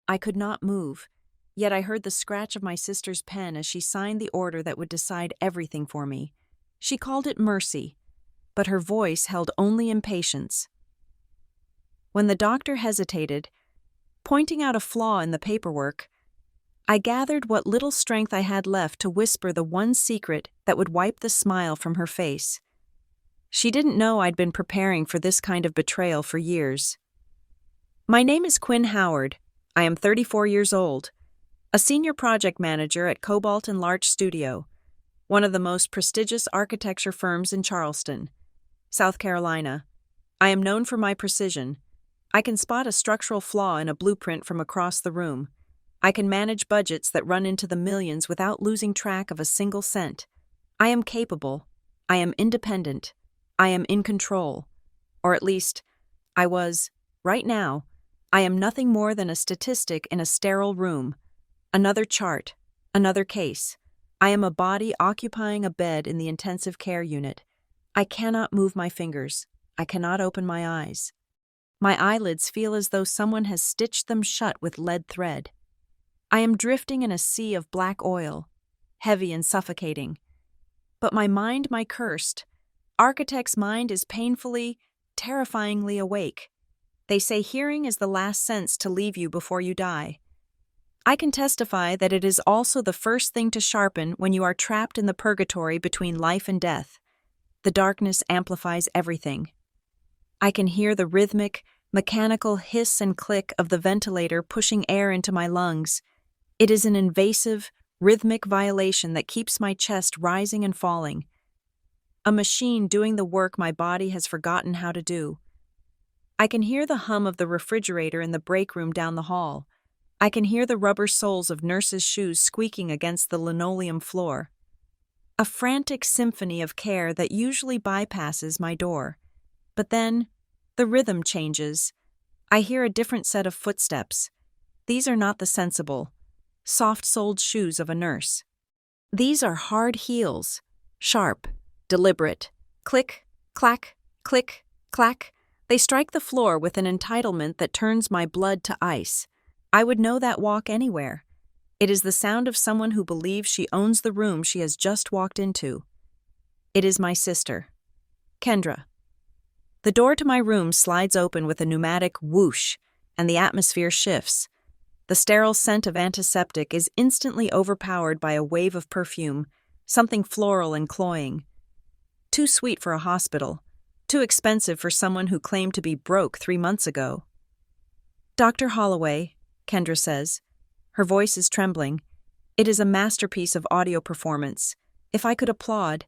I could not move, yet I heard the scratch of my sister's pen as she signed the order that would decide everything for me. She called it mercy, but her voice held only impatience. When the doctor hesitated, pointing out a flaw in the paperwork, I gathered what little strength I had left to whisper the one secret that would wipe the smile from her face. She didn't know I'd been preparing for this kind of betrayal for years. My name is Quinn Howard. I am 34 years old, a senior project manager at Cobalt and Larch Studio, one of the most prestigious architecture firms in Charleston, South Carolina. I am known for my precision. I can spot a structural flaw in a blueprint from across the room. I can manage budgets that run into the millions without losing track of a single cent. I am capable. I am independent. I am in control. Or at least, I was. Right now, I am nothing more than a statistic in a sterile room. Another chart. Another case. I am a body occupying a bed in the intensive care unit. I cannot move my fingers. I cannot open my eyes. My eyelids feel as though someone has stitched them shut with lead thread. I am drifting in a sea of black oil, heavy and suffocating. But my mind, my cursed, architect's mind is painfully, terrifyingly awake. They say hearing is the last sense to leave you before you die. I can testify that it is also the first thing to sharpen when you are trapped in the purgatory between life and death. The darkness amplifies everything. I can hear the rhythmic, mechanical hiss and click of the ventilator pushing air into my lungs. It is an invasive, rhythmic violation that keeps my chest rising and falling. A machine doing the work my body has forgotten how to do. I can hear the hum of the refrigerator in the break room down the hall. I can hear the rubber soles of nurses' shoes squeaking against the linoleum floor. A frantic symphony of care that usually bypasses my door. But then, the rhythm changes. I hear a different set of footsteps. These are not the sensible, soft-soled shoes of a nurse. These are hard heels, sharp, deliberate. Click, clack, click, clack. They strike the floor with an entitlement that turns my blood to ice. I would know that walk anywhere. It is the sound of someone who believes she owns the room she has just walked into. It is my sister, Kendra. The door to my room slides open with a pneumatic whoosh, and the atmosphere shifts. The sterile scent of antiseptic is instantly overpowered by a wave of perfume, something floral and cloying. Too sweet for a hospital, too expensive for someone who claimed to be broke 3 months ago. Dr. Holloway, Kendra says. Her voice is trembling. It is a masterpiece of audio performance. If I could applaud,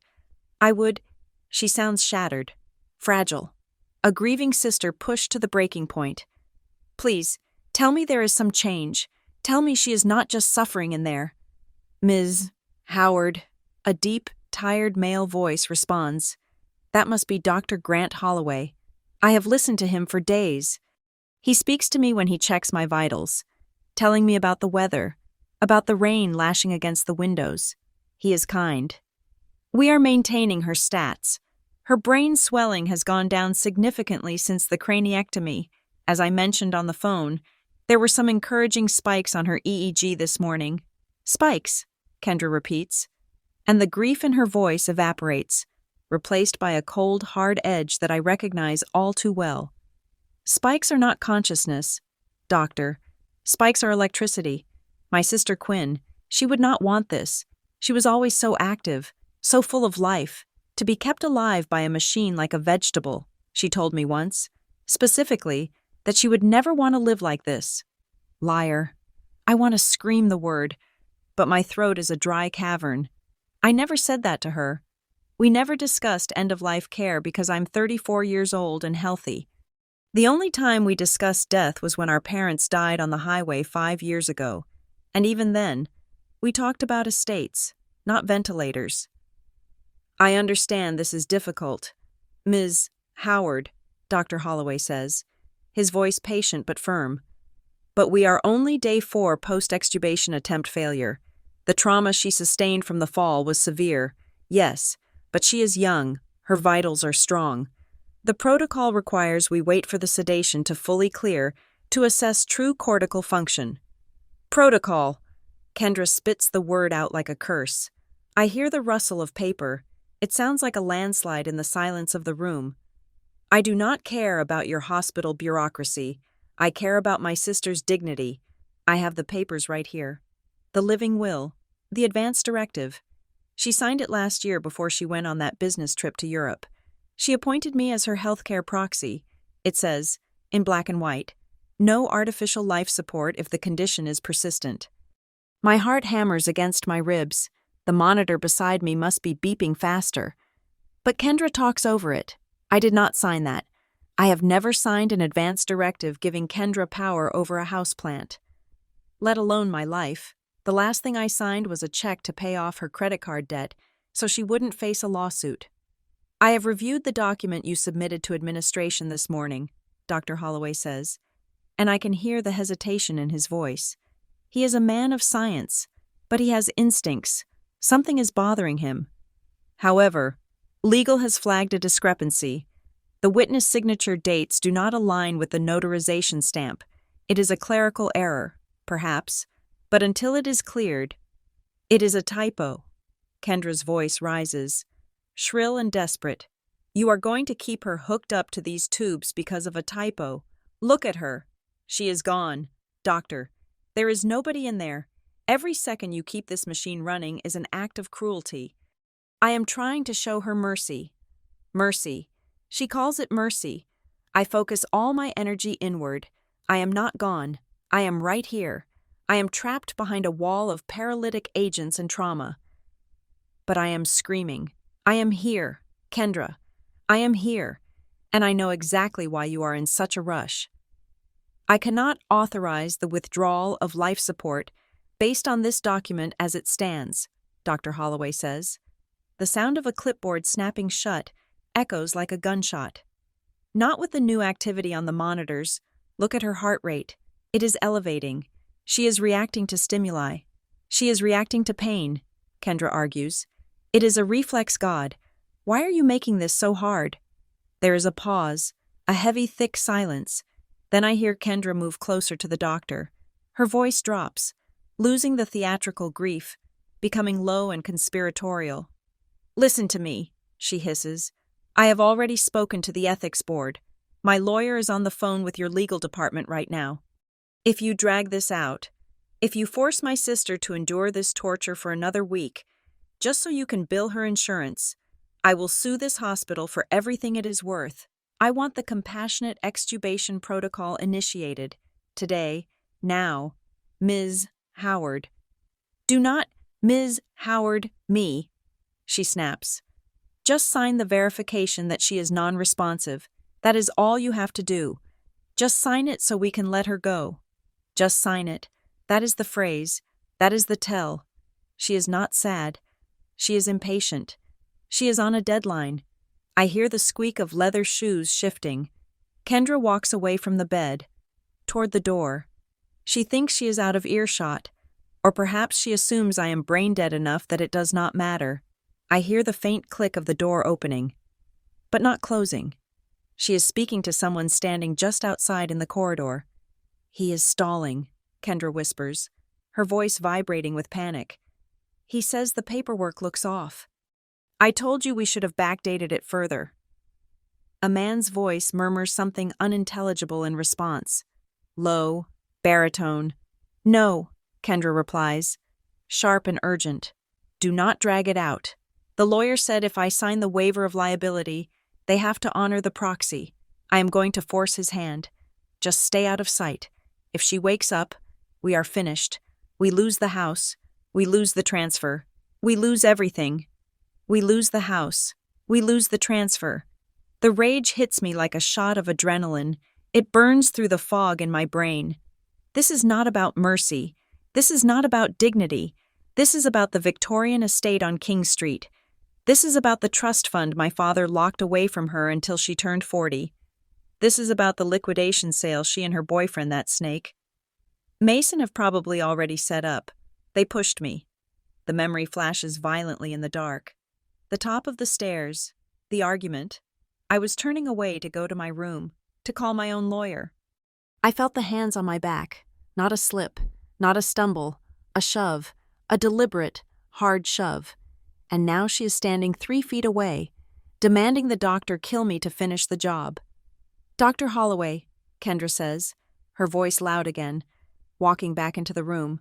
I would. She sounds shattered, fragile. A grieving sister pushed to the breaking point. Please, tell me there is some change. Tell me she is not just suffering in there. Ms. Howard, a deep, tired male voice responds. That must be Dr. Grant Holloway. I have listened to him for days. He speaks to me when he checks my vitals, telling me about the weather, about the rain lashing against the windows. He is kind. We are maintaining her stats. Her brain swelling has gone down significantly since the craniectomy. As I mentioned on the phone, there were some encouraging spikes on her EEG this morning. Spikes, Kendra repeats, and the grief in her voice evaporates, replaced by a cold, hard edge that I recognize all too well. Spikes are not consciousness, doctor. Spikes are electricity. My sister Quinn, she would not want this. She was always so active, so full of life. To be kept alive by a machine like a vegetable, she told me once. Specifically, that she would never want to live like this. Liar. I want to scream the word, but my throat is a dry cavern. I never said that to her. We never discussed end-of-life care because I'm 34 years old and healthy. The only time we discussed death was when our parents died on the highway 5 years ago, and even then, we talked about estates, not ventilators. I understand this is difficult, Ms. Howard, Dr. Holloway says, his voice patient but firm. But we are only day 4 post-extubation attempt failure. The trauma she sustained from the fall was severe, yes, but she is young, her vitals are strong. The protocol requires we wait for the sedation to fully clear to assess true cortical function. Protocol. Kendra spits the word out like a curse. I hear the rustle of paper. It sounds like a landslide in the silence of the room. I do not care about your hospital bureaucracy. I care about my sister's dignity. I have the papers right here. The living will. The advance directive. She signed it last year before she went on that business trip to Europe. She appointed me as her healthcare proxy. It says, in black and white, no artificial life support if the condition is persistent. My heart hammers against my ribs. The monitor beside me must be beeping faster. But Kendra talks over it. I did not sign that. I have never signed an advance directive giving Kendra power over a houseplant. Let alone my life. The last thing I signed was a check to pay off her credit card debt so she wouldn't face a lawsuit. I have reviewed the document you submitted to administration this morning, Dr. Holloway says, and I can hear the hesitation in his voice. He is a man of science, but he has instincts. Something is bothering him. However, legal has flagged a discrepancy. The witness signature dates do not align with the notarization stamp. It is a clerical error, perhaps, but until it is cleared, it is a typo. Kendra's voice rises, shrill and desperate. You are going to keep her hooked up to these tubes because of a typo. Look at her. She is gone. Doctor, there is nobody in there. Every second you keep this machine running is an act of cruelty. I am trying to show her mercy. Mercy. She calls it mercy. I focus all my energy inward. I am not gone. I am right here. I am trapped behind a wall of paralytic agents and trauma. But I am screaming. I am here, Kendra. I am here, and I know exactly why you are in such a rush. I cannot authorize the withdrawal of life support based on this document as it stands, Dr. Holloway says. The sound of a clipboard snapping shut echoes like a gunshot. Not with the new activity on the monitors. Look at her heart rate. It is elevating. She is reacting to stimuli. She is reacting to pain, Kendra argues. It is a reflex, God. Why are you making this so hard? There is a pause, a heavy, thick silence. Then I hear Kendra move closer to the doctor. Her voice drops, losing the theatrical grief, becoming low and conspiratorial. Listen to me, she hisses. I have already spoken to the ethics board. My lawyer is on the phone with your legal department right now. If you drag this out, if you force my sister to endure this torture for another week, just so you can bill her insurance, I will sue this hospital for everything it is worth. I want the compassionate extubation protocol initiated. Today, now, Ms. Howard. Do not Ms. Howard me, she snaps. Just sign the verification that she is non-responsive. That is all you have to do. Just sign it so we can let her go. Just sign it. That is the phrase. That is the tell. She is not sad. She is impatient. She is on a deadline. I hear the squeak of leather shoes shifting. Kendra walks away from the bed, toward the door. She thinks she is out of earshot, or perhaps she assumes I am brain-dead enough that it does not matter. I hear the faint click of the door opening, but not closing. She is speaking to someone standing just outside in the corridor. He is stalling, Kendra whispers, her voice vibrating with panic. He says the paperwork looks off. I told you we should have backdated it further. A man's voice murmurs something unintelligible in response. Low, baritone. No, Kendra replies, sharp and urgent. Do not drag it out. The lawyer said if I sign the waiver of liability, they have to honor the proxy. I am going to force his hand. Just stay out of sight. If she wakes up, we are finished. We lose the house. We lose the transfer. We lose everything. We lose the house. We lose the transfer. The rage hits me like a shot of adrenaline. It burns through the fog in my brain. This is not about mercy. This is not about dignity. This is about the Victorian estate on King Street. This is about the trust fund my father locked away from her until she turned 40. This is about the liquidation sale she and her boyfriend, that snake, Mason, have probably already set up. They pushed me. The memory flashes violently in the dark. The top of the stairs, the argument. I was turning away to go to my room, to call my own lawyer. I felt the hands on my back, not a slip, Not a stumble, a shove, a deliberate, hard shove. And now she is standing 3 feet away, demanding the doctor kill me to finish the job. "Dr. Holloway," Kendra says, her voice loud again, walking back into the room.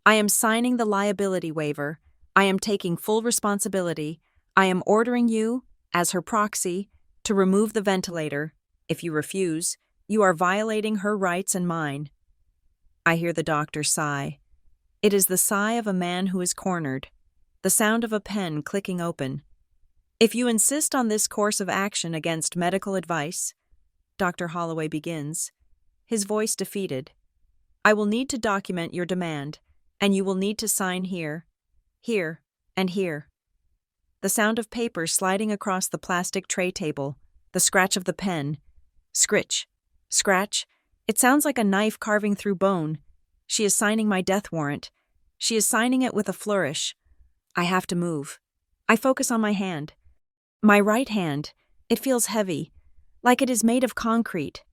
"I am signing the liability waiver. I am taking full responsibility. I am ordering you, as her proxy, to remove the ventilator. If you refuse, you are violating her rights and mine." I hear the doctor sigh. It is the sigh of a man who is cornered, the sound of a pen clicking open. "If you insist on this course of action against medical advice," Dr. Holloway begins, his voice defeated, "I will need to document your demand, and you will need to sign here, here, and here." The sound of paper sliding across the plastic tray table, the scratch of the pen. Scritch, scratch. It sounds like a knife carving through bone. She is signing my death warrant. She is signing it with a flourish. I have to move. I focus on my hand. My right hand. It feels heavy, like it is made of concrete.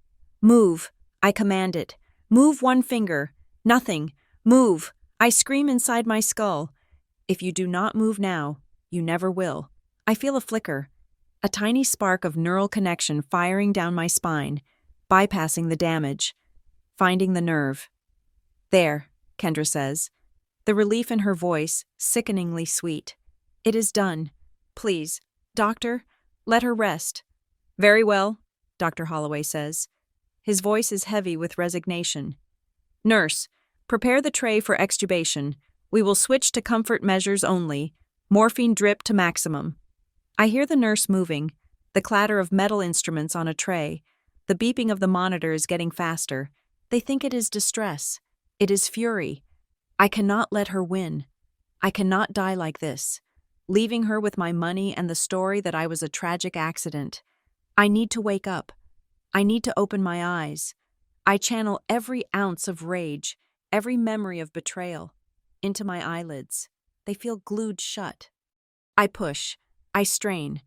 "Move," I command it. "Move one finger. Nothing. Move." I scream inside my skull. If you do not move now, you never will. I feel a flicker, a tiny spark of neural connection firing down my spine, bypassing the damage, finding the nerve. "There," Kendra says, the relief in her voice sickeningly sweet. "It is done. Please, doctor, let her rest." "Very well," Dr. Holloway says. His voice is heavy with resignation. "Nurse, prepare the tray for extubation. We will switch to comfort measures only. Morphine drip to maximum." I hear the nurse moving, the clatter of metal instruments on a tray. The beeping of the monitor is getting faster. They think it is distress. It is fury. I cannot let her win. I cannot die like this, leaving her with my money and the story that I was a tragic accident. I need to wake up. I need to open my eyes. I channel every ounce of rage, every memory of betrayal, into my eyelids. They feel glued shut. I push. I strain.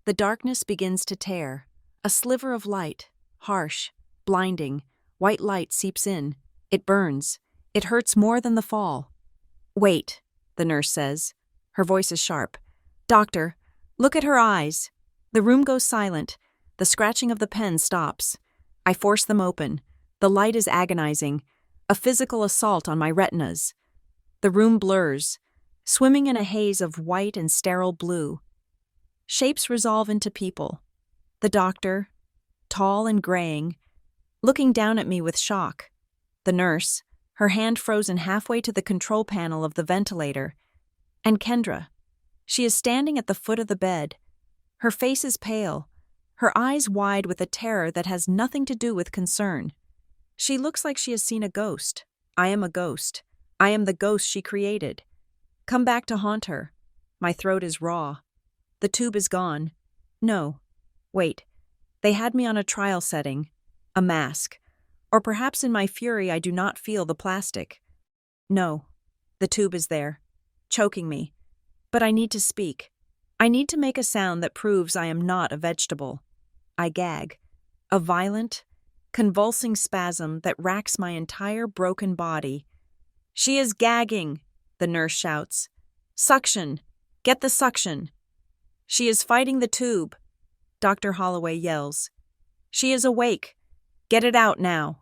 The darkness begins to tear. A sliver of light, harsh, blinding, white light seeps in. It burns. It hurts more than the fall. "Wait," the nurse says. Her voice is sharp. "Doctor, look at her eyes." The room goes silent. The scratching of the pen stops. I force them open. The light is agonizing, a physical assault on my retinas. The room blurs, swimming in a haze of white and sterile blue. Shapes resolve into people. The doctor, tall and graying, looking down at me with shock. The nurse, her hand frozen halfway to the control panel of the ventilator. And Kendra. She is standing at the foot of the bed. Her face is pale, her eyes wide with a terror that has nothing to do with concern. She looks like she has seen a ghost. I am a ghost. I am the ghost she created. Come back to haunt her. My throat is raw. The tube is gone. No. Wait. They had me on a trial setting. A mask. Or perhaps in my fury I do not feel the plastic. No. The tube is there, choking me. But I need to speak. I need to make a sound that proves I am not a vegetable. I gag. A violent, convulsing spasm that racks my entire broken body. "She is gagging," the nurse shouts. "Suction! Get the suction!" "She is fighting the tube," Dr. Holloway yells. "She is awake. Get it out now."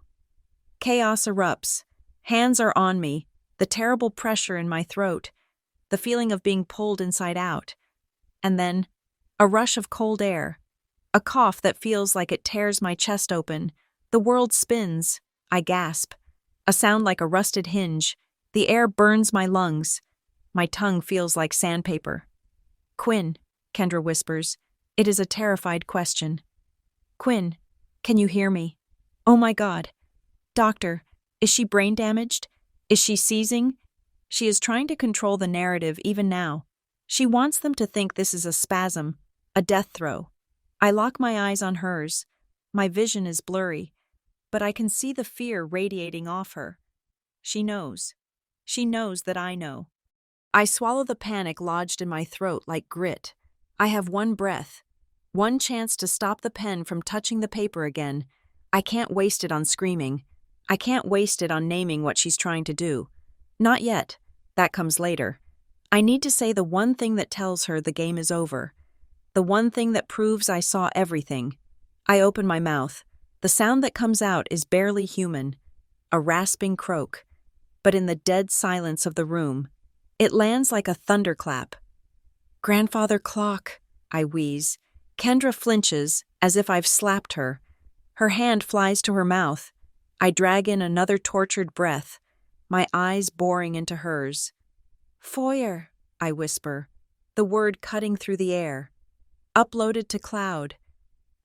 Chaos erupts. Hands are on me, the terrible pressure in my throat, the feeling of being pulled inside out. And then, a rush of cold air, a cough that feels like it tears my chest open. The world spins. I gasp. A sound like a rusted hinge. The air burns my lungs. My tongue feels like sandpaper. "Quinn," Kendra whispers. It is a terrified question. "Quinn, can you hear me? Oh my God. Doctor, is she brain damaged? Is she seizing?" She is trying to control the narrative even now. She wants them to think this is a spasm, a death throw. I lock my eyes on hers. My vision is blurry, but I can see the fear radiating off her. She knows. She knows that I know. I swallow the panic lodged in my throat like grit. I have one breath, one chance to stop the pen from touching the paper again. I can't waste it on screaming. I can't waste it on naming what she's trying to do. Not yet. That comes later. I need to say the one thing that tells her the game is over. The one thing that proves I saw everything. I open my mouth. The sound that comes out is barely human. A rasping croak. But in the dead silence of the room, it lands like a thunderclap. "Grandfather clock," I wheeze. Kendra flinches, as if I've slapped her. Her hand flies to her mouth. I drag in another tortured breath, my eyes boring into hers. "Foyer," I whisper, the word cutting through the air. "Uploaded to cloud."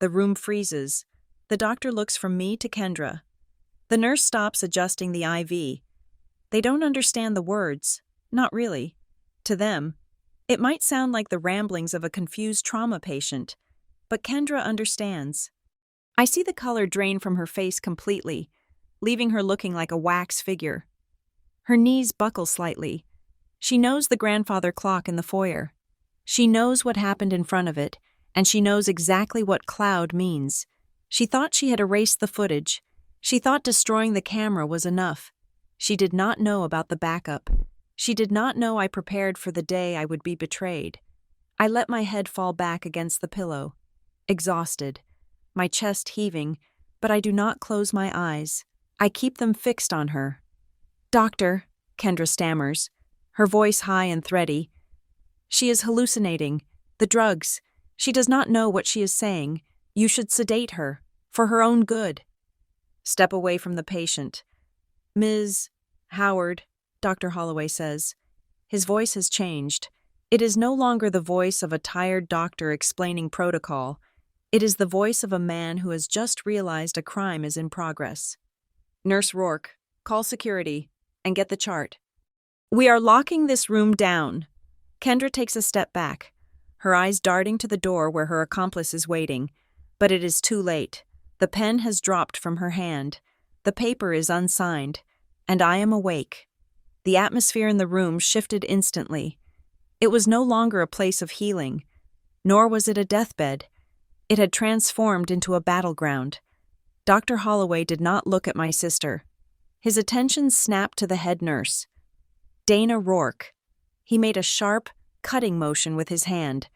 The room freezes. The doctor looks from me to Kendra. The nurse stops adjusting the IV. They don't understand the words. Not really. To them, it might sound like the ramblings of a confused trauma patient, but Kendra understands. I see the color drain from her face completely, leaving her looking like a wax figure. Her knees buckle slightly. She knows the grandfather clock in the foyer. She knows what happened in front of it, and she knows exactly what cloud means. She thought she had erased the footage. She thought destroying the camera was enough. She did not know about the backup. She did not know I prepared for the day I would be betrayed. I let my head fall back against the pillow, exhausted, my chest heaving, but I do not close my eyes. I keep them fixed on her. "Doctor," Kendra stammers, her voice high and thready. "She is hallucinating. The drugs. She does not know what she is saying. You should sedate her, for her own good." Step away from the patient. "Ms. Howard," Dr. Holloway says. His voice has changed. It is no longer the voice of a tired doctor explaining protocol. It is the voice of a man who has just realized a crime is in progress. "Nurse Rourke, call security and get the chart. We are locking this room down." Kendra takes a step back, her eyes darting to the door where her accomplice is waiting. But it is too late. The pen has dropped from her hand. The paper is unsigned, and I am awake. The atmosphere in the room shifted instantly. It was no longer a place of healing, nor was it a deathbed. It had transformed into a battleground. Dr. Holloway did not look at my sister. His attention snapped to the head nurse. Dana Rourke. He made a sharp, cutting motion with his hand,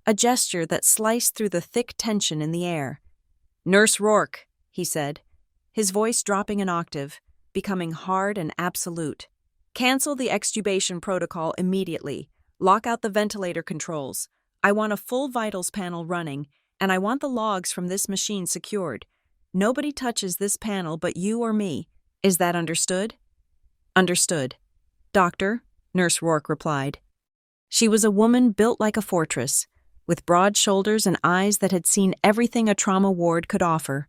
a gesture that sliced through the thick tension in the air. "Nurse Rourke," he said, his voice dropping an octave, becoming hard and absolute. "Cancel the extubation protocol immediately. Lock out the ventilator controls. I want a full vitals panel running, and I want the logs from this machine secured. Nobody touches this panel but you or me. Is that understood?" "Understood, Doctor," Nurse Rourke replied. She was a woman built like a fortress, with broad shoulders and eyes that had seen everything a trauma ward could offer.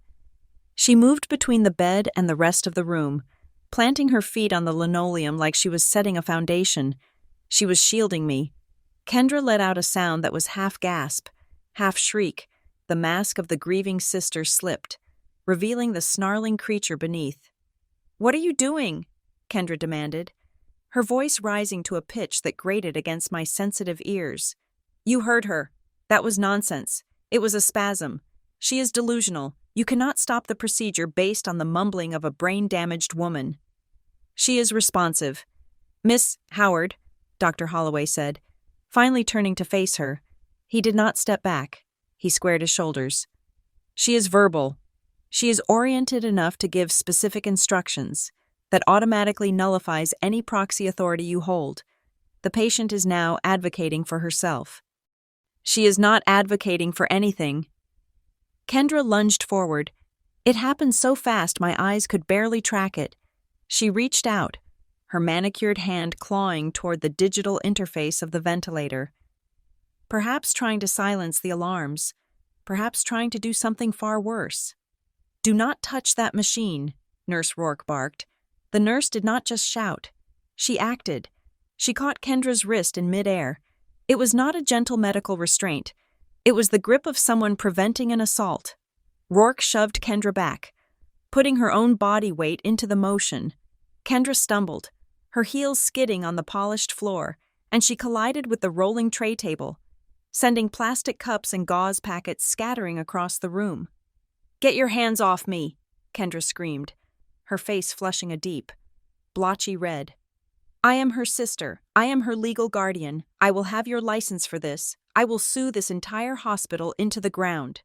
She moved between the bed and the rest of the room, planting her feet on the linoleum like she was setting a foundation. She was shielding me. Kendra let out a sound that was half gasp, half shriek. The mask of the grieving sister slipped, revealing the snarling creature beneath. "What are you doing?" Kendra demanded, her voice rising to a pitch that grated against my sensitive ears. "You heard her. That was nonsense. It was a spasm. She is delusional. You cannot stop the procedure based on the mumbling of a brain-damaged woman." "She is responsive. Miss Howard," Dr. Holloway said, finally turning to face her. He did not step back. He squared his shoulders. "She is verbal. She is oriented enough to give specific instructions that automatically nullifies any proxy authority you hold. The patient is now advocating for herself." "She is not advocating for anything." Kendra lunged forward. It happened so fast my eyes could barely track it. She reached out, her manicured hand clawing toward the digital interface of the ventilator. Perhaps trying to silence the alarms, perhaps trying to do something far worse. "Do not touch that machine," Nurse Rourke barked. The nurse did not just shout. She acted. She caught Kendra's wrist in midair. It was not a gentle medical restraint. It was the grip of someone preventing an assault. Rourke shoved Kendra back, putting her own body weight into the motion. Kendra stumbled, her heels skidding on the polished floor, and she collided with the rolling tray table, sending plastic cups and gauze packets scattering across the room. "Get your hands off me," Kendra screamed. her face flushing a deep, blotchy red. "I am her sister. I am her legal guardian. I will have your license for this. I will sue this entire hospital into the ground."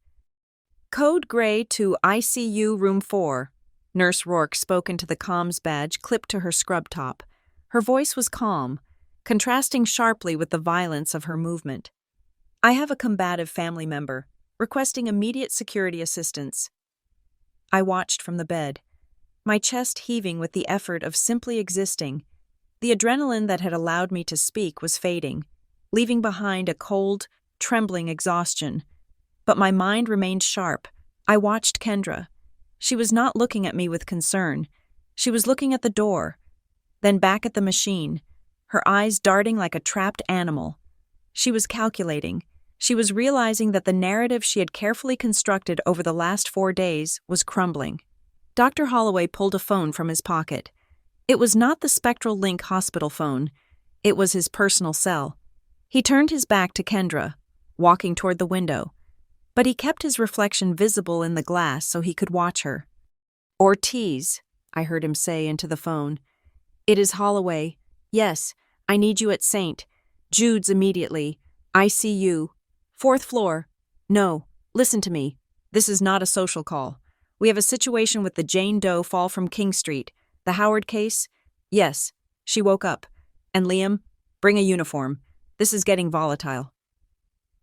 "Code Gray to ICU Room 4. Nurse Rourke spoke into the comms badge clipped to her scrub top. Her voice was calm, contrasting sharply with the violence of her movement. "I have a combative family member, requesting immediate security assistance." I watched from the bed, my chest heaving with the effort of simply existing. The adrenaline that had allowed me to speak was fading, leaving behind a cold, trembling exhaustion. But my mind remained sharp. I watched Kendra. She was not looking at me with concern. She was looking at the door, then back at the machine, her eyes darting like a trapped animal. She was calculating. She was realizing that the narrative she had carefully constructed over the last 4 days was crumbling. Dr. Holloway pulled a phone from his pocket. It was not the Spectral Link hospital phone. It was his personal cell. He turned his back to Kendra, walking toward the window, but he kept his reflection visible in the glass so he could watch her. "Ortiz," I heard him say into the phone. "It is Holloway. Yes, I need you at St. Jude's immediately. ICU. 4th floor. No, listen to me. This is not a social call. We have a situation with the Jane Doe fall from King Street. The Howard case? Yes, she woke up. And Liam, bring a uniform. This is getting volatile."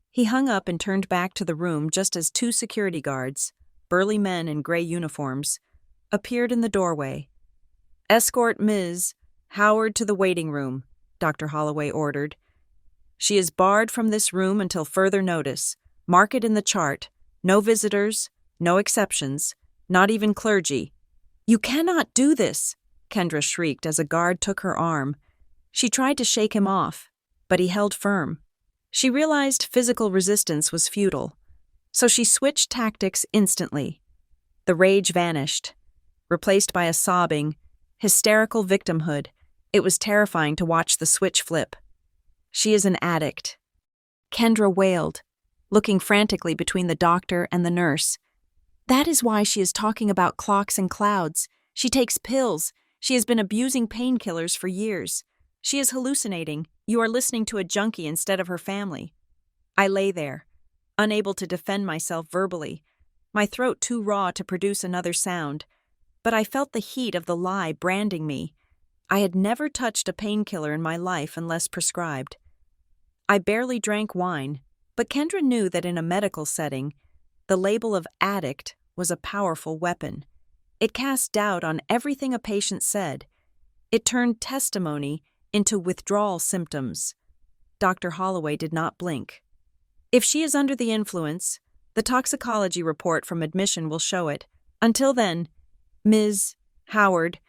He hung up and turned back to the room just as 2 security guards, burly men in gray uniforms, appeared in the doorway. "Escort Ms. Howard to the waiting room," Dr. Holloway ordered. "She is barred from this room until further notice. Mark it in the chart. No visitors, no exceptions, not even clergy." "You cannot do this," Kendra shrieked as a guard took her arm. She tried to shake him off, but he held firm. She realized physical resistance was futile, so she switched tactics instantly. The rage vanished, replaced by a sobbing, hysterical victimhood. It was terrifying to watch the switch flip. "She is an addict," Kendra wailed, looking frantically between the doctor and the nurse. "That is why she is talking about clocks and clouds. She takes pills. She has been abusing painkillers for years. She is hallucinating. You are listening to a junkie instead of her family." I lay there, unable to defend myself verbally, my throat too raw to produce another sound. But I felt the heat of the lie branding me. I had never touched a painkiller in my life unless prescribed. I barely drank wine, but Kendra knew that in a medical setting, the label of addict was a powerful weapon. It cast doubt on everything a patient said. It turned testimony into withdrawal symptoms. Dr. Holloway did not blink. "If she is under the influence, the toxicology report from admission will show it. Until then, Ms. Howard,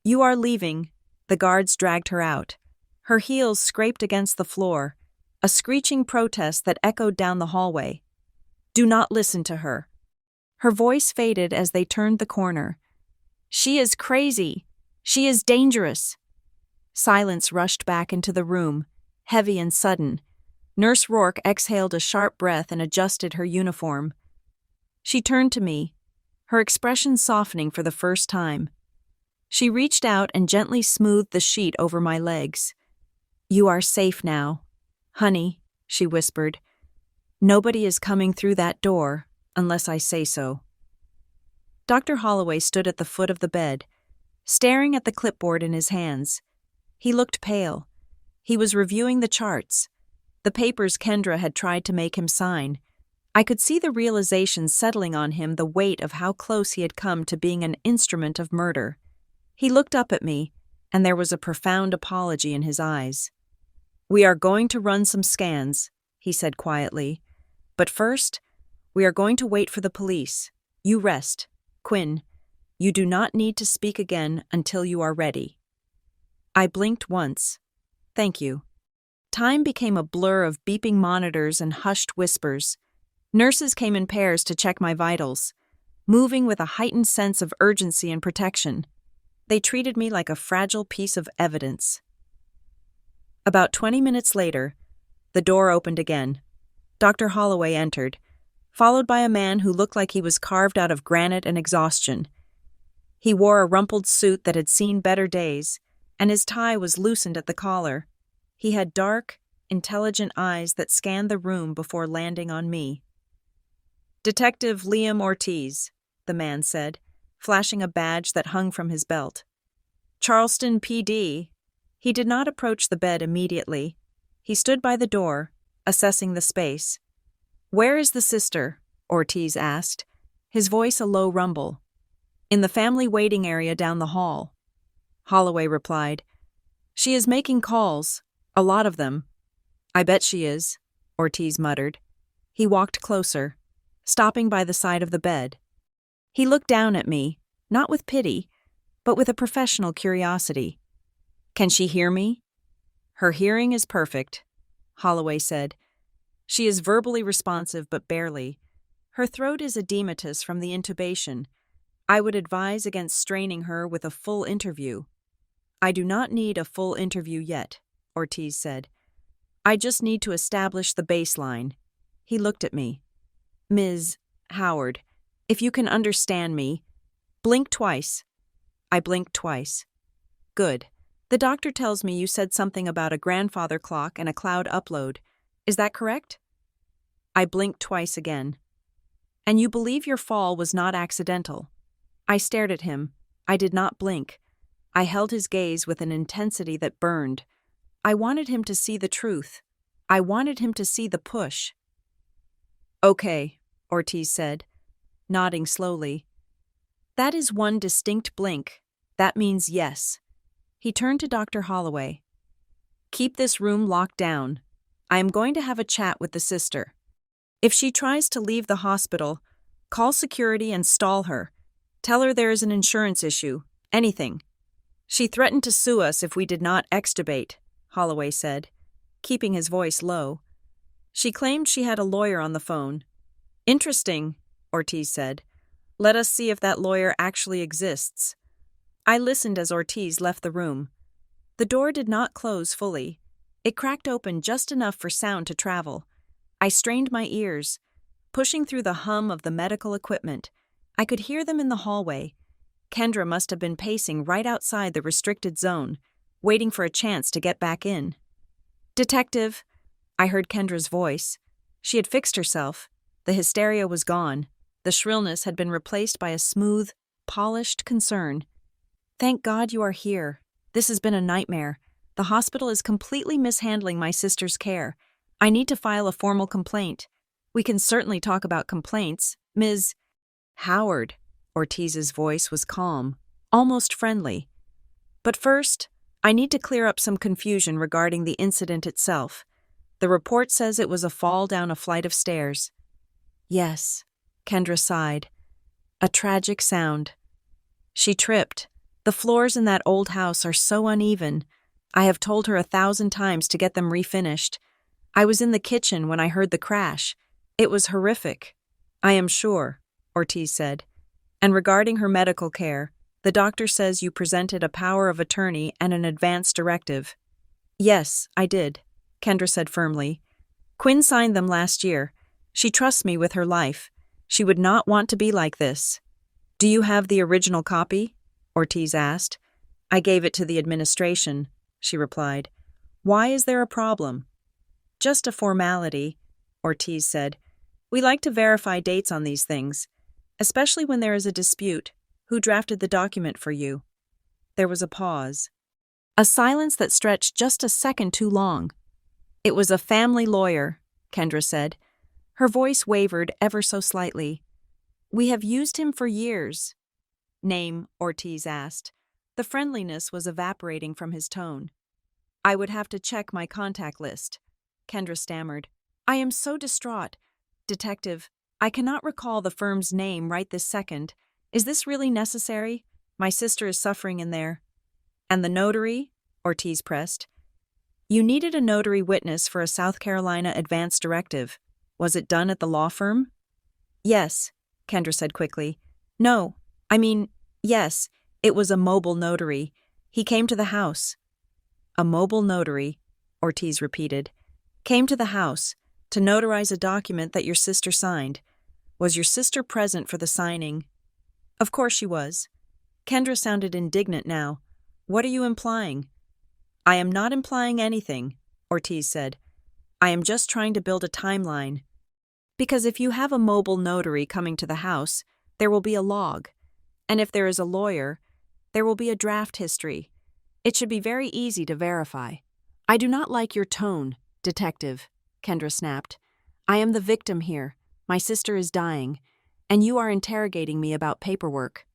you are leaving." The guards dragged her out. Her heels scraped against the floor, a screeching protest that echoed down the hallway. "Do not listen to her." Her voice faded as they turned the corner. "She is crazy. She is dangerous." Silence rushed back into the room, heavy and sudden. Nurse Rourke exhaled a sharp breath and adjusted her uniform. She turned to me, her expression softening for the first time. She reached out and gently smoothed the sheet over my legs. "You are safe now. Honey," she whispered. "Nobody is coming through that door unless I say so." Dr. Holloway stood at the foot of the bed, staring at the clipboard in his hands. He looked pale. He was reviewing the charts, the papers Kendra had tried to make him sign. I could see the realization settling on him, the weight of how close he had come to being an instrument of murder. He looked up at me, and there was a profound apology in his eyes. "We are going to run some scans," he said quietly. "But first, we are going to wait for the police. You rest. Quinn, you do not need to speak again until you are ready." I blinked once. "Thank you." Time became a blur of beeping monitors and hushed whispers. Nurses came in pairs to check my vitals, moving with a heightened sense of urgency and protection. They treated me like a fragile piece of evidence. About 20 minutes later, the door opened again. Dr. Holloway entered, followed by a man who looked like he was carved out of granite and exhaustion. He wore a rumpled suit that had seen better days, and his tie was loosened at the collar. He had dark, intelligent eyes that scanned the room before landing on me. "Detective Liam Ortiz," the man said, flashing a badge that hung from his belt. "Charleston PD." He did not approach the bed immediately. He stood by the door, assessing the space. "Where is the sister?" Ortiz asked, his voice a low rumble. "In the family waiting area down the hall," Holloway replied. "She is making calls, a lot of them." "I bet she is," Ortiz muttered. He walked closer, stopping by the side of the bed. He looked down at me, not with pity, but with a professional curiosity. "Can she hear me?" "Her hearing is perfect," Holloway said. "She is verbally responsive, but barely. Her throat is edematous from the intubation. I would advise against straining her with a full interview." "I do not need a full interview yet," Ortiz said. "I just need to establish the baseline." He looked at me. "Ms. Howard, if you can understand me, blink twice." I blinked twice. "Good. The doctor tells me you said something about a grandfather clock and a cloud upload. Is that correct?" I blinked twice again. "And you believe your fall was not accidental?" I stared at him. I did not blink. I held his gaze with an intensity that burned. I wanted him to see the truth. I wanted him to see the push. "Okay," Ortiz said, nodding slowly. "That is one distinct blink. That means yes." He turned to Dr. Holloway. "Keep this room locked down. I am going to have a chat with the sister. If she tries to leave the hospital, call security and stall her. Tell her there is an insurance issue. Anything." "She threatened to sue us if we did not extubate," Holloway said, keeping his voice low. "She claimed she had a lawyer on the phone." "Interesting," Ortiz said. "Let us see if that lawyer actually exists." I listened as Ortiz left the room. The door did not close fully. It cracked open just enough for sound to travel. I strained my ears, pushing through the hum of the medical equipment. I could hear them in the hallway. Kendra must have been pacing right outside the restricted zone, waiting for a chance to get back in. "Detective," I heard Kendra's voice. She had fixed herself. The hysteria was gone. The shrillness had been replaced by a smooth, polished concern. "Thank God you are here. This has been a nightmare. The hospital is completely mishandling my sister's care. I need to file a formal complaint. We can certainly talk about complaints. Ms. Howard," Ortiz's voice was calm, almost friendly. "But first, I need to clear up some confusion regarding the incident itself. The report says it was a fall down a flight of stairs." "Yes," Kendra sighed. "A tragic sound. She tripped. The floors in that old house are so uneven. I have told her 1,000 times to get them refinished. I was in the kitchen when I heard the crash. It was horrific." "I am sure," Ortiz said. "And regarding her medical care, the doctor says you presented a power of attorney and an advance directive." "Yes, I did," Kendra said firmly. "Quinn signed them last year. She trusts me with her life. She would not want to be like this." "Do you have the original copy?" Ortiz asked. "I gave it to the administration," she replied. "Why is there a problem?" "Just a formality," Ortiz said. "We like to verify dates on these things, especially when there is a dispute. Who drafted the document for you?" There was a pause. A silence that stretched just a second too long. "It was a family lawyer," Kendra said. Her voice wavered ever so slightly. "We have used him for years." "Name?" Ortiz asked. The friendliness was evaporating from his tone. "I would have to check my contact list," Kendra stammered. "I am so distraught. Detective, I cannot recall the firm's name right this second. Is this really necessary? My sister is suffering in there." "And the notary?" Ortiz pressed. "You needed a notary witness for a South Carolina advance directive. Was it done at the law firm?" "Yes," Kendra said quickly. Yes, it was a mobile notary. He came to the house." "A mobile notary," Ortiz repeated, "came to the house to notarize a document that your sister signed. Was your sister present for the signing?" "Of course she was." Kendra sounded indignant now. What are you implying? I am not implying anything, Ortiz said. I am just trying to build a timeline. Because if you have a mobile notary coming to the house, there will be a log. And if there is a lawyer, there will be a draft history. It should be very easy to verify. I do not like your tone, detective, Kendra snapped. I am the victim here. My sister is dying, and you are interrogating me about paperwork.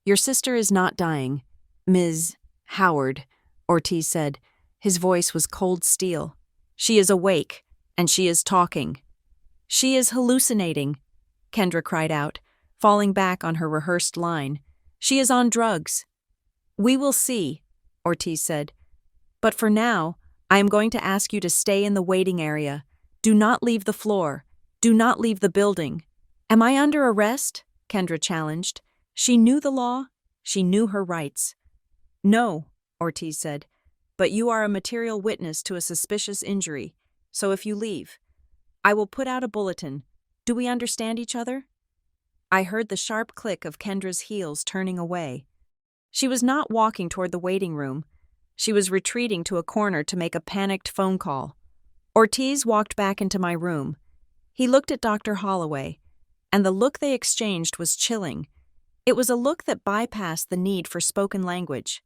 Your sister is not dying, Ms. Howard, Ortiz said. His voice was cold steel. She is awake, and she is talking. She is hallucinating, Kendra cried out, falling back on her rehearsed line. She is on drugs. We will see, Ortiz said. But for now, I am going to ask you to stay in the waiting area. Do not leave the floor. Do not leave the building. Am I under arrest? Kendra challenged. She knew the law. She knew her rights. No, Ortiz said, but you are a material witness to a suspicious injury, so if you leave, I will put out a bulletin. Do we understand each other? I heard the sharp click of Kendra's heels turning away. She was not walking toward the waiting room. She was retreating to a corner to make a panicked phone call. Ortiz walked back into my room. He looked at Dr. Holloway, and the look they exchanged was chilling. It was a look that bypassed the need for spoken language.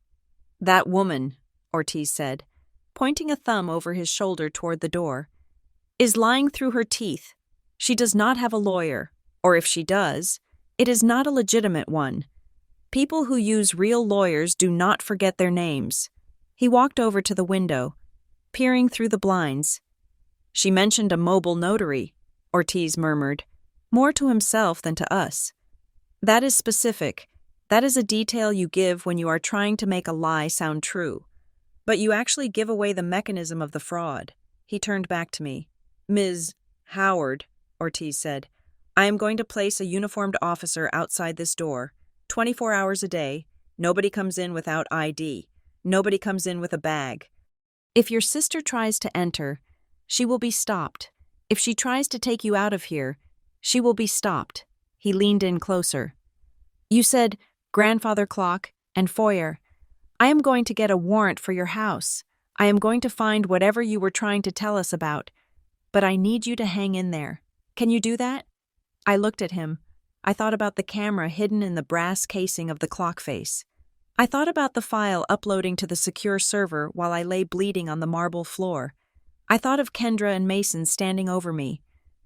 That woman, Ortiz said, pointing a thumb over his shoulder toward the door, is lying through her teeth. She does not have a lawyer, or if she does, it is not a legitimate one. People who use real lawyers do not forget their names. He walked over to the window, peering through the blinds. She mentioned a mobile notary, Ortiz murmured, more to himself than to us. That is specific. That is a detail you give when you are trying to make a lie sound true. But you actually give away the mechanism of the fraud. He turned back to me. Ms. Howard, Ortiz said, I am going to place a uniformed officer outside this door, 24 hours a day. Nobody comes in without ID. Nobody comes in with a bag. If your sister tries to enter, she will be stopped. If she tries to take you out of here, she will be stopped. He leaned in closer. You said grandfather clock and foyer. I am going to get a warrant for your house. I am going to find whatever you were trying to tell us about. But I need you to hang in there. Can you do that? I looked at him. I thought about the camera hidden in the brass casing of the clock face. I thought about the file uploading to the secure server while I lay bleeding on the marble floor. I thought of Kendra and Mason standing over me,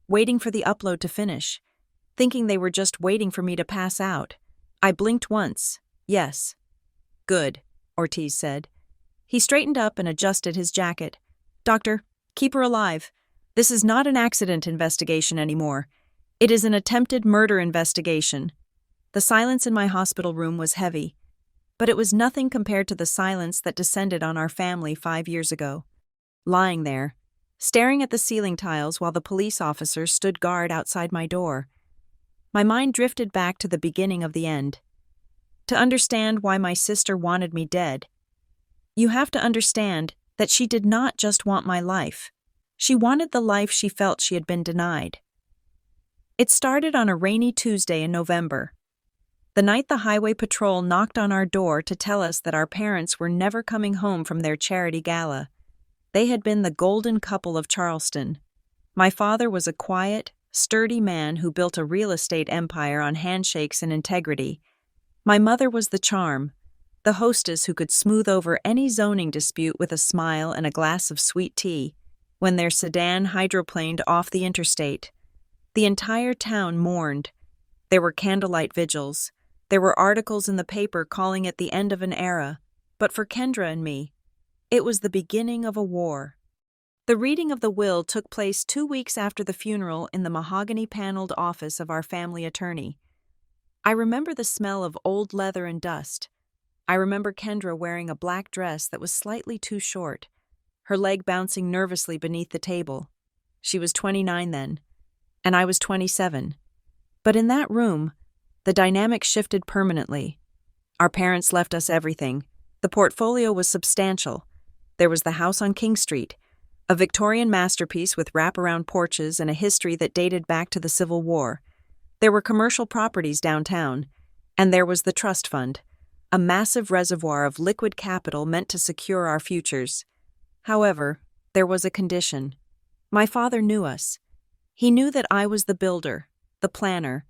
waiting for the upload to finish, thinking they were just waiting for me to pass out. I blinked once. Yes. Good, Ortiz said. He straightened up and adjusted his jacket. Doctor, keep her alive. This is not an accident investigation anymore. It is an attempted murder investigation. The silence in my hospital room was heavy, but it was nothing compared to the silence that descended on our family 5 years ago. Lying there, staring at the ceiling tiles while the police officer stood guard outside my door, my mind drifted back to the beginning of the end. To understand why my sister wanted me dead, you have to understand that she did not just want my life. She wanted the life she felt she had been denied. It started on a rainy Tuesday in November, the night the highway patrol knocked on our door to tell us that our parents were never coming home from their charity gala. They had been the golden couple of Charleston. My father was a quiet, sturdy man who built a real estate empire on handshakes and integrity. My mother was the charm, the hostess who could smooth over any zoning dispute with a smile and a glass of sweet tea. When their sedan hydroplaned off the interstate, the entire town mourned. There were candlelight vigils. There were articles in the paper calling it the end of an era. But for Kendra and me, it was the beginning of a war. The reading of the will took place 2 weeks after the funeral in the mahogany-paneled office of our family attorney. I remember the smell of old leather and dust. I remember Kendra wearing a black dress that was slightly too short, her leg bouncing nervously beneath the table. She was 29 then, and I was 27. But in that room, the dynamic shifted permanently. Our parents left us everything. The portfolio was substantial. There was the house on King Street, a Victorian masterpiece with wraparound porches and a history that dated back to the Civil War. There were commercial properties downtown, and there was the trust fund, a massive reservoir of liquid capital meant to secure our futures. However, there was a condition. My father knew us. He knew that I was the builder, the planner,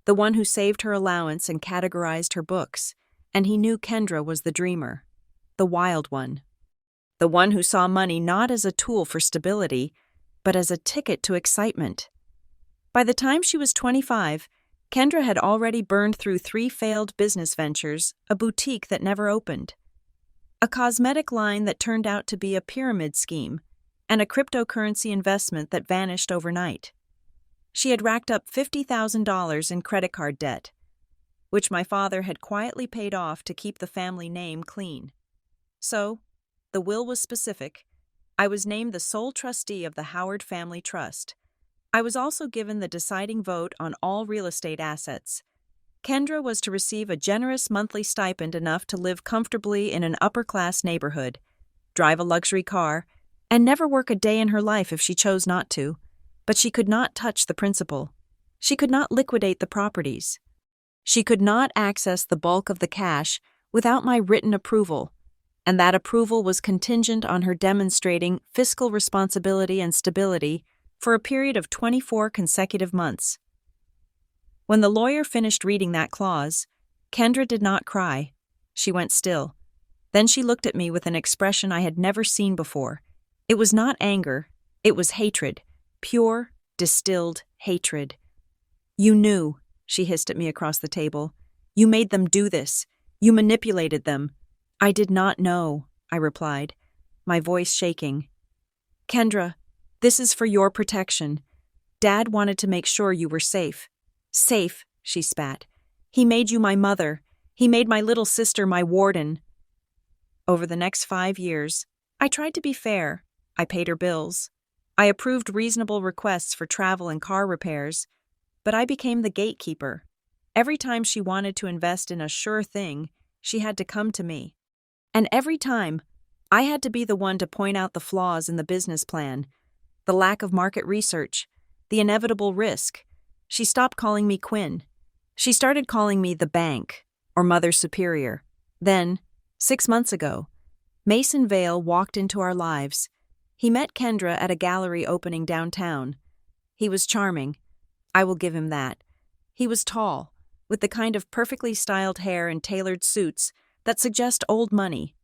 the one who saved her allowance and categorized her books, and he knew Kendra was the dreamer, the wild one, the one who saw money not as a tool for stability, but as a ticket to excitement. By the time she was 25, Kendra had already burned through 3 failed business ventures, a boutique that never opened, a cosmetic line that turned out to be a pyramid scheme, and a cryptocurrency investment that vanished overnight. She had racked up $50,000 in credit card debt, which my father had quietly paid off to keep the family name clean. So, the will was specific. I was named the sole trustee of the Howard Family Trust. I was also given the deciding vote on all real estate assets. Kendra was to receive a generous monthly stipend enough to live comfortably in an upper-class neighborhood, drive a luxury car, and never work a day in her life if she chose not to. But she could not touch the principal. She could not liquidate the properties. She could not access the bulk of the cash without my written approval, and that approval was contingent on her demonstrating fiscal responsibility and stability for a period of 24 consecutive months. When the lawyer finished reading that clause, Kendra did not cry. She went still. Then she looked at me with an expression I had never seen before. It was not anger, it was hatred, pure, distilled hatred. "You knew," she hissed at me across the table. "You made them do this. You manipulated them." "I did not know," I replied, my voice shaking. "Kendra, this is for your protection. Dad wanted to make sure you were safe." "Safe," she spat. "He made you my mother. He made my little sister my warden." Over the next 5 years, I tried to be fair. I paid her bills. I approved reasonable requests for travel and car repairs, but I became the gatekeeper. Every time she wanted to invest in a sure thing, she had to come to me. And every time, I had to be the one to point out the flaws in the business plan, the lack of market research, the inevitable risk. She stopped calling me Quinn. She started calling me the bank, or Mother Superior. Then, 6 months ago, Mason Vale walked into our lives. He met Kendra at a gallery opening downtown. He was charming. I will give him that. He was tall, with the kind of perfectly styled hair and tailored suits that suggest old money.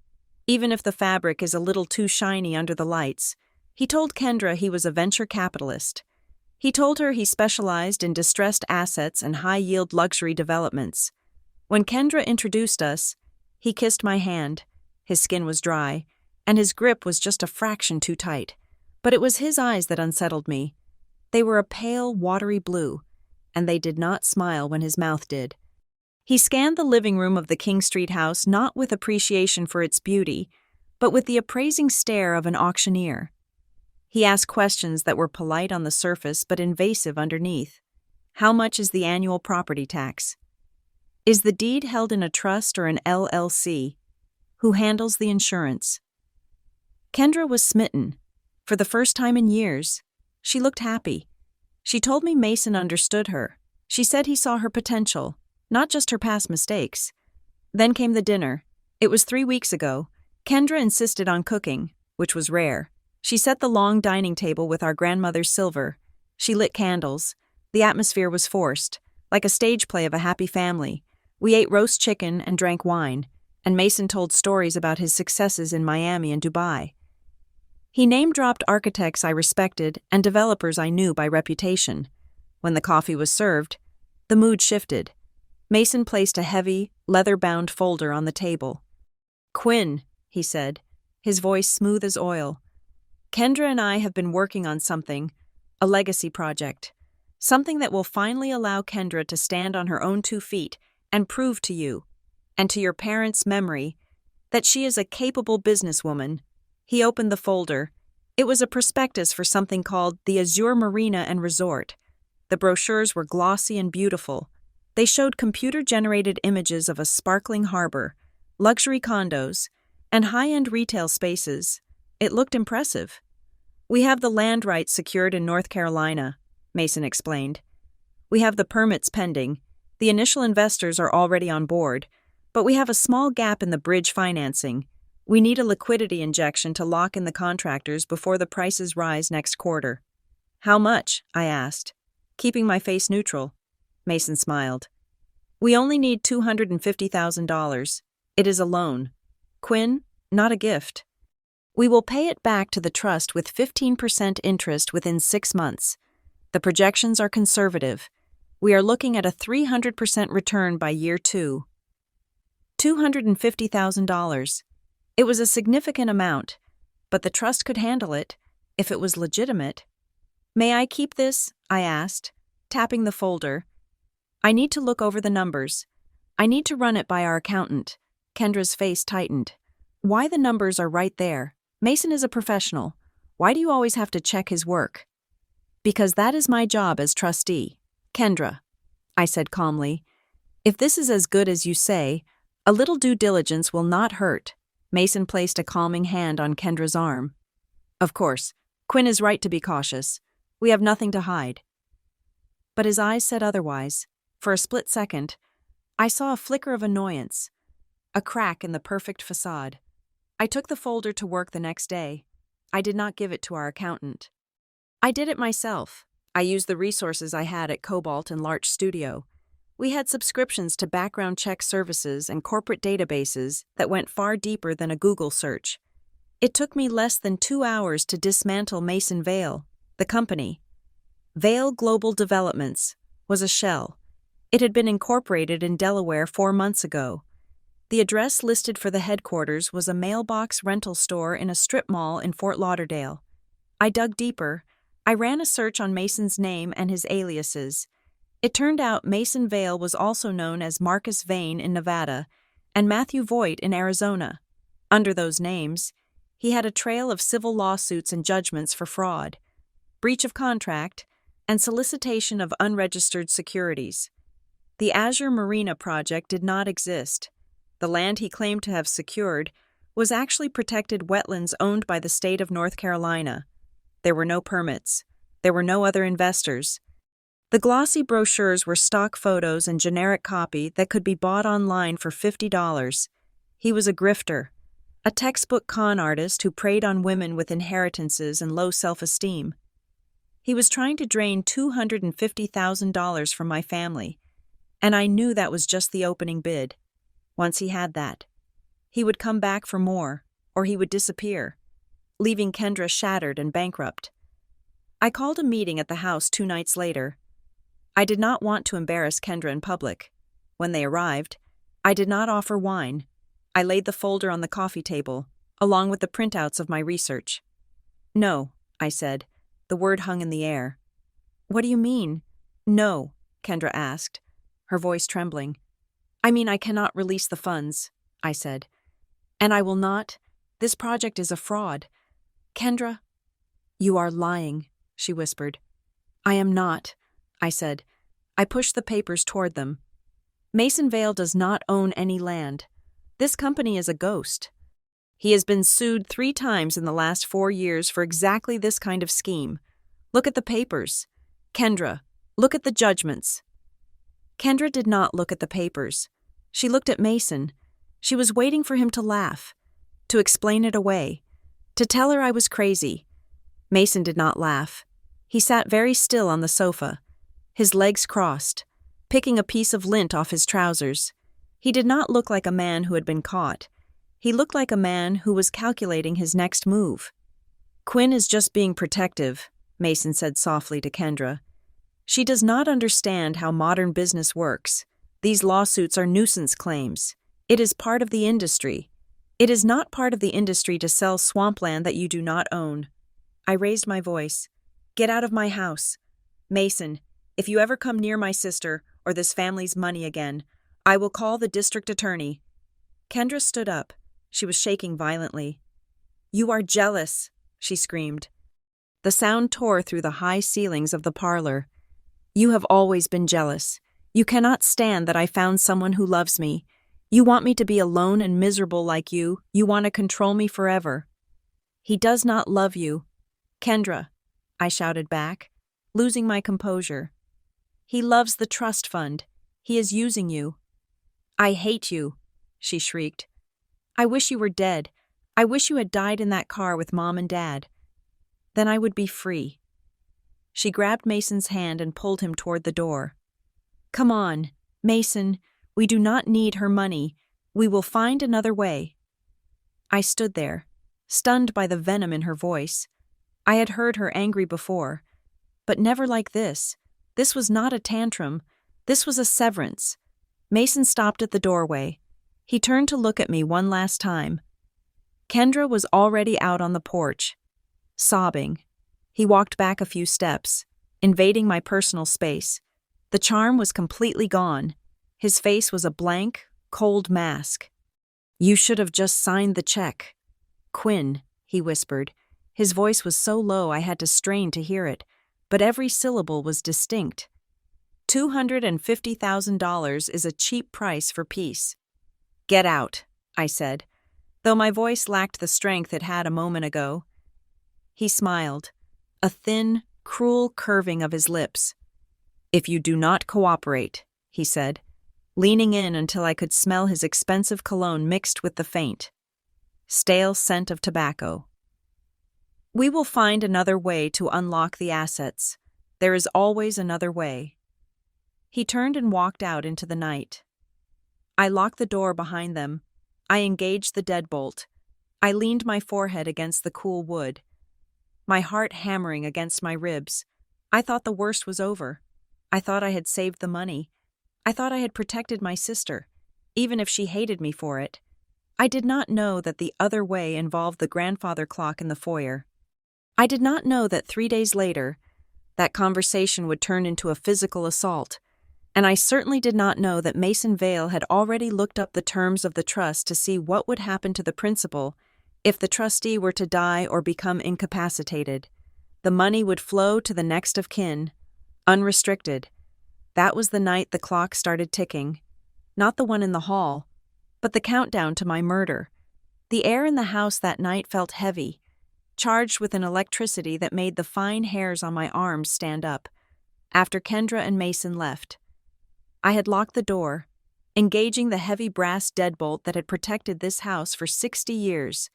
Even if the fabric is a little too shiny under the lights, he told Kendra he was a venture capitalist. He told her he specialized in distressed assets and high-yield luxury developments. When Kendra introduced us, he kissed my hand. His skin was dry, and his grip was just a fraction too tight. But it was his eyes that unsettled me. They were a pale, watery blue, and they did not smile when his mouth did. He scanned the living room of the King Street house not with appreciation for its beauty, but with the appraising stare of an auctioneer. He asked questions that were polite on the surface but invasive underneath. How much is the annual property tax? Is the deed held in a trust or an LLC? Who handles the insurance? Kendra was smitten. For the first time in years, she looked happy. She told me Mason understood her. She said he saw her potential, not just her past mistakes. Then came the dinner. It was 3 weeks ago. Kendra insisted on cooking, which was rare. She set the long dining table with our grandmother's silver. She lit candles. The atmosphere was forced, like a stage play of a happy family. We ate roast chicken and drank wine, and Mason told stories about his successes in Miami and Dubai. He name-dropped architects I respected and developers I knew by reputation. When the coffee was served, the mood shifted. Mason placed a heavy, leather-bound folder on the table. "Quinn," he said, his voice smooth as oil. "Kendra and I have been working on something, a legacy project, something that will finally allow Kendra to stand on her own 2 feet and prove to you, and to your parents' memory, that she is a capable businesswoman." He opened the folder. It was a prospectus for something called the Azure Marina and Resort. The brochures were glossy and beautiful. They showed computer-generated images of a sparkling harbor, luxury condos, and high-end retail spaces. It looked impressive. "We have the land rights secured in North Carolina," Mason explained. "We have the permits pending. The initial investors are already on board. But we have a small gap in the bridge financing. We need a liquidity injection to lock in the contractors before the prices rise next quarter. How much? I asked, keeping my face neutral. Mason smiled. We only need $250,000. It is a loan. Quinn, not a gift. We will pay it back to the trust with 15% interest within 6 months. The projections are conservative. We are looking at a 300% return by year 2. $250,000. It was a significant amount, but the trust could handle it, if it was legitimate. May I keep this? I asked, tapping the folder. I need to look over the numbers. I need to run it by our accountant. Kendra's face tightened. Why the numbers are right there? Mason is a professional. Why do you always have to check his work? Because that is my job as trustee. Kendra, I said calmly, if this is as good as you say, a little due diligence will not hurt. Mason placed a calming hand on Kendra's arm. Of course, Quinn is right to be cautious. We have nothing to hide. But his eyes said otherwise. For a split second, I saw a flicker of annoyance, a crack in the perfect facade. I took the folder to work the next day. I did not give it to our accountant. I did it myself. I used the resources I had at Cobalt and Larch Studio. We had subscriptions to background check services and corporate databases that went far deeper than a Google search. It took me less than 2 hours to dismantle Mason Vale, the company. Vale Global Developments was a shell. It had been incorporated in Delaware 4 months ago. The address listed for the headquarters was a mailbox rental store in a strip mall in Fort Lauderdale. I dug deeper. I ran a search on Mason's name and his aliases. It turned out Mason Vale was also known as Marcus Vane in Nevada and Matthew Voigt in Arizona. Under those names, he had a trail of civil lawsuits and judgments for fraud, breach of contract, and solicitation of unregistered securities. The Azure Marina project did not exist. The land he claimed to have secured was actually protected wetlands owned by the state of North Carolina. There were no permits. There were no other investors. The glossy brochures were stock photos and generic copy that could be bought online for $50. He was a grifter, a textbook con artist who preyed on women with inheritances and low self-esteem. He was trying to drain $250,000 from my family, and I knew that was just the opening bid. Once he had that, he would come back for more, or he would disappear, leaving Kendra shattered and bankrupt. I called a meeting at the house 2 nights later. I did not want to embarrass Kendra in public. When they arrived, I did not offer wine. I laid the folder on the coffee table, along with the printouts of my research. No, I said. The word hung in the air. What do you mean? No, Kendra asked, her voice trembling. I mean, I cannot release the funds, I said. And I will not. This project is a fraud. Kendra, you are lying, she whispered. I am not, I said. I pushed the papers toward them. Mason Vale does not own any land. This company is a ghost. He has been sued 3 times in the last 4 years for exactly this kind of scheme. Look at the papers. Kendra, look at the judgments. Kendra did not look at the papers. She looked at Mason. She was waiting for him to laugh, to explain it away, to tell her I was crazy. Mason did not laugh. He sat very still on the sofa, his legs crossed, picking a piece of lint off his trousers. He did not look like a man who had been caught. He looked like a man who was calculating his next move. Quinn is just being protective, Mason said softly to Kendra. She does not understand how modern business works. These lawsuits are nuisance claims. It is part of the industry. It is not part of the industry to sell swampland that you do not own. I raised my voice. Get out of my house. Mason, if you ever come near my sister or this family's money again, I will call the district attorney. Kendra stood up. She was shaking violently. You are jealous, she screamed. The sound tore through the high ceilings of the parlor. You have always been jealous. You cannot stand that I found someone who loves me. You want me to be alone and miserable like you. You want to control me forever. He does not love you. Kendra, I shouted back, losing my composure. He loves the trust fund. He is using you. I hate you. she shrieked. "I wish you were dead. I wish you had died in that car with Mom and Dad. Then I would be free." She grabbed Mason's hand and pulled him toward the door. "Come on, Mason, we do not need her money. We will find another way." I stood there, stunned by the venom in her voice. I had heard her angry before, but never like this. This was not a tantrum. This was a severance. Mason stopped at the doorway. He turned to look at me one last time. Kendra was already out on the porch, sobbing. He walked back a few steps, invading my personal space. The charm was completely gone. His face was a blank, cold mask. "You should have just signed the check." "Quinn," he whispered. His voice was so low I had to strain to hear it, but every syllable was distinct. $250,000 is a cheap price for peace. "Get out," I said, though my voice lacked the strength it had a moment ago. He smiled, a thin, cruel curving of his lips. "If you do not cooperate," he said, leaning in until I could smell his expensive cologne mixed with the faint, stale scent of tobacco. "We will find another way to unlock the assets. There is always another way." He turned and walked out into the night. I locked the door behind them. I engaged the deadbolt. I leaned my forehead against the cool wood, my heart hammering against my ribs. I thought the worst was over. I thought I had saved the money. I thought I had protected my sister, even if she hated me for it. I did not know that the other way involved the grandfather clock in the foyer. I did not know that 3 days later, that conversation would turn into a physical assault. And I certainly did not know that Mason Vale had already looked up the terms of the trust to see what would happen to the principal if the trustee were to die or become incapacitated. The money would flow to the next of kin, unrestricted. That was the night the clock started ticking. Not the one in the hall, but the countdown to my murder. The air in the house that night felt heavy, charged with an electricity that made the fine hairs on my arms stand up. After Kendra and Mason left, I had locked the door, engaging the heavy brass deadbolt that had protected this house for 60 years.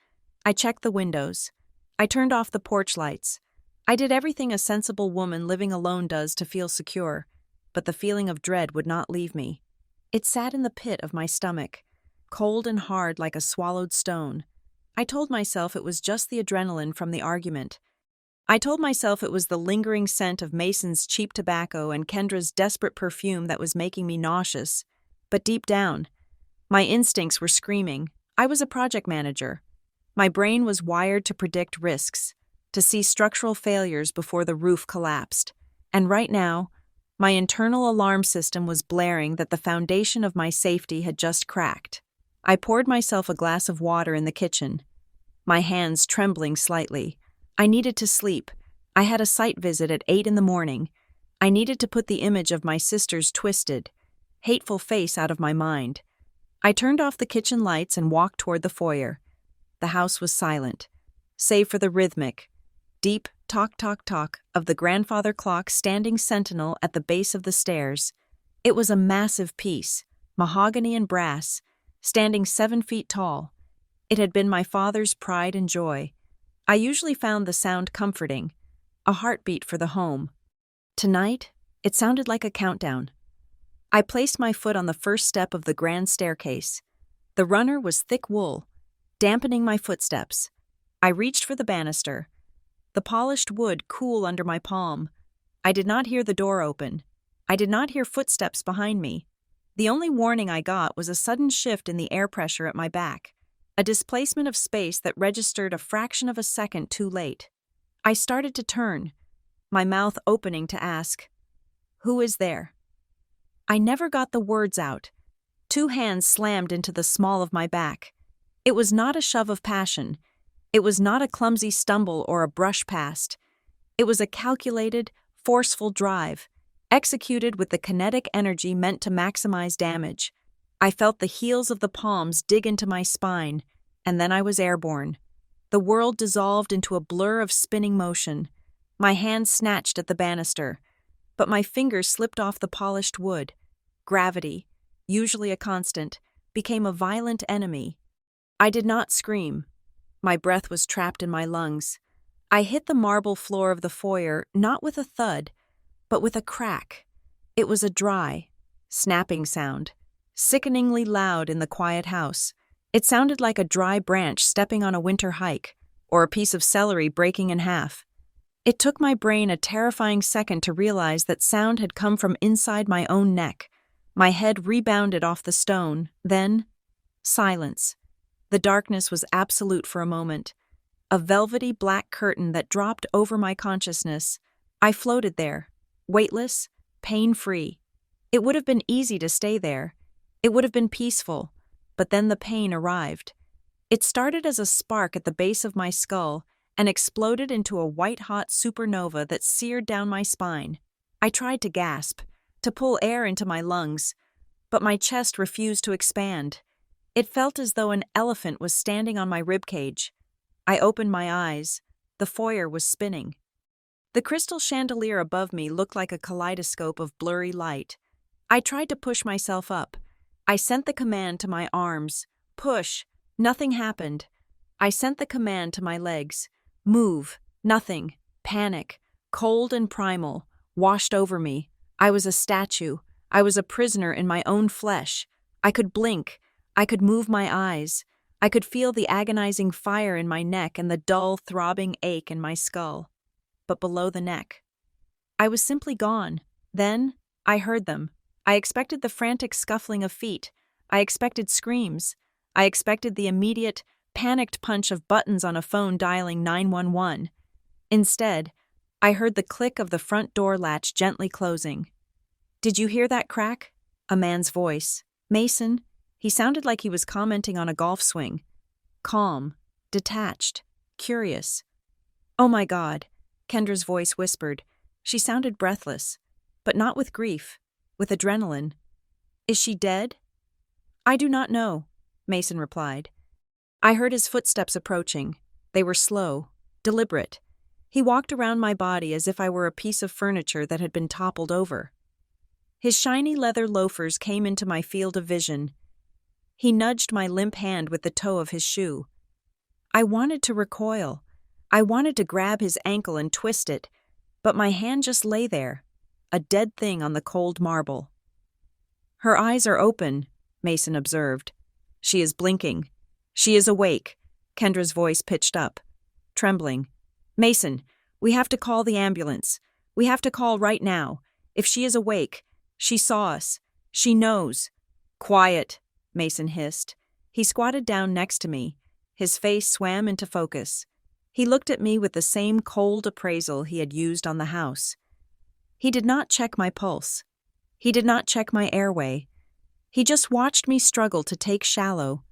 I checked the windows. I turned off the porch lights. I did everything a sensible woman living alone does to feel secure, but the feeling of dread would not leave me. It sat in the pit of my stomach, cold and hard like a swallowed stone. I told myself it was just the adrenaline from the argument. I told myself it was the lingering scent of Mason's cheap tobacco and Kendra's desperate perfume that was making me nauseous. But deep down, my instincts were screaming. I was a project manager. My brain was wired to predict risks, to see structural failures before the roof collapsed. And right now, my internal alarm system was blaring that the foundation of my safety had just cracked. I poured myself a glass of water in the kitchen, my hands trembling slightly. I needed to sleep. I had a site visit at 8 in the morning. I needed to put the image of my sister's twisted, hateful face out of my mind. I turned off the kitchen lights and walked toward the foyer. The house was silent, save for the rhythmic, deep tock-tock-tock of the grandfather clock standing sentinel at the base of the stairs. It was a massive piece, mahogany and brass, standing 7 feet tall. It had been my father's pride and joy. I usually found the sound comforting, a heartbeat for the home. Tonight, it sounded like a countdown. I placed my foot on the first step of the grand staircase. The runner was thick wool, dampening my footsteps. I reached for the banister, the polished wood cool under my palm. I did not hear the door open. I did not hear footsteps behind me. The only warning I got was a sudden shift in the air pressure at my back, a displacement of space that registered a fraction of a second too late. I started to turn, my mouth opening to ask, "Who is there?" I never got the words out. 2 hands slammed into the small of my back. It was not a shove of passion. It was not a clumsy stumble or a brush past. It was a calculated, forceful drive, executed with the kinetic energy meant to maximize damage. I felt the heels of the palms dig into my spine, and then I was airborne. The world dissolved into a blur of spinning motion. My hand snatched at the banister, but my fingers slipped off the polished wood. Gravity, usually a constant, became a violent enemy. I did not scream. My breath was trapped in my lungs. I hit the marble floor of the foyer not with a thud, but with a crack. It was a dry, snapping sound, sickeningly loud in the quiet house. It sounded like a dry branch stepping on a winter hike, or a piece of celery breaking in half. It took my brain a terrifying second to realize that sound had come from inside my own neck. My head rebounded off the stone, then silence. The darkness was absolute for a moment. A velvety black curtain that dropped over my consciousness. I floated there, weightless, pain-free. It would have been easy to stay there. It would have been peaceful. But then the pain arrived. It started as a spark at the base of my skull and exploded into a white-hot supernova that seared down my spine. I tried to gasp, to pull air into my lungs, but my chest refused to expand. It felt as though an elephant was standing on my ribcage. I opened my eyes. The foyer was spinning. The crystal chandelier above me looked like a kaleidoscope of blurry light. I tried to push myself up. I sent the command to my arms. Push. Nothing happened. I sent the command to my legs. Move. Nothing. Panic. Cold and primal. Washed over me. I was a statue. I was a prisoner in my own flesh. I could blink. I could move my eyes. I could feel the agonizing fire in my neck and the dull, throbbing ache in my skull. But below the neck, I was simply gone. Then, I heard them. I expected the frantic scuffling of feet. I expected screams. I expected the immediate, panicked punch of buttons on a phone dialing 911. Instead, I heard the click of the front door latch gently closing. "Did you hear that crack?" A man's voice. Mason. He sounded like he was commenting on a golf swing. Calm, detached, curious. "Oh my God," Kendra's voice whispered. She sounded breathless, but not with grief, with adrenaline. "Is she dead?" "I do not know," Mason replied. I heard his footsteps approaching. They were slow, deliberate. He walked around my body as if I were a piece of furniture that had been toppled over. His shiny leather loafers came into my field of vision. He nudged my limp hand with the toe of his shoe. I wanted to recoil. I wanted to grab his ankle and twist it, but my hand just lay there, a dead thing on the cold marble. "Her eyes are open," Mason observed. "She is blinking. She is awake." Kendra's voice pitched up, trembling. "Mason, we have to call the ambulance. We have to call right now. If she is awake, she saw us. She knows." "Quiet," Mason hissed. He squatted down next to me. His face swam into focus. He looked at me with the same cold appraisal he had used on the house. He did not check my pulse. He did not check my airway. He just watched me struggle to take shallow,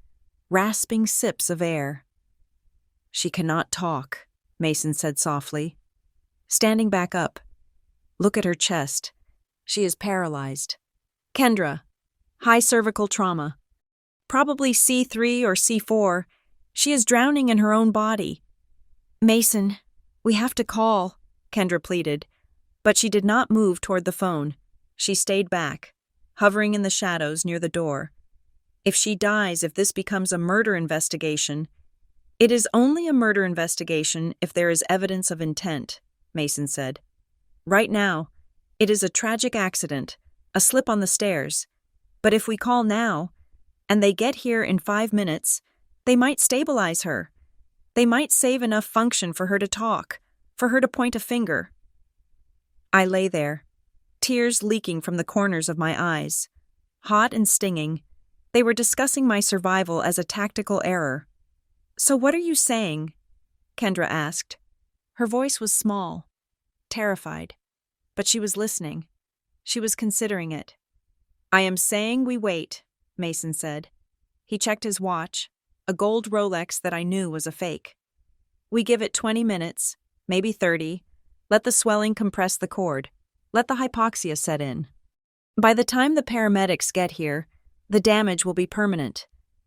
rasping sips of air. "She cannot talk," Mason said softly. Standing back up. "Look at her chest. She is paralyzed. Kendra, high cervical trauma. Probably C3 or C4. She is drowning in her own body." "Mason, we have to call," Kendra pleaded, but she did not move toward the phone. She stayed back, hovering in the shadows near the door. "If she dies, if this becomes a murder investigation—" "It is only a murder investigation if there is evidence of intent," Mason said. "Right now, it is a tragic accident, a slip on the stairs. But if we call now, and they get here in 5 minutes, they might stabilize her. They might save enough function for her to talk, for her to point a finger." I lay there, tears leaking from the corners of my eyes. Hot and stinging, they were discussing my survival as a tactical error. "So what are you saying?" Kendra asked. Her voice was small, terrified, but she was listening. She was considering it. "I am saying we wait," Mason said. He checked his watch, a gold Rolex that I knew was a fake. "We give it 20 minutes, maybe 30. Let the swelling compress the cord. Let the hypoxia set in. By the time the paramedics get here, the damage will be permanent.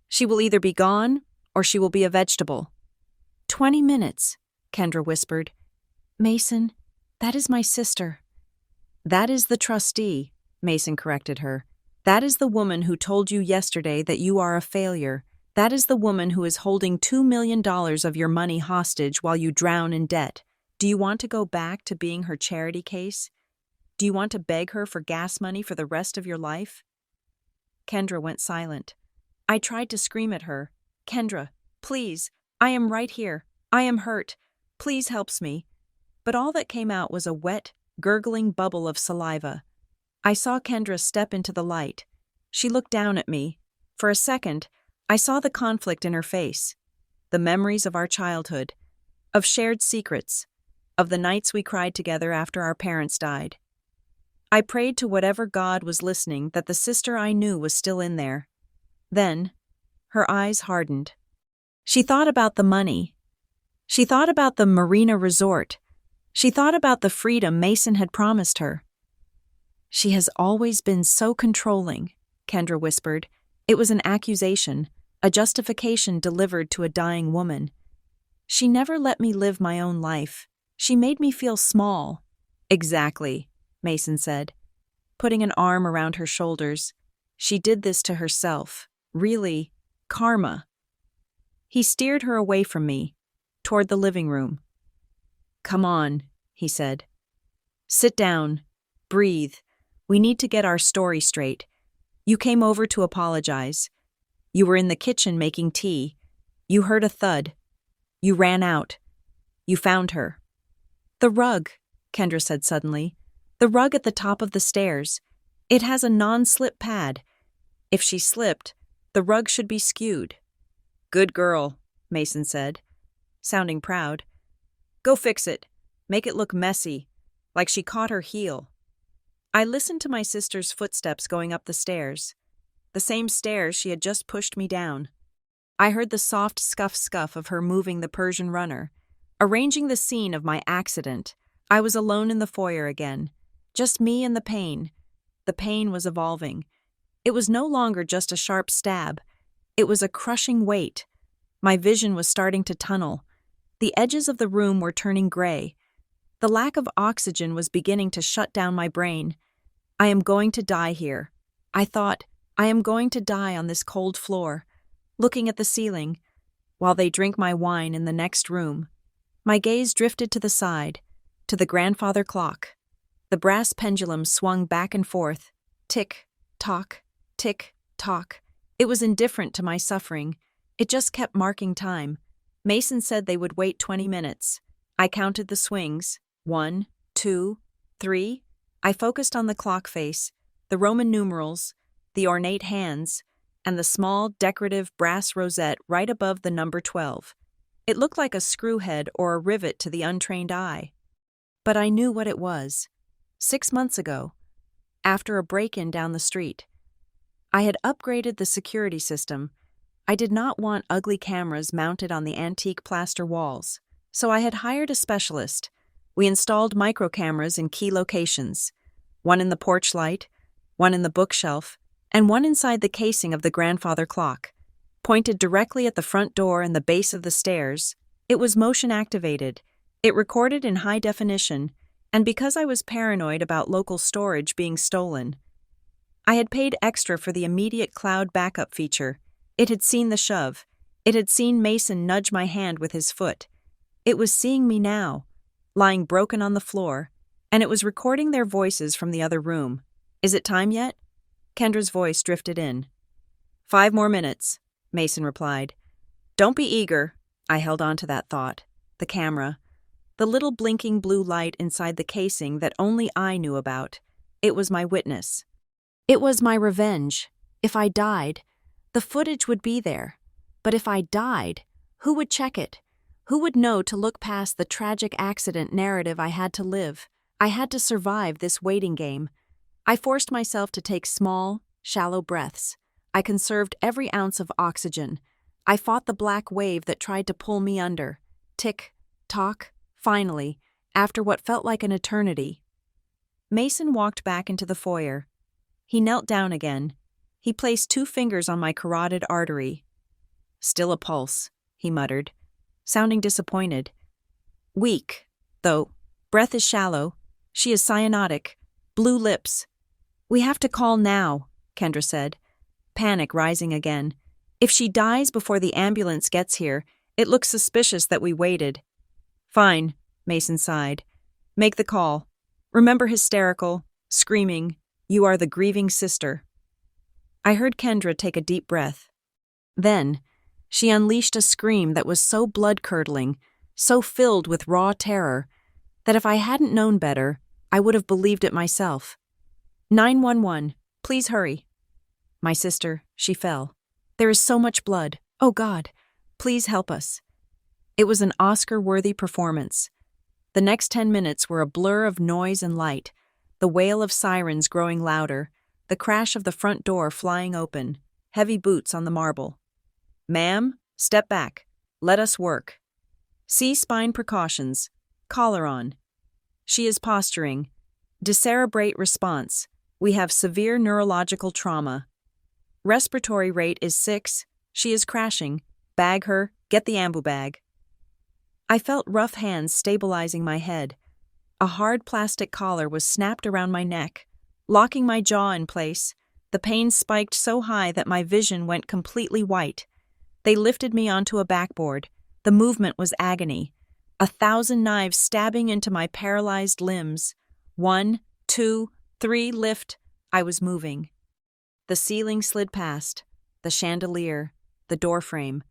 She will either be gone or she will be a vegetable." 20 minutes, Kendra whispered. "Mason, that is my sister." "That is the trustee," Mason corrected her. That is the woman who told you yesterday that you are a failure. That is the woman who is holding $2 million of your money hostage while you drown in debt. Do you want to go back to being her charity case? Do you want to beg her for gas money for the rest of your life?" Kendra went silent. I tried to scream at her. "Kendra, please, I am right here. I am hurt. Please helps me." But all that came out was a wet, gurgling bubble of saliva. I saw Kendra step into the light. She looked down at me. For a second, I saw the conflict in her face, the memories of our childhood, of shared secrets, of the nights we cried together after our parents died. I prayed to whatever God was listening that the sister I knew was still in there. Then, her eyes hardened. She thought about the money. She thought about the marina resort. She thought about the freedom Mason had promised her. "She has always been so controlling," Kendra whispered. It was an accusation, a justification delivered to a dying woman. "She never let me live my own life. She made me feel small." "Exactly," Mason said, putting an arm around her shoulders. "She did this to herself. Really, karma." He steered her away from me, toward the living room. "Come on," he said. "Sit down. Breathe. We need to get our story straight. You came over to apologize. You were in the kitchen making tea. You heard a thud. You ran out. You found her." "The rug," Kendra said suddenly. "The rug at the top of the stairs. It has a non-slip pad. If she slipped, the rug should be skewed." "Good girl," Mason said, sounding proud. "Go fix it. Make it look messy, like she caught her heel." I listened to my sister's footsteps going up the stairs, the same stairs she had just pushed me down. I heard the soft scuff-scuff of her moving the Persian runner, arranging the scene of my accident. I was alone in the foyer again, just me and the pain. The pain was evolving. It was no longer just a sharp stab. It was a crushing weight. My vision was starting to tunnel. The edges of the room were turning gray. The lack of oxygen was beginning to shut down my brain. I am going to die here. I thought, I am going to die on this cold floor, looking at the ceiling, while they drink my wine in the next room. My gaze drifted to the side, to the grandfather clock. The brass pendulum swung back and forth, tick, tock, tick, tock. It was indifferent to my suffering. It just kept marking time. Mason said they would wait 20 minutes. I counted the swings. 1, 2, 3. I focused on the clock face, the Roman numerals, the ornate hands, and the small, decorative brass rosette right above the number 12. It looked like a screw head or a rivet to the untrained eye. But I knew what it was. 6 months ago, after a break-in down the street, I had upgraded the security system. I did not want ugly cameras mounted on the antique plaster walls, so I had hired a specialist. We installed micro cameras in key locations, one in the porch light, one in the bookshelf, and one inside the casing of the grandfather clock, pointed directly at the front door and the base of the stairs. It was motion-activated. It recorded in high definition, and because I was paranoid about local storage being stolen, I had paid extra for the immediate cloud backup feature. It had seen the shove. It had seen Mason nudge my hand with his foot. It was seeing me now, lying broken on the floor, and it was recording their voices from the other room. "Is it time yet?" Kendra's voice drifted in. 5 more minutes, Mason replied. "Don't be eager." I held on to that thought. The camera. The little blinking blue light inside the casing that only I knew about. It was my witness. It was my revenge. If I died, the footage would be there. But if I died, who would check it? Who would know to look past the tragic accident narrative I had to live? I had to survive this waiting game. I forced myself to take small, shallow breaths. I conserved every ounce of oxygen. I fought the black wave that tried to pull me under. Tick, tock, finally, after what felt like an eternity. Mason walked back into the foyer. He knelt down again. He placed 2 fingers on my carotid artery. "Still a pulse," he muttered, sounding disappointed. "Weak, though. Breath is shallow. She is cyanotic. Blue lips." "We have to call now," Kendra said, panic rising again. If she dies before the ambulance gets here, it looks suspicious that we waited. Fine, Mason sighed. Make the call. Remember hysterical, screaming, you are the grieving sister. I heard Kendra take a deep breath. Then, she unleashed a scream that was so blood-curdling, so filled with raw terror, that if I hadn't known better, I would have believed it myself. 911, please hurry. My sister, she fell. There is so much blood. Oh God, please help us. It was an Oscar-worthy performance. The next 10 minutes were a blur of noise and light, the wail of sirens growing louder, the crash of the front door flying open, heavy boots on the marble. Ma'am, step back. Let us work. C-spine precautions. Collar on. She is posturing. Decerebrate response. We have severe neurological trauma. Respiratory rate is 6. She is crashing. Bag her. Get the ambu bag. I felt rough hands stabilizing my head. A hard plastic collar was snapped around my neck, locking my jaw in place. The pain spiked so high that my vision went completely white. They lifted me onto a backboard. The movement was agony. 1,000 knives stabbing into my paralyzed limbs. 1, 2, 3, lift. I was moving. The ceiling slid past, the chandelier, the doorframe.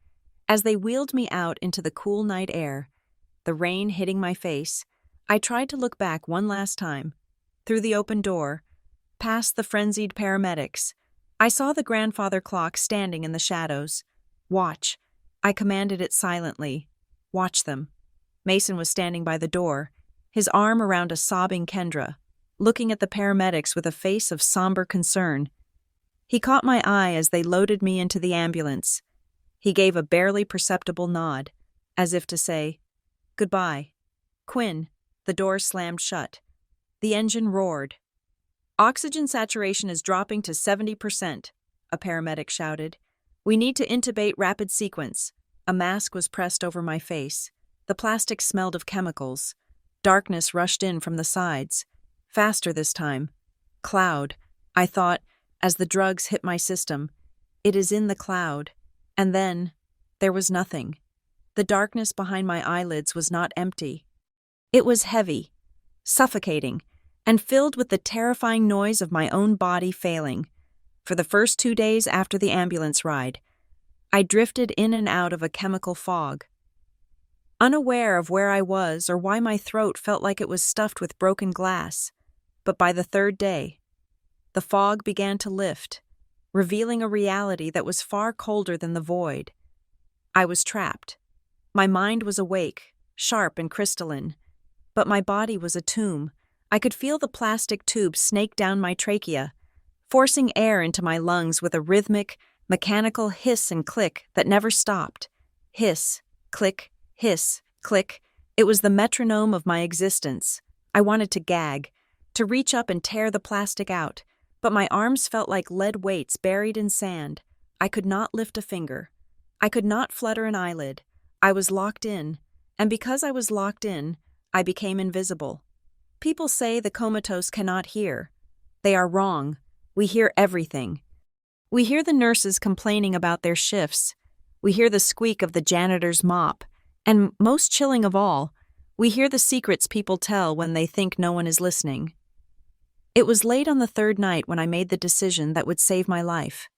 As they wheeled me out into the cool night air, the rain hitting my face, I tried to look back one last time. Through the open door, past the frenzied paramedics, I saw the grandfather clock standing in the shadows. Watch. I commanded it silently. Watch them. Mason was standing by the door, his arm around a sobbing Kendra, looking at the paramedics with a face of somber concern. He caught my eye as they loaded me into the ambulance. He gave a barely perceptible nod, as if to say, "Goodbye." Quinn, the door slammed shut. The engine roared. "Oxygen saturation is dropping to 70%, a paramedic shouted. "We need to intubate rapid sequence." A mask was pressed over my face. The plastic smelled of chemicals. Darkness rushed in from the sides. Faster this time. Cloud, I thought, as the drugs hit my system. It is in the cloud. And then, there was nothing. The darkness behind my eyelids was not empty. It was heavy, suffocating, and filled with the terrifying noise of my own body failing. For the first 2 days after the ambulance ride, I drifted in and out of a chemical fog. Unaware of where I was or why my throat felt like it was stuffed with broken glass. But by the 3rd day, the fog began to lift, revealing a reality that was far colder than the void. I was trapped. My mind was awake, sharp and crystalline, but my body was a tomb. I could feel the plastic tube snake down my trachea, forcing air into my lungs with a rhythmic, mechanical hiss and click that never stopped. Hiss, click, hiss, click. It was the metronome of my existence. I wanted to gag, to reach up and tear the plastic out, but my arms felt like lead weights buried in sand. I could not lift a finger. I could not flutter an eyelid. I was locked in, and because I was locked in, I became invisible. People say the comatose cannot hear. They are wrong. We hear everything. We hear the nurses complaining about their shifts. We hear the squeak of the janitor's mop. And most chilling of all, we hear the secrets people tell when they think no one is listening. It was late on the 3rd night when I made the decision that would save my life.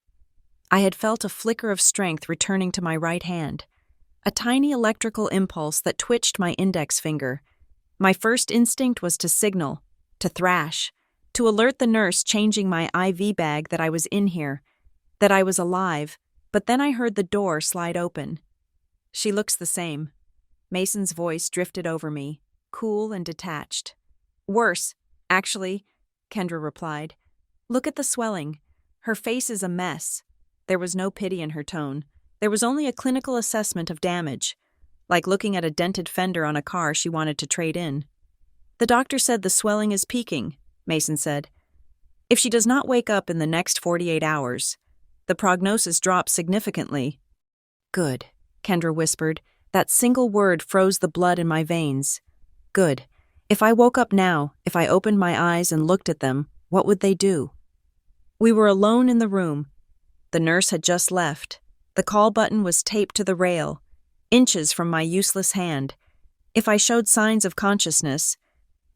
I had felt a flicker of strength returning to my right hand, a tiny electrical impulse that twitched my index finger. My first instinct was to signal, to thrash, to alert the nurse changing my IV bag that I was in here, that I was alive, but then I heard the door slide open. "She looks the same." Mason's voice drifted over me, cool and detached. "Worse, actually," Kendra replied. "Look at the swelling. Her face is a mess." There was no pity in her tone. There was only a clinical assessment of damage, like looking at a dented fender on a car she wanted to trade in. "The doctor said the swelling is peaking," Mason said. "If she does not wake up in the next 48 hours, the prognosis drops significantly." "Good," Kendra whispered. That single word froze the blood in my veins. "Good. If I woke up now, if I opened my eyes and looked at them, what would they do?" We were alone in the room. The nurse had just left. The call button was taped to the rail, inches from my useless hand. If I showed signs of consciousness,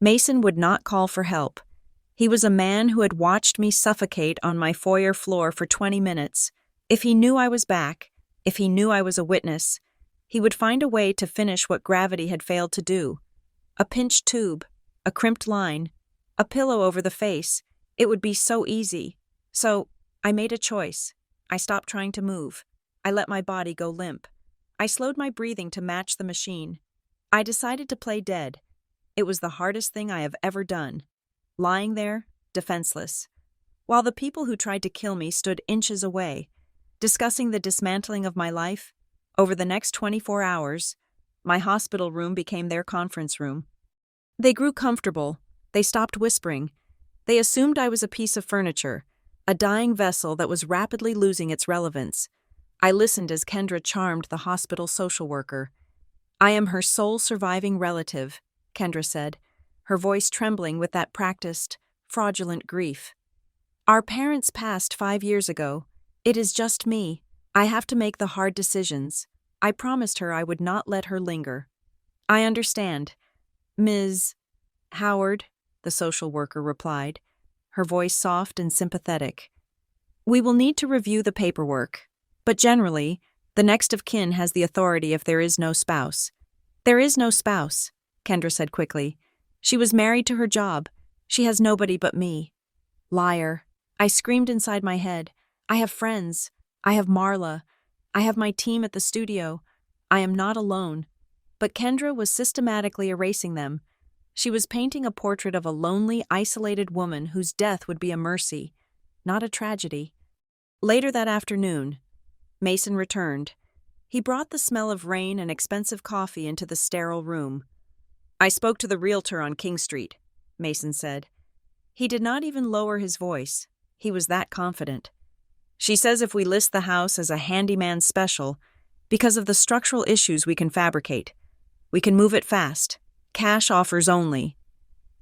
Mason would not call for help. He was a man who had watched me suffocate on my foyer floor for 20 minutes. If he knew I was back, if he knew I was a witness, he would find a way to finish what gravity had failed to do. A pinched tube, a crimped line, a pillow over the face. It would be so easy. So, I made a choice. I stopped trying to move. I let my body go limp. I slowed my breathing to match the machine. I decided to play dead. It was the hardest thing I have ever done. Lying there, defenseless, while the people who tried to kill me stood inches away, discussing the dismantling of my life. Over the next 24 hours, my hospital room became their conference room. They grew comfortable. They stopped whispering. They assumed I was a piece of furniture, a dying vessel that was rapidly losing its relevance. I listened as Kendra charmed the hospital social worker. "I am her sole surviving relative," Kendra said, her voice trembling with that practiced, fraudulent grief. "Our parents passed 5 years ago. It is just me. I have to make the hard decisions. I promised her I would not let her linger." "I understand, Ms. Howard," the social worker replied, her voice soft and sympathetic. "We will need to review the paperwork, but generally, the next of kin has the authority if there is no spouse." "There is no spouse," Kendra said quickly. "She was married to her job. She has nobody but me." Liar. I screamed inside my head. I have friends. I have Marla. I have my team at the studio. I am not alone. But Kendra was systematically erasing them. She was painting a portrait of a lonely, isolated woman whose death would be a mercy, not a tragedy. Later that afternoon, Mason returned. He brought the smell of rain and expensive coffee into the sterile room. "I spoke to the realtor on King Street," Mason said. He did not even lower his voice. He was that confident. "She says if we list the house as a handyman special, because of the structural issues we can fabricate, we can move it fast. Cash offers only.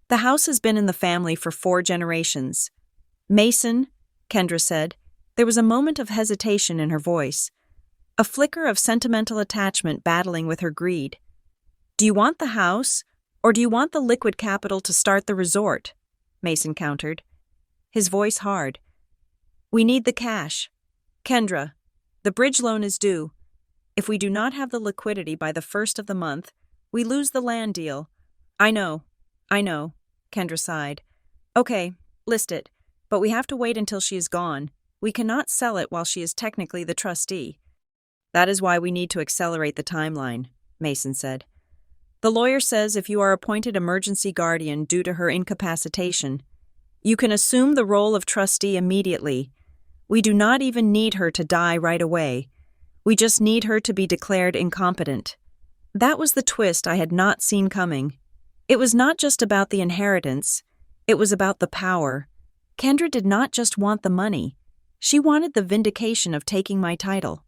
The house has been in the family for 4 generations." "Mason," Kendra said. There was a moment of hesitation in her voice, a flicker of sentimental attachment battling with her greed. "Do you want the house, or do you want the liquid capital to start the resort?" Mason countered, his voice hard. "We need the cash. Kendra, the bridge loan is due. If we do not have the liquidity by the 1st of the month, we lose the land deal." I know, Kendra sighed. "Okay, list it, but we have to wait until she is gone. We cannot sell it while she is technically the trustee." "That is why we need to accelerate the timeline," Mason said. "The lawyer says if you are appointed emergency guardian due to her incapacitation, you can assume the role of trustee immediately. We do not even need her to die right away. We just need her to be declared incompetent." That was the twist I had not seen coming. It was not just about the inheritance, it was about the power. Kendra did not just want the money. She wanted the vindication of taking my title.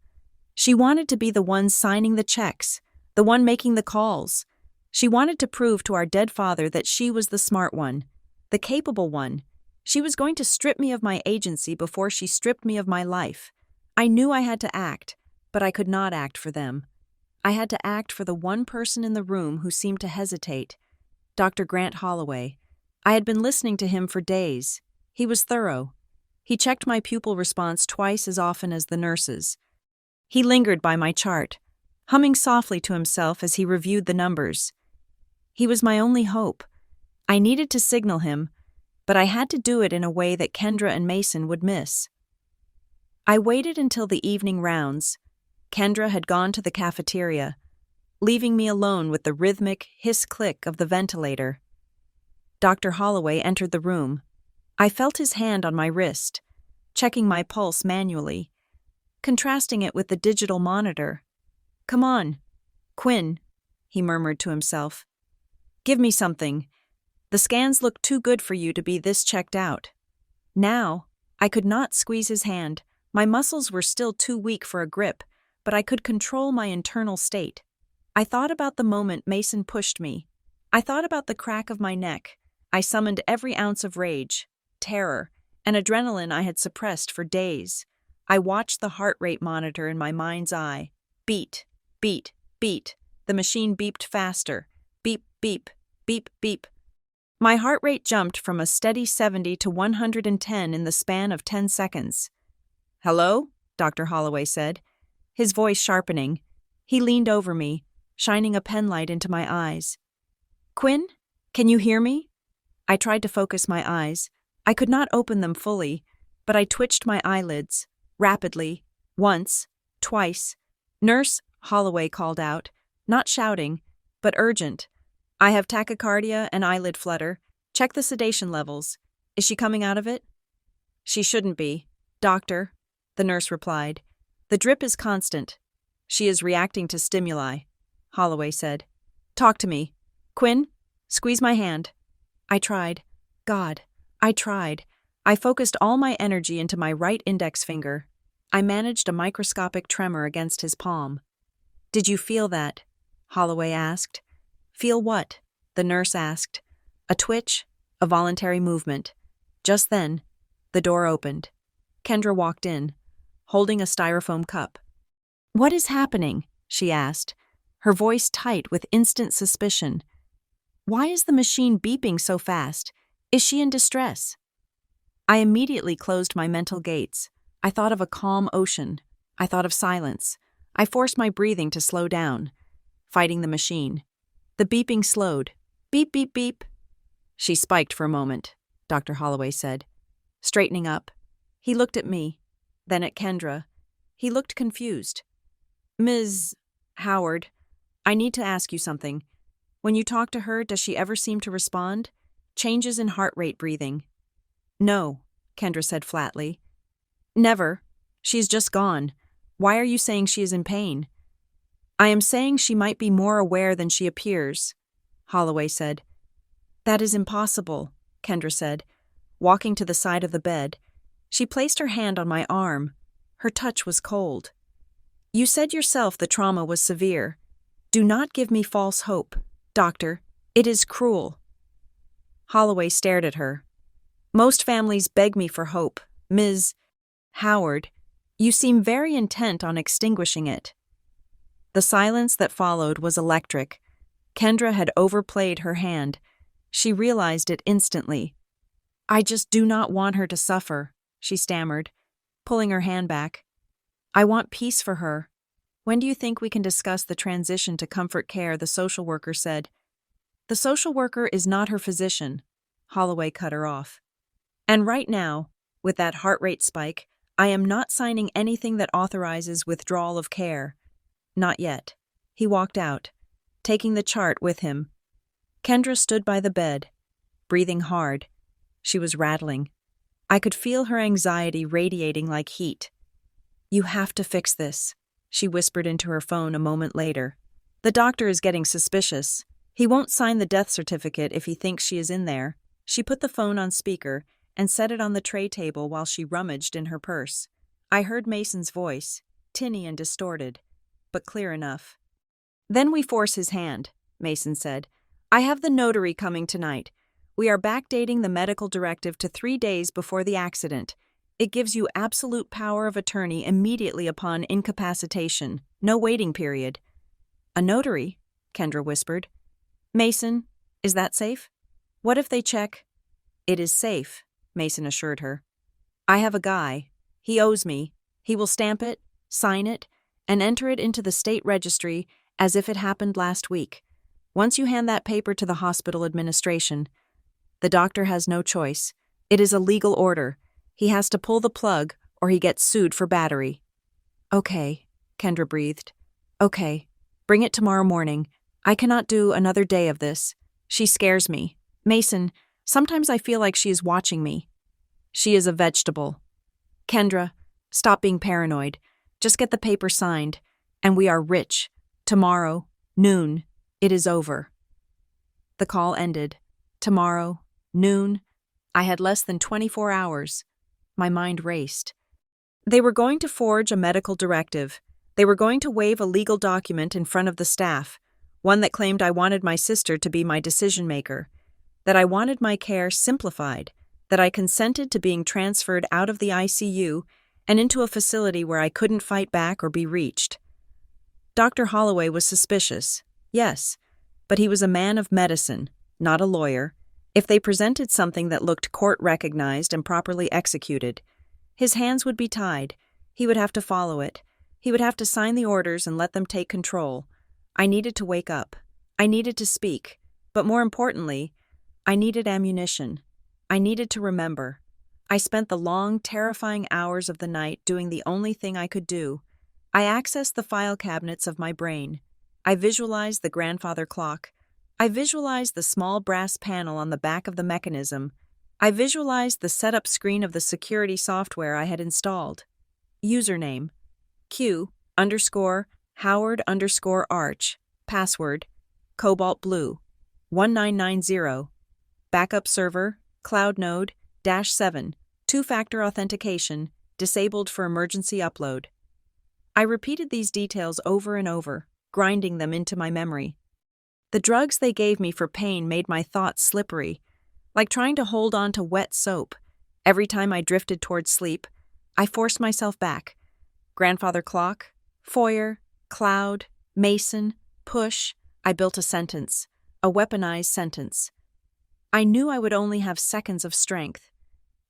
She wanted to be the one signing the checks, the one making the calls. She wanted to prove to our dead father that she was the smart one, the capable one. She was going to strip me of my agency before she stripped me of my life. I knew I had to act, but I could not act for them. I had to act for the one person in the room who seemed to hesitate, Dr. Grant Holloway. I had been listening to him for days. He was thorough. He checked my pupil response twice as often as the nurses. He lingered by my chart, humming softly to himself as he reviewed the numbers. He was my only hope. I needed to signal him, but I had to do it in a way that Kendra and Mason would miss. I waited until the evening rounds. Kendra had gone to the cafeteria, leaving me alone with the rhythmic hiss-click of the ventilator. Dr. Holloway entered the room. I felt his hand on my wrist, checking my pulse manually, contrasting it with the digital monitor. "Come on, Quinn," he murmured to himself. "Give me something. The scans look too good for you to be this checked out." Now, I could not squeeze his hand. My muscles were still too weak for a grip, but I could control my internal state. I thought about the moment Mason pushed me. I thought about the crack of my neck. I summoned every ounce of rage, terror, and adrenaline I had suppressed for days. I watched the heart rate monitor in my mind's eye. Beat, beat, beat. The machine beeped faster. Beep, beep, beep, beep. My heart rate jumped from a steady 70 to 110 in the span of 10 seconds. "Hello?" Dr. Holloway said, his voice sharpening. He leaned over me, shining a penlight into my eyes. "Quinn, can you hear me?" I tried to focus my eyes. I could not open them fully, but I twitched my eyelids, rapidly, once, twice. "Nurse," Holloway called out, not shouting, but urgent. "I have tachycardia and eyelid flutter. Check the sedation levels. Is she coming out of it?" "She shouldn't be, doctor," the nurse replied. "The drip is constant. She is reacting to stimuli," Holloway said. "Talk to me. Quinn, squeeze my hand." I tried. God, I tried. I focused all my energy into my right index finger. I managed a microscopic tremor against his palm. "Did you feel that?" Holloway asked. "Feel what?" the nurse asked. A twitch, a voluntary movement. Just then, the door opened. Kendra walked in, holding a styrofoam cup. "What is happening?" she asked, her voice tight with instant suspicion. "Why is the machine beeping so fast? Is she in distress?" I immediately closed my mental gates. I thought of a calm ocean. I thought of silence. I forced my breathing to slow down, fighting the machine. The beeping slowed. Beep, beep, beep. "She spiked for a moment," Dr. Holloway said. Straightening up, he looked at me, then at Kendra. He looked confused. "Ms. Howard, I need to ask you something. When you talk to her, does she ever seem to respond? Changes in heart rate, breathing?" "No," Kendra said flatly. "Never. She's just gone. Why are you saying she is in pain?" "I am saying she might be more aware than she appears," Holloway said. "That is impossible," Kendra said, walking to the side of the bed. She placed her hand on my arm. Her touch was cold. "You said yourself the trauma was severe. Do not give me false hope, doctor. It is cruel." Holloway stared at her. "Most families beg me for hope, Ms. Howard. You seem very intent on extinguishing it." The silence that followed was electric. Kendra had overplayed her hand. She realized it instantly. "I just do not want her to suffer," she stammered, pulling her hand back. "I want peace for her. When do you think we can discuss the transition to comfort care?" the social worker said. "The social worker is not her physician," Holloway cut her off. "And right now, with that heart rate spike, I am not signing anything that authorizes withdrawal of care. Not yet." He walked out, taking the chart with him. Kendra stood by the bed, breathing hard. She was rattling. I could feel her anxiety radiating like heat. "You have to fix this," she whispered into her phone a moment later. "The doctor is getting suspicious. He won't sign the death certificate if he thinks she is in there." She put the phone on speaker and set it on the tray table while she rummaged in her purse. I heard Mason's voice, tinny and distorted, but clear enough. "Then we force his hand," Mason said. "I have the notary coming tonight. We are backdating the medical directive to 3 days before the accident. It gives you absolute power of attorney immediately upon incapacitation. No waiting period." "A notary?" Kendra whispered. "Mason, is that safe? What if they check?" "It is safe," Mason assured her. "I have a guy. He owes me. He will stamp it, sign it, and enter it into the state registry as if it happened last week. Once you hand that paper to the hospital administration, the doctor has no choice. It is a legal order. He has to pull the plug or he gets sued for battery." "Okay," Kendra breathed. "Okay. Bring it tomorrow morning. I cannot do another day of this. She scares me. Mason, sometimes I feel like she is watching me." "She is a vegetable." "Kendra, stop being paranoid. Just get the paper signed, and we are rich. Tomorrow, noon, it is over." The call ended. Tomorrow, noon. I had less than 24 hours. My mind raced. They were going to forge a medical directive. They were going to waive a legal document in front of the staff, one that claimed I wanted my sister to be my decision-maker, that I wanted my care simplified, that I consented to being transferred out of the ICU and into a facility where I couldn't fight back or be reached. Dr. Holloway was suspicious, yes, but he was a man of medicine, not a lawyer. If they presented something that looked court-recognized and properly executed, his hands would be tied. He would have to follow it. He would have to sign the orders and let them take control. I needed to wake up. I needed to speak. But more importantly, I needed ammunition. I needed to remember. I spent the long, terrifying hours of the night doing the only thing I could do. I accessed the file cabinets of my brain. I visualized the grandfather clock. I visualized the small brass panel on the back of the mechanism. I visualized the setup screen of the security software I had installed. Username: Q_Howard_Arch. Password: Cobalt Blue. 1990. Backup server: Cloud Node -7. Two-factor authentication, disabled for emergency upload. I repeated these details over and over, grinding them into my memory. The drugs they gave me for pain made my thoughts slippery, like trying to hold on to wet soap. Every time I drifted towards sleep, I forced myself back. Grandfather clock, foyer, cloud, mason, push. I built a sentence, a weaponized sentence. I knew I would only have seconds of strength.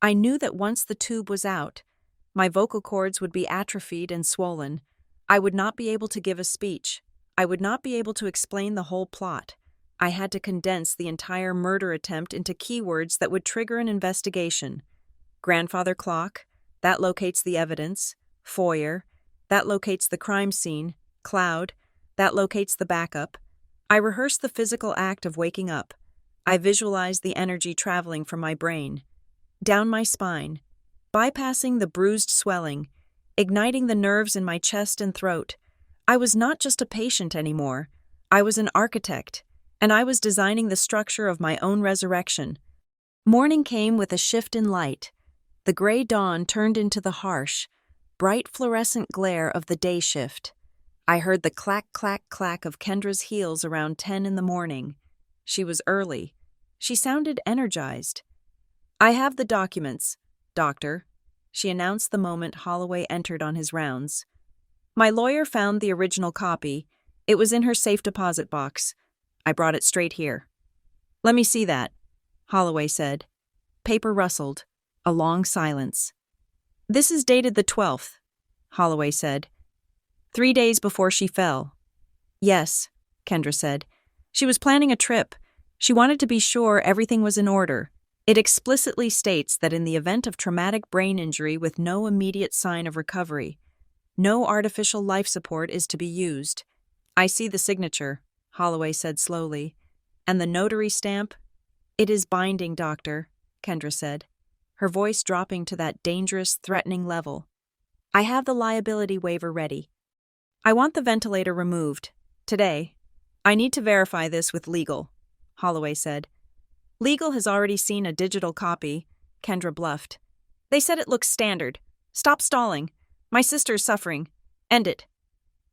I knew that once the tube was out, my vocal cords would be atrophied and swollen. I would not be able to give a speech. I would not be able to explain the whole plot. I had to condense the entire murder attempt into keywords that would trigger an investigation. Grandfather clock, that locates the evidence. Foyer, that locates the crime scene. Cloud, that locates the backup. I rehearsed the physical act of waking up. I visualized the energy traveling from my brain, down my spine, bypassing the bruised swelling, igniting the nerves in my chest and throat. I was not just a patient anymore. I was an architect, and I was designing the structure of my own resurrection. Morning came with a shift in light. The gray dawn turned into the harsh, bright fluorescent glare of the day shift. I heard the clack, clack, clack of Kendra's heels around 10 in the morning. She was early. She sounded energized. "I have the documents, Doctor," she announced the moment Holloway entered on his rounds. "My lawyer found the original copy. It was in her safe deposit box. I brought it straight here." "Let me see that," Holloway said. Paper rustled. A long silence. "This is dated the 12th, Holloway said. 3 days before she fell." "Yes," Kendra said. "She was planning a trip. She wanted to be sure everything was in order. It explicitly states that in the event of traumatic brain injury with no immediate sign of recovery, no artificial life support is to be used." "I see the signature," Holloway said slowly. "And the notary stamp?" "It is binding, Doctor," Kendra said, her voice dropping to that dangerous, threatening level. "I have the liability waiver ready. I want the ventilator removed. Today. I need to verify this with legal," Holloway said. "Legal has already seen a digital copy," Kendra bluffed. "They said it looks standard. Stop stalling. My sister's suffering. End it."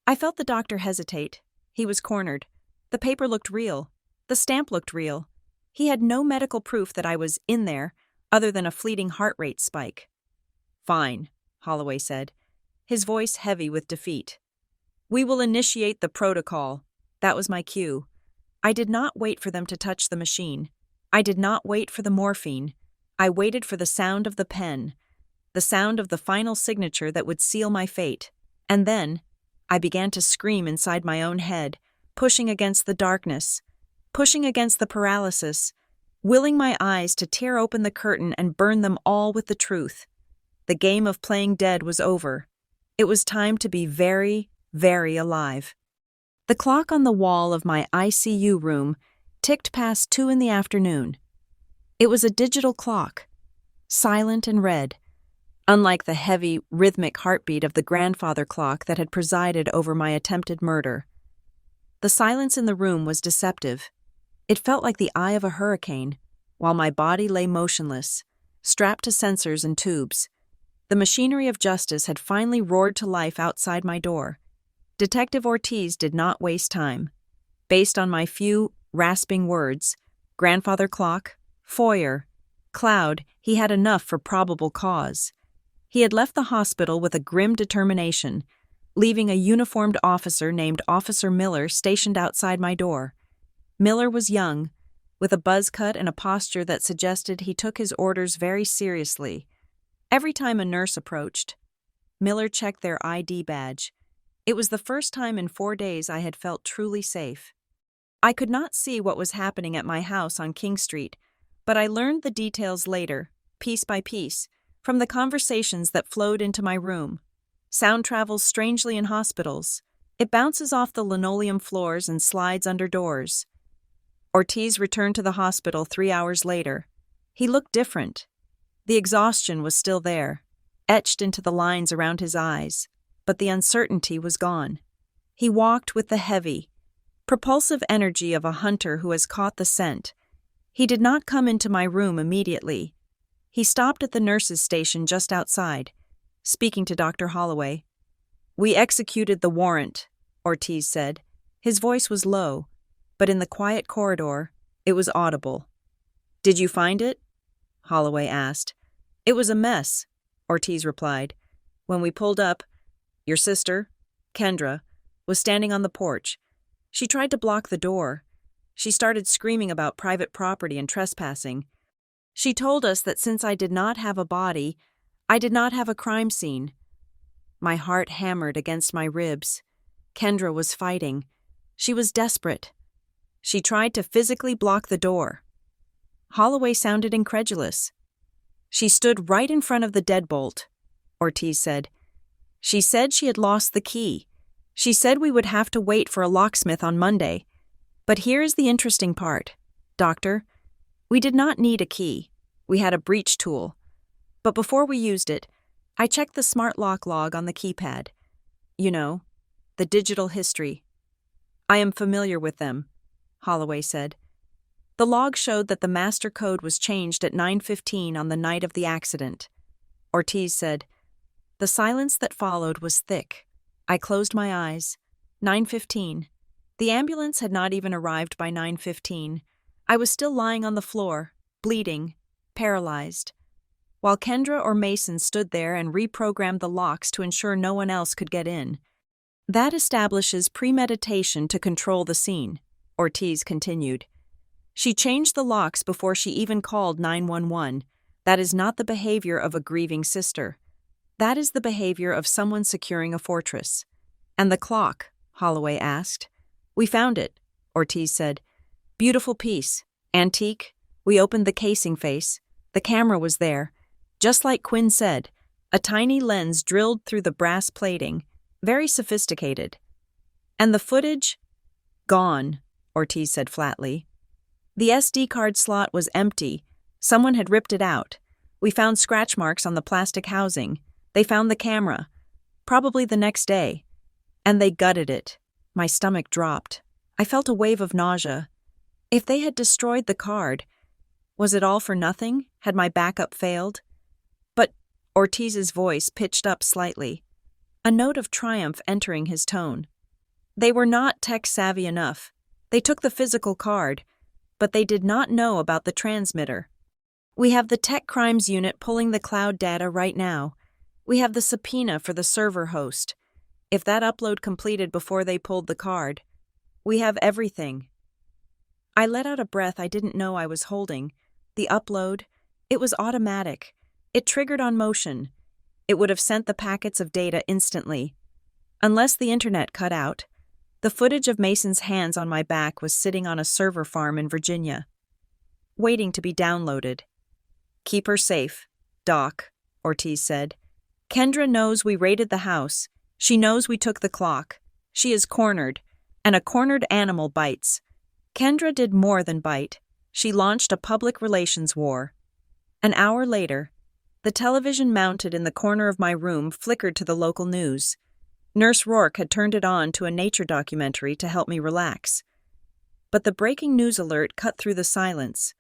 I felt the doctor hesitate. He was cornered. The paper looked real. The stamp looked real. He had no medical proof that I was in there, other than a fleeting heart rate spike. "Fine," Holloway said, his voice heavy with defeat. "We will initiate the protocol." That was my cue. I did not wait for them to touch the machine. I did not wait for the morphine. I waited for the sound of the pen, the sound of the final signature that would seal my fate. And then, I began to scream inside my own head, pushing against the darkness, pushing against the paralysis, willing my eyes to tear open the curtain and burn them all with the truth. The game of playing dead was over. It was time to be very, very alive. The clock on the wall of my ICU room ticked past 2 in the afternoon. It was a digital clock, silent and red, unlike the heavy, rhythmic heartbeat of the grandfather clock that had presided over my attempted murder. The silence in the room was deceptive. It felt like the eye of a hurricane, while my body lay motionless, strapped to sensors and tubes. The machinery of justice had finally roared to life outside my door. Detective Ortiz did not waste time. Based on my few, rasping words, grandfather clock, foyer, Cloud, he had enough for probable cause. He had left the hospital with a grim determination, leaving a uniformed officer named Officer Miller stationed outside my door. Miller was young, with a buzz cut and a posture that suggested he took his orders very seriously. Every time a nurse approached, Miller checked their ID badge. It was the first time in 4 days I had felt truly safe. I could not see what was happening at my house on King Street, but I learned the details later, piece by piece, from the conversations that flowed into my room. Sound travels strangely in hospitals. It bounces off the linoleum floors and slides under doors. Ortiz returned to the hospital 3 hours later. He looked different. The exhaustion was still there, etched into the lines around his eyes, but the uncertainty was gone. He walked with the heavy, propulsive energy of a hunter who has caught the scent. He did not come into my room immediately. He stopped at the nurse's station just outside, speaking to Dr. Holloway. "We executed the warrant," Ortiz said. His voice was low, but in the quiet corridor, it was audible. "Did you find it?" Holloway asked. "It was a mess," Ortiz replied. "When we pulled up, your sister, Kendra, was standing on the porch. She tried to block the door. She started screaming about private property and trespassing. She told us that since I did not have a body, I did not have a crime scene." My heart hammered against my ribs. Kendra was fighting. She was desperate. She tried to physically block the door. Holloway sounded incredulous. "She stood right in front of the deadbolt," Ortiz said. "She said she had lost the key. She said we would have to wait for a locksmith on Monday. But here is the interesting part, Doctor. We did not need a key. We had a breach tool. But before we used it, I checked the smart lock log on the keypad. You know, the digital history. I am familiar with them," Holloway said. The log showed that the master code was changed at 9:15 on the night of the accident. Ortiz said, "The silence that followed was thick. I closed my eyes. 9:15. The ambulance had not even arrived by 9:15. I was still lying on the floor, bleeding, paralyzed, while Kendra or Mason stood there and reprogrammed the locks to ensure no one else could get in. That establishes premeditation to control the scene," Ortiz continued. "She changed the locks before she even called 911. That is not the behavior of a grieving sister. That is the behavior of someone securing a fortress." "And the clock?" Holloway asked. "We found it," Ortiz said. "Beautiful piece. Antique. We opened the casing face. The camera was there. Just like Quinn said, a tiny lens drilled through the brass plating. Very sophisticated." "And the footage?" "Gone," Ortiz said flatly. "The SD card slot was empty. Someone had ripped it out. We found scratch marks on the plastic housing. They found the camera. Probably the next day. And they gutted it." My stomach dropped. I felt a wave of nausea. If they had destroyed the card, was it all for nothing? Had my backup failed? "But," Ortiz's voice pitched up slightly, a note of triumph entering his tone. "They were not tech-savvy enough. They took the physical card, but they did not know about the transmitter. We have the tech crimes unit pulling the cloud data right now. We have the subpoena for the server host. If that upload completed before they pulled the card, we have everything." I let out a breath I didn't know I was holding. The upload, it was automatic. It triggered on motion. It would have sent the packets of data instantly. Unless the internet cut out, the footage of Mason's hands on my back was sitting on a server farm in Virginia, waiting to be downloaded. "Keep her safe, Doc," Ortiz said. "Kendra knows we raided the house. She knows we took the clock. She is cornered, and a cornered animal bites. Kendra did more than bite. She launched a public relations war." An hour later, the television mounted in the corner of my room flickered to the local news. Nurse Rourke had turned it on to a nature documentary to help me relax. But the breaking news alert cut through the silence.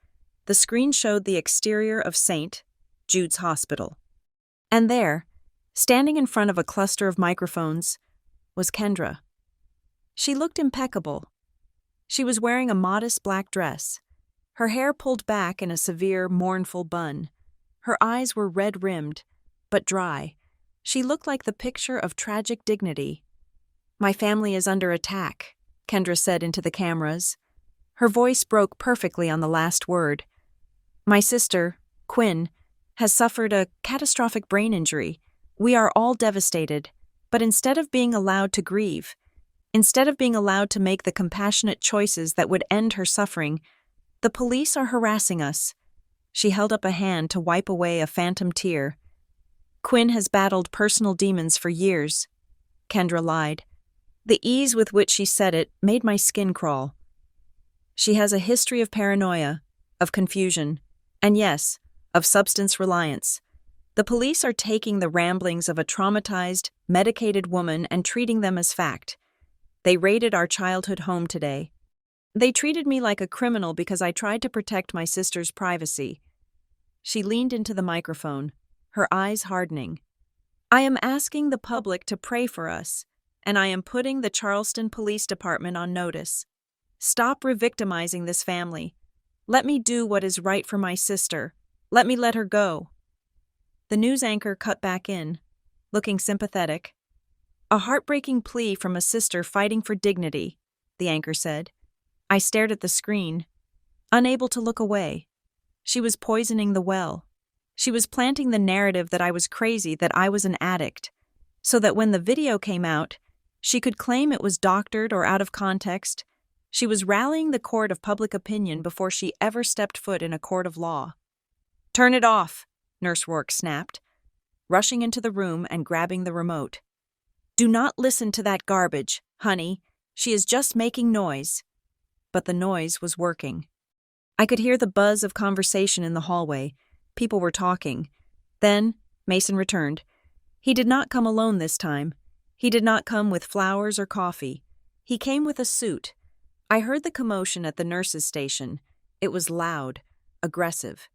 The screen showed the exterior of St. Jude's Hospital. And there, standing in front of a cluster of microphones, was Kendra. She looked impeccable. She was wearing a modest black dress, Her hair pulled back in a severe, mournful bun. Her eyes were red-rimmed, but dry. She looked like the picture of tragic dignity. "My family is under attack," Kendra said into the cameras. Her voice broke perfectly on the last word. "My sister, Quinn, has suffered a catastrophic brain injury. We are all devastated, but instead of being allowed to grieve, instead of being allowed to make the compassionate choices that would end her suffering, the police are harassing us." She held up a hand to wipe away a phantom tear. "Quinn has battled personal demons for years," Kendra lied. The ease with which she said it made my skin crawl. "She has a history of paranoia, of confusion, and yes, of substance reliance. The police are taking the ramblings of a traumatized, medicated woman and treating them as fact. They raided our childhood home today. They treated me like a criminal because I tried to protect my sister's privacy." She leaned into the microphone, her eyes hardening. "I am asking the public to pray for us, and I am putting the Charleston Police Department on notice. Stop re-victimizing this family. Let me do what is right for my sister. Let me let her go." The news anchor cut back in, looking sympathetic. "A heartbreaking plea from a sister fighting for dignity," the anchor said. I stared at the screen, unable to look away. She was poisoning the well. She was planting the narrative that I was crazy, that I was an addict, so that when the video came out, she could claim it was doctored or out of context. She was rallying the court of public opinion before she ever stepped foot in a court of law. "Turn it off," Nurse Rourke snapped, rushing into the room and grabbing the remote. "Do not listen to that garbage, honey. She is just making noise." But the noise was working. I could hear the buzz of conversation in the hallway. People were talking. Then Mason returned. He did not come alone this time. He did not come with flowers or coffee. He came with a suit. I heard the commotion at the nurses' station. It was loud, aggressive.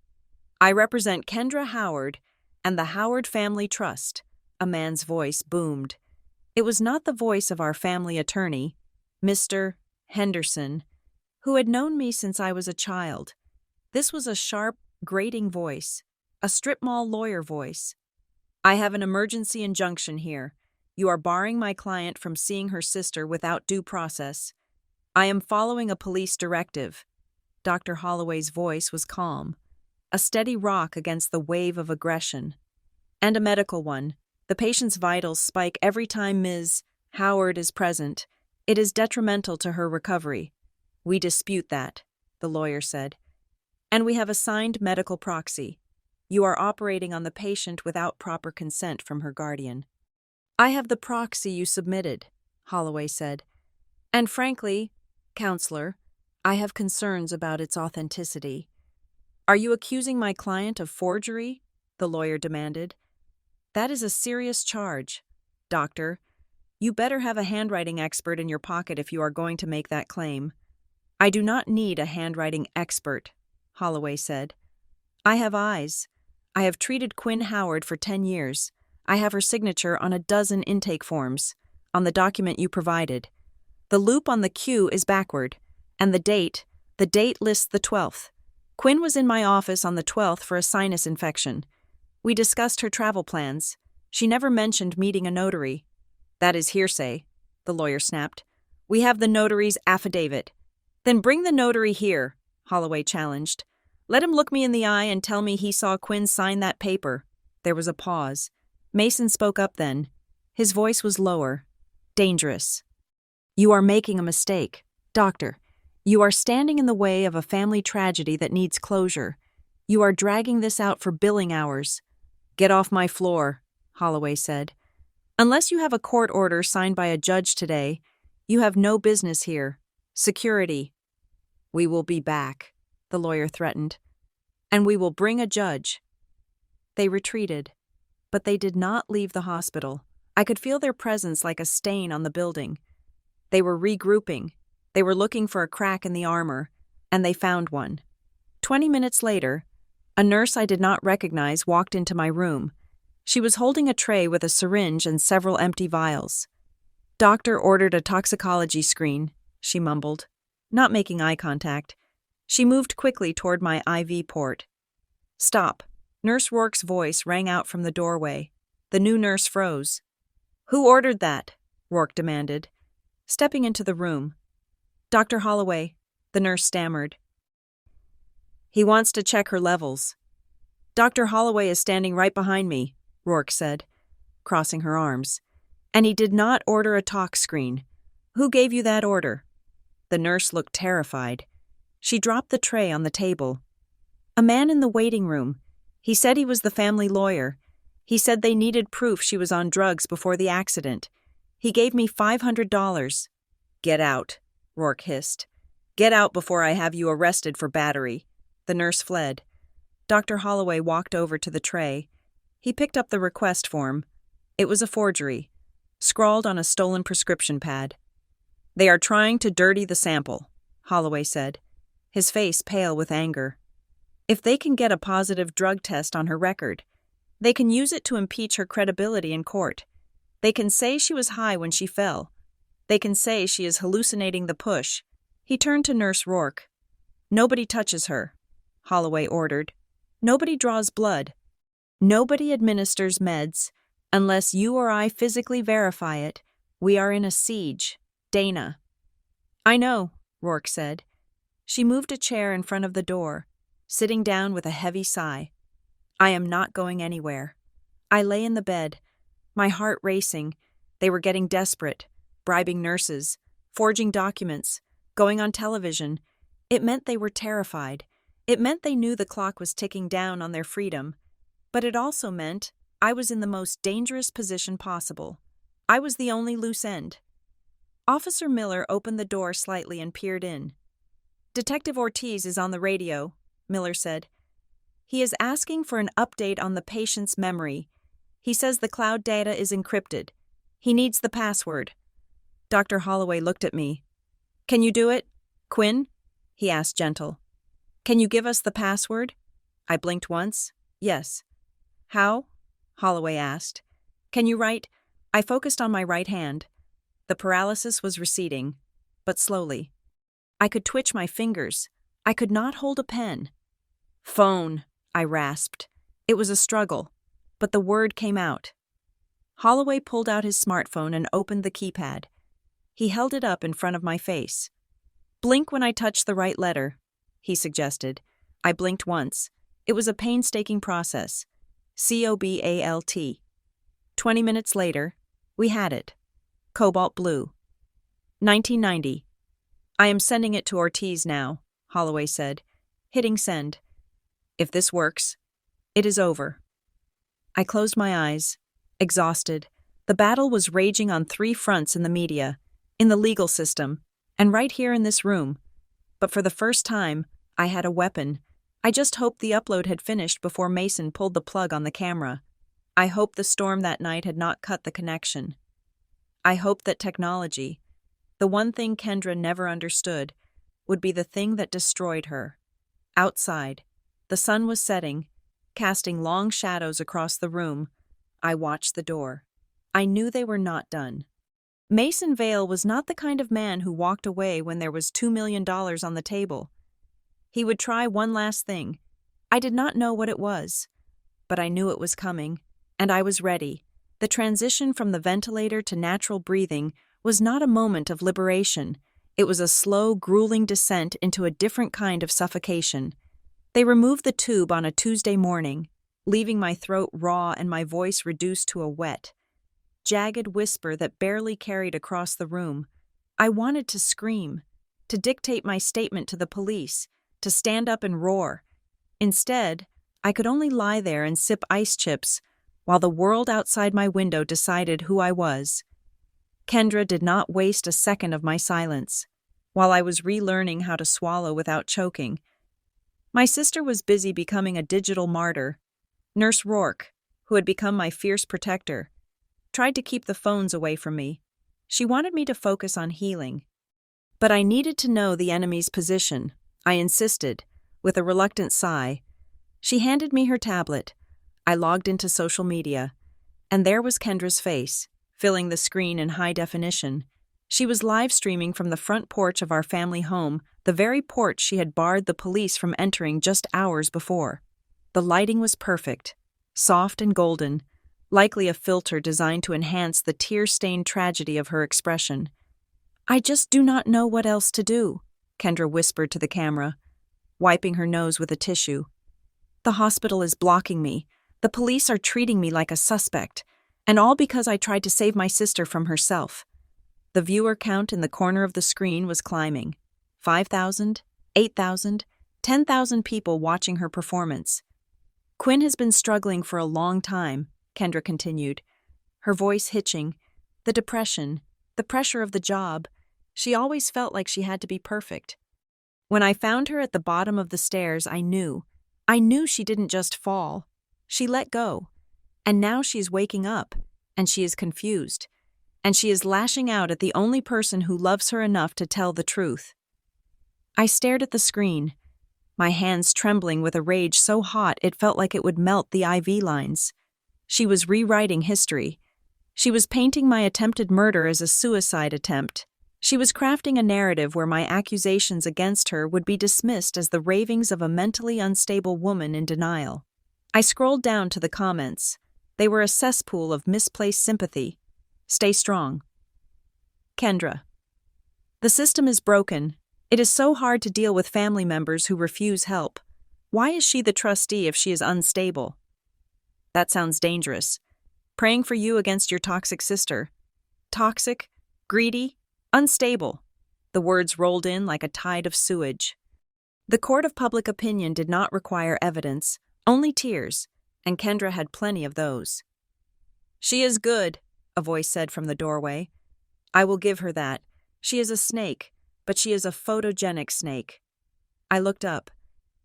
"I represent Kendra Howard and the Howard Family Trust," a man's voice boomed. It was not the voice of our family attorney, Mr. Henderson, who had known me since I was a child. This was a sharp, grating voice, a strip mall lawyer voice. "I have an emergency injunction here. You are barring my client from seeing her sister without due process. I am following a police directive." Dr. Holloway's voice was calm, a steady rock against the wave of aggression. "And a medical one. The patient's vitals spike every time Ms. Howard is present. It is detrimental to her recovery." "We dispute that," the lawyer said. "And we have a signed medical proxy. You are operating on the patient without proper consent from her guardian." "I have the proxy you submitted," Holloway said. "And frankly, counselor, I have concerns about its authenticity." "Are you accusing my client of forgery?" the lawyer demanded. "That is a serious charge, doctor. You better have a handwriting expert in your pocket if you are going to make that claim." "I do not need a handwriting expert," Holloway said. "I have eyes. I have treated Quinn Howard for 10 years. I have her signature on a dozen intake forms, on the document you provided. The loop on the Q is backward, and the date lists the 12th. Quinn was in my office on the 12th for a sinus infection. We discussed her travel plans. She never mentioned meeting a notary." "That is hearsay," the lawyer snapped. "We have the notary's affidavit." "Then bring the notary here," Holloway challenged. "Let him look me in the eye and tell me he saw Quinn sign that paper." There was a pause. Mason spoke up then. His voice was lower, dangerous. "You are making a mistake. Doctor, you are standing in the way of a family tragedy that needs closure. You are dragging this out for billing hours." "Get off my floor," Holloway said. "Unless you have a court order signed by a judge today, you have no business here. Security." "We will be back," the lawyer threatened. "And we will bring a judge." They retreated, but they did not leave the hospital. I could feel their presence like a stain on the building. They were regrouping. They were looking for a crack in the armor, and they found one. 20 minutes later, a nurse I did not recognize walked into my room. She was holding a tray with a syringe and several empty vials. "Doctor ordered a toxicology screen," she mumbled, not making eye contact. She moved quickly toward my IV port. "Stop." Nurse Rourke's voice rang out from the doorway. The new nurse froze. "Who ordered that?" Rourke demanded, stepping into the room. "Dr. Holloway," the nurse stammered. "He wants to check her levels." "Dr. Holloway is standing right behind me," Rourke said, crossing her arms. "And he did not order a talk screen. Who gave you that order?" The nurse looked terrified. She dropped the tray on the table. "A man in the waiting room. He said he was the family lawyer. He said they needed proof she was on drugs before the accident. He gave me $500. "Get out," Rourke hissed. "Get out before I have you arrested for battery." The nurse fled. Dr. Holloway walked over to the tray. He picked up the request form. It was a forgery, scrawled on a stolen prescription pad. "They are trying to dirty the sample," Holloway said, his face pale with anger. "If they can get a positive drug test on her record, they can use it to impeach her credibility in court. They can say she was high when she fell. They can say she is hallucinating the push." He turned to Nurse Rourke. "Nobody touches her," Holloway ordered. "Nobody draws blood. Nobody administers meds. Unless you or I physically verify it, we are in a siege. Dana." "I know," Rourke said. She moved a chair in front of the door, sitting down with a heavy sigh. "I am not going anywhere." I lay in the bed, my heart racing. They were getting desperate, bribing nurses, forging documents, going on television. It meant they were terrified. It meant they knew the clock was ticking down on their freedom. But it also meant I was in the most dangerous position possible. I was the only loose end. Officer Miller opened the door slightly and peered in. "Detective Ortiz is on the radio," Miller said. "He is asking for an update on the patient's memory. He says the cloud data is encrypted. He needs the password." Dr. Holloway looked at me. "Can you do it, Quinn?" he asked gentle. "Can you give us the password?" I blinked once. "Yes." "How?" Holloway asked. "Can you write?" I focused on my right hand. The paralysis was receding, but slowly. I could twitch my fingers. I could not hold a pen. "Phone," I rasped. It was a struggle, but the word came out. Holloway pulled out his smartphone and opened the keypad. He held it up in front of my face. "Blink when I touch the right letter," he suggested. I blinked once. It was a painstaking process. COBALT. 20 minutes later, we had it. Cobalt blue. 1990. "I am sending it to Ortiz now," Holloway said, hitting send. "If this works, it is over." I closed my eyes, exhausted. The battle was raging on 3 fronts in the media, in the legal system, and right here in this room. But for the first time, I had a weapon. I just hoped the upload had finished before Mason pulled the plug on the camera. I hoped the storm that night had not cut the connection. I hoped that technology, the one thing Kendra never understood, would be the thing that destroyed her. Outside, the sun was setting, casting long shadows across the room. I watched the door. I knew they were not done. Mason Vale was not the kind of man who walked away when there was $2 million on the table. He would try one last thing. I did not know what it was, but I knew it was coming, and I was ready. The transition from the ventilator to natural breathing was not a moment of liberation. It was a slow, grueling descent into a different kind of suffocation. They removed the tube on a Tuesday morning, leaving my throat raw and my voice reduced to a wet, jagged whisper that barely carried across the room. I wanted to scream, to dictate my statement to the police, to stand up and roar. Instead, I could only lie there and sip ice chips while the world outside my window decided who I was. Kendra did not waste a second of my silence, while I was relearning how to swallow without choking. My sister was busy becoming a digital martyr. Nurse Rourke, who had become my fierce protector, tried to keep the phones away from me. She wanted me to focus on healing. But I needed to know the enemy's position. I insisted, with a reluctant sigh. She handed me her tablet. I logged into social media, and there was Kendra's face, filling the screen in high definition. She was live streaming from the front porch of our family home, the very porch she had barred the police from entering just hours before. The lighting was perfect, soft and golden, likely a filter designed to enhance the tear-stained tragedy of her expression. "I just do not know what else to do," Kendra whispered to the camera, wiping her nose with a tissue. "The hospital is blocking me. The police are treating me like a suspect, and all because I tried to save my sister from herself." The viewer count in the corner of the screen was climbing. 5,000, 8,000, 10,000 people watching her performance. "Quinn has been struggling for a long time," Kendra continued, her voice hitching. "The depression, the pressure of the job. She always felt like she had to be perfect. When I found her at the bottom of the stairs, I knew she didn't just fall. She let go. And now she's waking up, and she is confused. And she is lashing out at the only person who loves her enough to tell the truth." I stared at the screen, my hands trembling with a rage so hot it felt like it would melt the IV lines. She was rewriting history. She was painting my attempted murder as a suicide attempt. She was crafting a narrative where my accusations against her would be dismissed as the ravings of a mentally unstable woman in denial. I scrolled down to the comments. They were a cesspool of misplaced sympathy. "Stay strong." Kendra. "The system is broken. It is so hard to deal with family members who refuse help. Why is she the trustee if she is unstable?" "That sounds dangerous. Praying for you against your toxic sister." "Toxic, greedy, unstable." The words rolled in like a tide of sewage. The court of public opinion did not require evidence, only tears, and Kendra had plenty of those. "She is good," a voice said from the doorway. "I will give her that. She is a snake, but she is a photogenic snake." I looked up,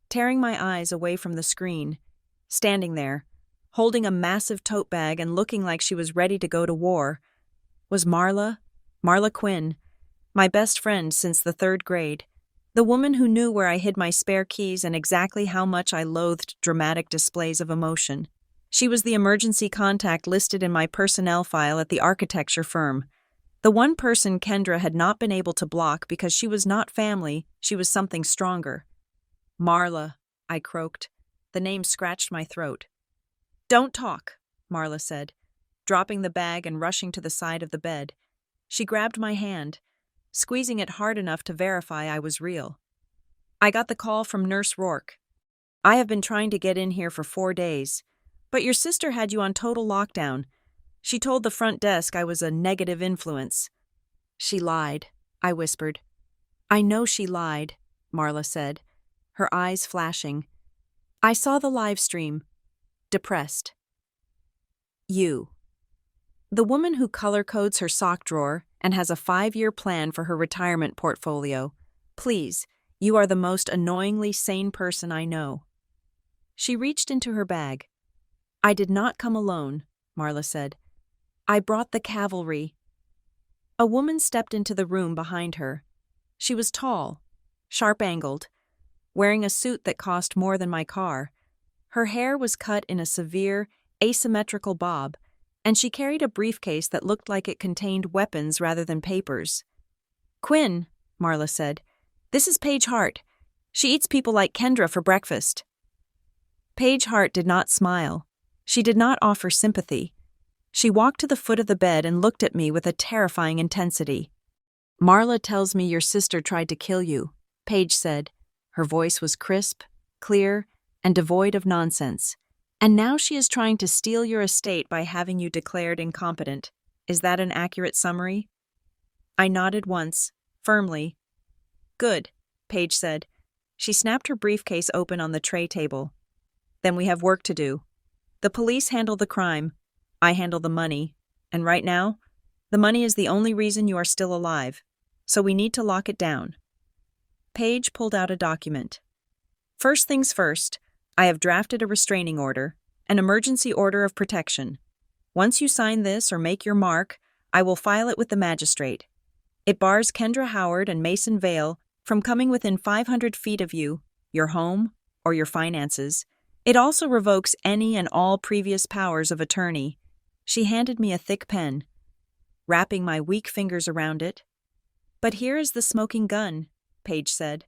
tearing my eyes away from the screen. Standing there, holding a massive tote bag and looking like she was ready to go to war, was Marla Quinn, my best friend since the 3rd grade, the woman who knew where I hid my spare keys and exactly how much I loathed dramatic displays of emotion. She was the emergency contact listed in my personnel file at the architecture firm. The one person Kendra had not been able to block because she was not family, she was something stronger. "Marla," I croaked. The name scratched my throat. "Don't talk," Marla said, dropping the bag and rushing to the side of the bed. She grabbed my hand, squeezing it hard enough to verify I was real. "I got the call from Nurse Rourke. I have been trying to get in here for 4 days. But your sister had you on total lockdown. She told the front desk I was a negative influence." "She lied," I whispered. "I know she lied," Marla said, her eyes flashing. "I saw the live stream. Depressed." "You. The woman who color codes her sock drawer and has a 5-year plan for her retirement portfolio. Please, you are the most annoyingly sane person I know." She reached into her bag. "I did not come alone," Marla said. "I brought the cavalry." A woman stepped into the room behind her. She was tall, sharp-angled, wearing a suit that cost more than my car. Her hair was cut in a severe, asymmetrical bob, and she carried a briefcase that looked like it contained weapons rather than papers. "Quinn," Marla said, "this is Paige Hart. She eats people like Kendra for breakfast." Paige Hart did not smile. She did not offer sympathy. She walked to the foot of the bed and looked at me with a terrifying intensity. "Marla tells me your sister tried to kill you," Paige said. Her voice was crisp, clear, and devoid of nonsense. "And now she is trying to steal your estate by having you declared incompetent. Is that an accurate summary?" I nodded once, firmly. "Good," Paige said. She snapped her briefcase open on the tray table. "Then we have work to do. The police handle the crime. I handle the money. And right now, the money is the only reason you are still alive. So we need to lock it down." Paige pulled out a document. "First things first, I have drafted a restraining order, an emergency order of protection. Once you sign this or make your mark, I will file it with the magistrate. It bars Kendra Howard and Mason Vale from coming within 500 feet of you, your home, or your finances. It also revokes any and all previous powers of attorney." She handed me a thick pen. Wrapping my weak fingers around it, But here is the smoking gun, Paige said,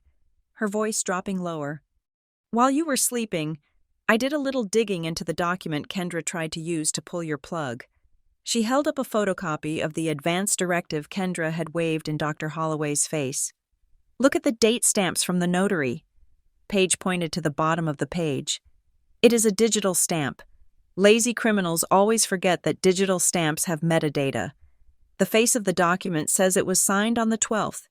her voice dropping lower. While you were sleeping, I did a little digging into the document Kendra tried to use to pull your plug. She held up a photocopy of the advance directive Kendra had waved in Dr. Holloway's face. Look at the date stamps from the notary. Paige pointed to the bottom of the page. It is a digital stamp. Lazy criminals always forget that digital stamps have metadata. The face of the document says it was signed on the 12th,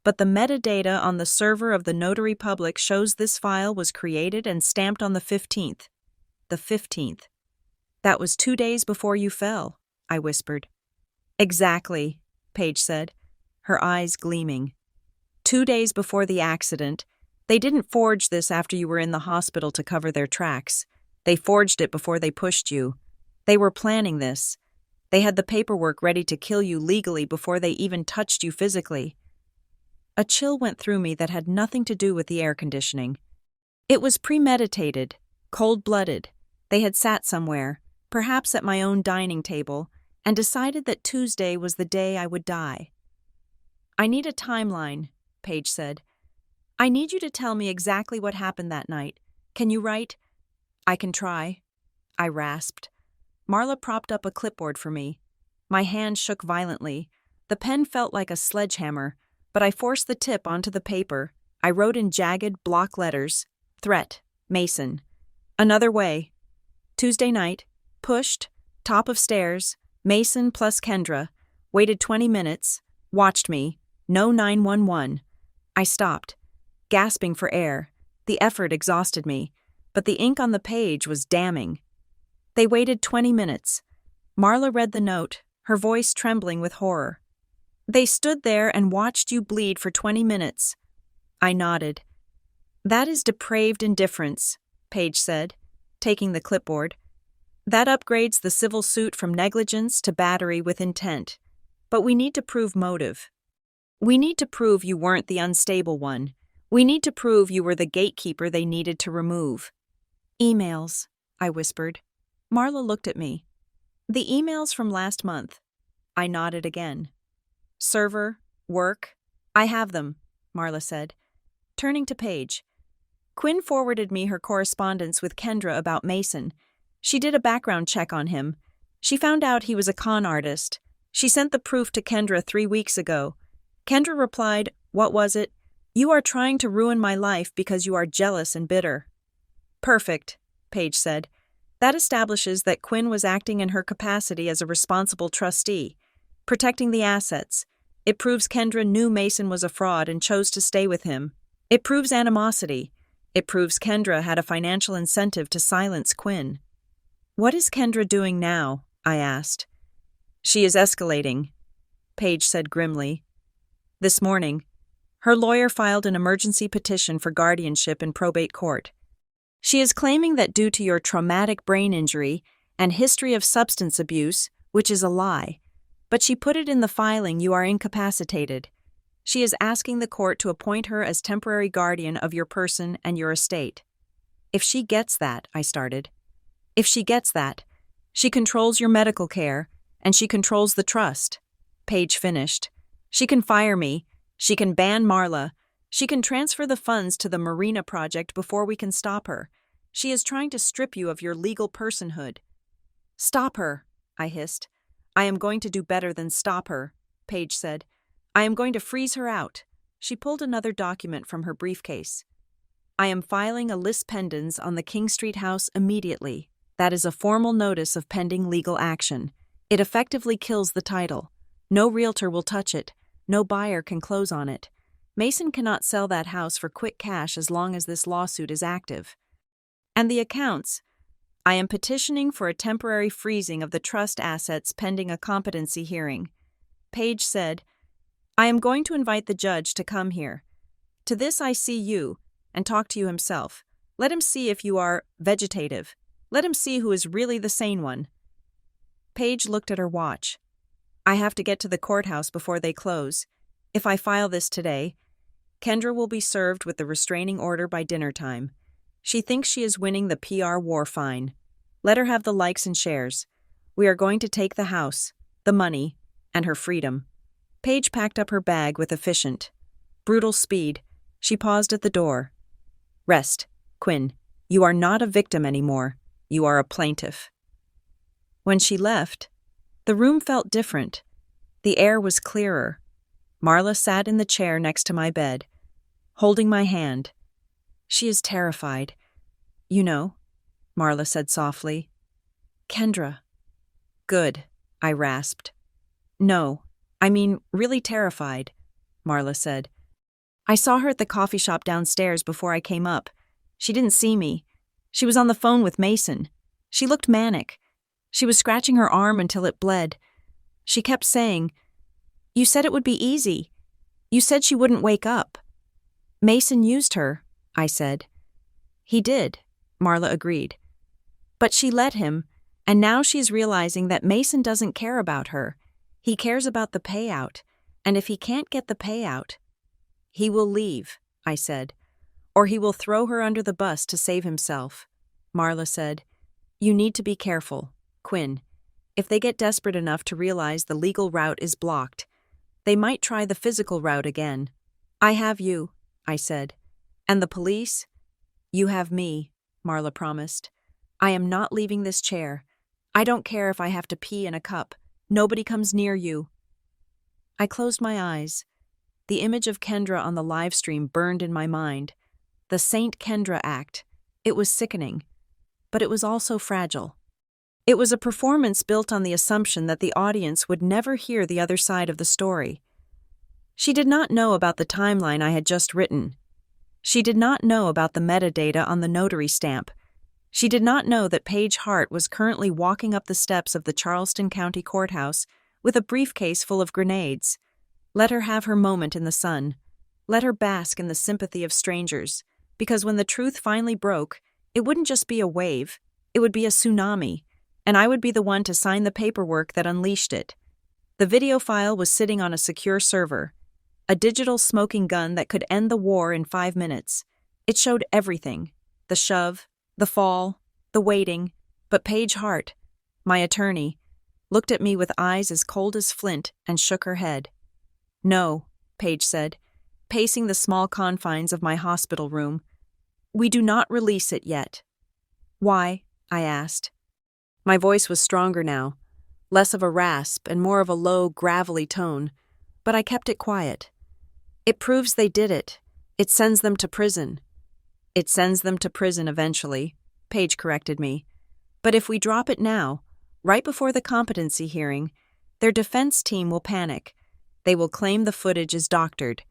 but the metadata on the server of the notary public shows this file was created and stamped on the 15th. The 15th. That was 2 days before you fell, I whispered. Exactly, Paige said, her eyes gleaming. 2 days before the accident. They didn't forge this after you were in the hospital to cover their tracks. They forged it before they pushed you. They were planning this. They had the paperwork ready to kill you legally before they even touched you physically. A chill went through me that had nothing to do with the air conditioning. It was premeditated, cold-blooded. They had sat somewhere, perhaps at my own dining table, and decided that Tuesday was the day I would die. I need a timeline, Paige said. I need you to tell me exactly what happened that night. Can you write? I can try, I rasped. Marla propped up a clipboard for me. My hand shook violently. The pen felt like a sledgehammer, but I forced the tip onto the paper. I wrote in jagged block letters, Threat, Mason. Another way. Tuesday night, pushed, top of stairs, Mason plus Kendra, waited 20 minutes, watched me, no 911. I stopped, gasping for air. The effort exhausted me, but the ink on the page was damning. They waited 20 minutes. Marla read the note, her voice trembling with horror. They stood there and watched you bleed for 20 minutes. I nodded. That is depraved indifference, Paige said, taking the clipboard. That upgrades the civil suit from negligence to battery with intent. But we need to prove motive. We need to prove you weren't the unstable one. We need to prove you were the gatekeeper they needed to remove. Emails, I whispered. Marla looked at me. The emails from last month. I nodded again. Server, work. I have them, Marla said. Turning to Paige. Quinn forwarded me her correspondence with Kendra about Mason. She did a background check on him. She found out he was a con artist. She sent the proof to Kendra 3 weeks ago. Kendra replied, "What was it? You are trying to ruin my life because you are jealous and bitter." Perfect, Paige said. That establishes that Quinn was acting in her capacity as a responsible trustee, protecting the assets. It proves Kendra knew Mason was a fraud and chose to stay with him. It proves animosity. It proves Kendra had a financial incentive to silence Quinn. What is Kendra doing now? I asked. She is escalating, Paige said grimly. This morning, her lawyer filed an emergency petition for guardianship in probate court. She is claiming that due to your traumatic brain injury and history of substance abuse, which is a lie, but she put it in the filing you are incapacitated. She is asking the court to appoint her as temporary guardian of your person and your estate. If she gets that, I started. If she gets that, she controls your medical care, and she controls the trust. Paige finished. She can fire me. She can ban Marla. She can transfer the funds to the Marina project before we can stop her. She is trying to strip you of your legal personhood. Stop her, I hissed. I am going to do better than stop her, Paige said. I am going to freeze her out. She pulled another document from her briefcase. I am filing a lis pendens on the King Street house immediately. That is a formal notice of pending legal action. It effectively kills the title. No realtor will touch it. No buyer can close on it. Mason cannot sell that house for quick cash as long as this lawsuit is active. And the accounts. I am petitioning for a temporary freezing of the trust assets pending a competency hearing. Paige said, I am going to invite the judge to come here. To this I see you, and talk to you himself. Let him see if you are vegetative. Let him see who is really the sane one. Paige looked at her watch. I have to get to the courthouse before they close. If I file this today, Kendra will be served with the restraining order by dinner time. She thinks she is winning the PR war fine. Let her have the likes and shares. We are going to take the house, the money, and her freedom. Paige packed up her bag with efficient, brutal speed. She paused at the door. Rest, Quinn. You are not a victim anymore. You are a plaintiff. When she left, the room felt different. The air was clearer. Marla sat in the chair next to my bed, holding my hand. She is terrified. You know, Marla said softly. Kendra. Good, I rasped. No, I mean really terrified, Marla said. I saw her at the coffee shop downstairs before I came up. She didn't see me. She was on the phone with Mason. She looked manic. She was scratching her arm until it bled. She kept saying, "You said it would be easy. You said she wouldn't wake up." Mason used her, I said. He did, Marla agreed. But she let him, and now she's realizing that Mason doesn't care about her. He cares about the payout, and if he can't get the payout, he will leave, I said, or he will throw her under the bus to save himself. Marla said, You need to be careful, Quinn. If they get desperate enough to realize the legal route is blocked, they might try the physical route again. I have you, I said. And the police? You have me, Marla promised. I am not leaving this chair. I don't care if I have to pee in a cup. Nobody comes near you. I closed my eyes. The image of Kendra on the live stream burned in my mind. The Saint Kendra act. It was sickening, but it was also fragile. It was a performance built on the assumption that the audience would never hear the other side of the story. She did not know about the timeline I had just written. She did not know about the metadata on the notary stamp. She did not know that Paige Hart was currently walking up the steps of the Charleston County Courthouse with a briefcase full of grenades. Let her have her moment in the sun. Let her bask in the sympathy of strangers, because when the truth finally broke, it wouldn't just be a wave, it would be a tsunami, and I would be the one to sign the paperwork that unleashed it. The video file was sitting on a secure server, a digital smoking gun that could end the war in 5 minutes. It showed everything, the shove, the fall, the waiting, but Paige Hart, my attorney, looked at me with eyes as cold as flint and shook her head. No, Paige said, pacing the small confines of my hospital room. We do not release it yet. Why? I asked. My voice was stronger now, less of a rasp and more of a low, gravelly tone, but I kept it quiet. It proves they did it. It sends them to prison. It sends them to prison eventually, Paige corrected me. But if we drop it now, right before the competency hearing, their defense team will panic. They will claim the footage is doctored.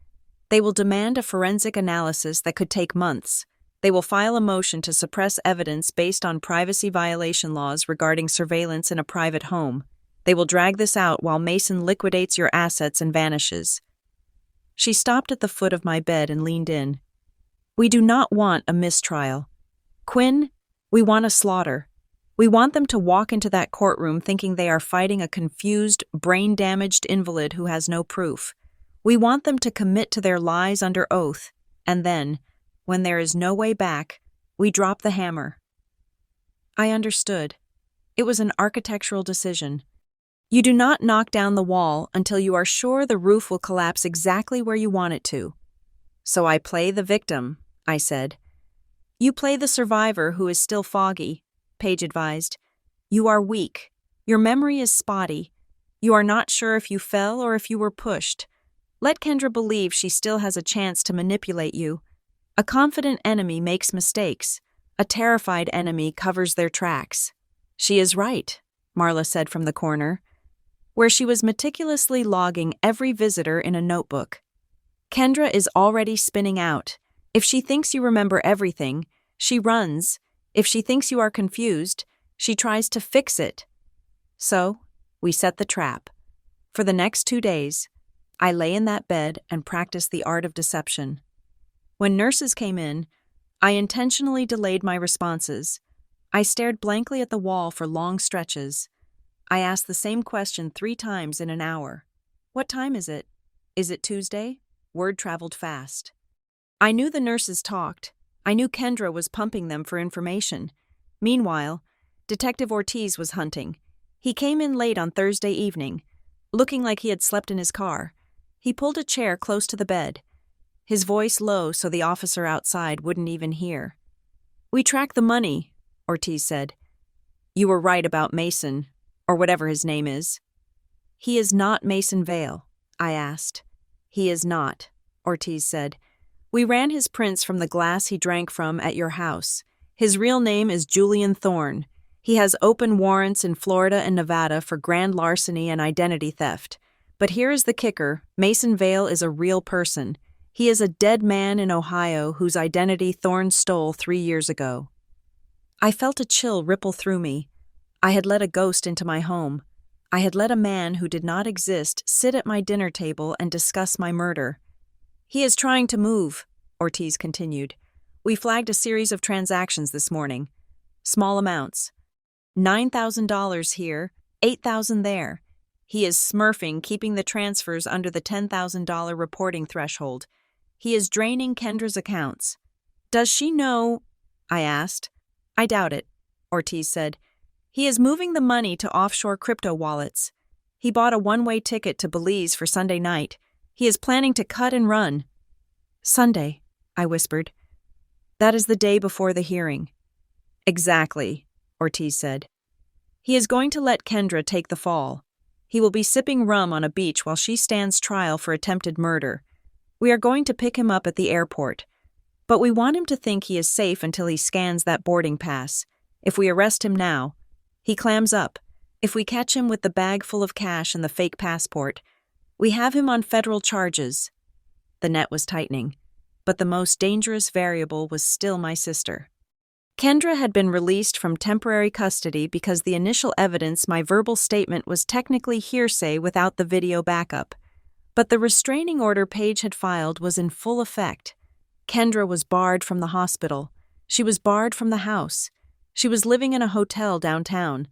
They will demand a forensic analysis that could take months. They will file a motion to suppress evidence based on privacy violation laws regarding surveillance in a private home. They will drag this out while Mason liquidates your assets and vanishes. She stopped at the foot of my bed and leaned in. We do not want a mistrial. Quinn, we want a slaughter. We want them to walk into that courtroom thinking they are fighting a confused, brain-damaged invalid who has no proof. We want them to commit to their lies under oath, and then, when there is no way back, we drop the hammer. I understood. It was an architectural decision. You do not knock down the wall until you are sure the roof will collapse exactly where you want it to. So I play the victim, I said. You play the survivor who is still foggy, Paige advised. You are weak. Your memory is spotty. You are not sure if you fell or if you were pushed. Let Kendra believe she still has a chance to manipulate you. A confident enemy makes mistakes. A terrified enemy covers their tracks. She is right, Marla said from the corner, where she was meticulously logging every visitor in a notebook. Kendra is already spinning out. If she thinks you remember everything, she runs. If she thinks you are confused, she tries to fix it. So, we set the trap. For the next 2 days, I lay in that bed and practiced the art of deception. When nurses came in, I intentionally delayed my responses. I stared blankly at the wall for long stretches. I asked the same question 3 times in an hour. What time is it? Is it Tuesday? Word traveled fast. I knew the nurses talked. I knew Kendra was pumping them for information. Meanwhile, Detective Ortiz was hunting. He came in late on Thursday evening, looking like he had slept in his car. He pulled a chair close to the bed, his voice low so the officer outside wouldn't even hear. "We tracked the money," Ortiz said. "You were right about Mason, or whatever his name is." "He is not Mason Vale," I asked. "He is not," Ortiz said. "We ran his prints from the glass he drank from at your house. His real name is Julian Thorne. He has open warrants in Florida and Nevada for grand larceny and identity theft. But here is the kicker: Mason Vale is a real person. He is a dead man in Ohio whose identity Thorne stole 3 years ago." I felt a chill ripple through me. I had let a ghost into my home. I had let a man who did not exist sit at my dinner table and discuss my murder. "He is trying to move," Ortiz continued. "We flagged a series of transactions this morning. Small amounts. $9,000 here, $8,000 there. He is smurfing, keeping the transfers under the $10,000 reporting threshold. He is draining Kendra's accounts." "Does she know?" I asked. "I doubt it," Ortiz said. "He is moving the money to offshore crypto wallets. He bought a one-way ticket to Belize for Sunday night. He is planning to cut and run." "Sunday," I whispered. "That is the day before the hearing." "Exactly," Ortiz said. "He is going to let Kendra take the fall. He will be sipping rum on a beach while she stands trial for attempted murder. We are going to pick him up at the airport. But we want him to think he is safe until he scans that boarding pass. If we arrest him now, he clams up. If we catch him with the bag full of cash and the fake passport, we have him on federal charges." The net was tightening, but the most dangerous variable was still my sister. Kendra had been released from temporary custody because the initial evidence, my verbal statement, was technically hearsay without the video backup. But the restraining order Paige had filed was in full effect. Kendra was barred from the hospital. She was barred from the house. She was living in a hotel downtown.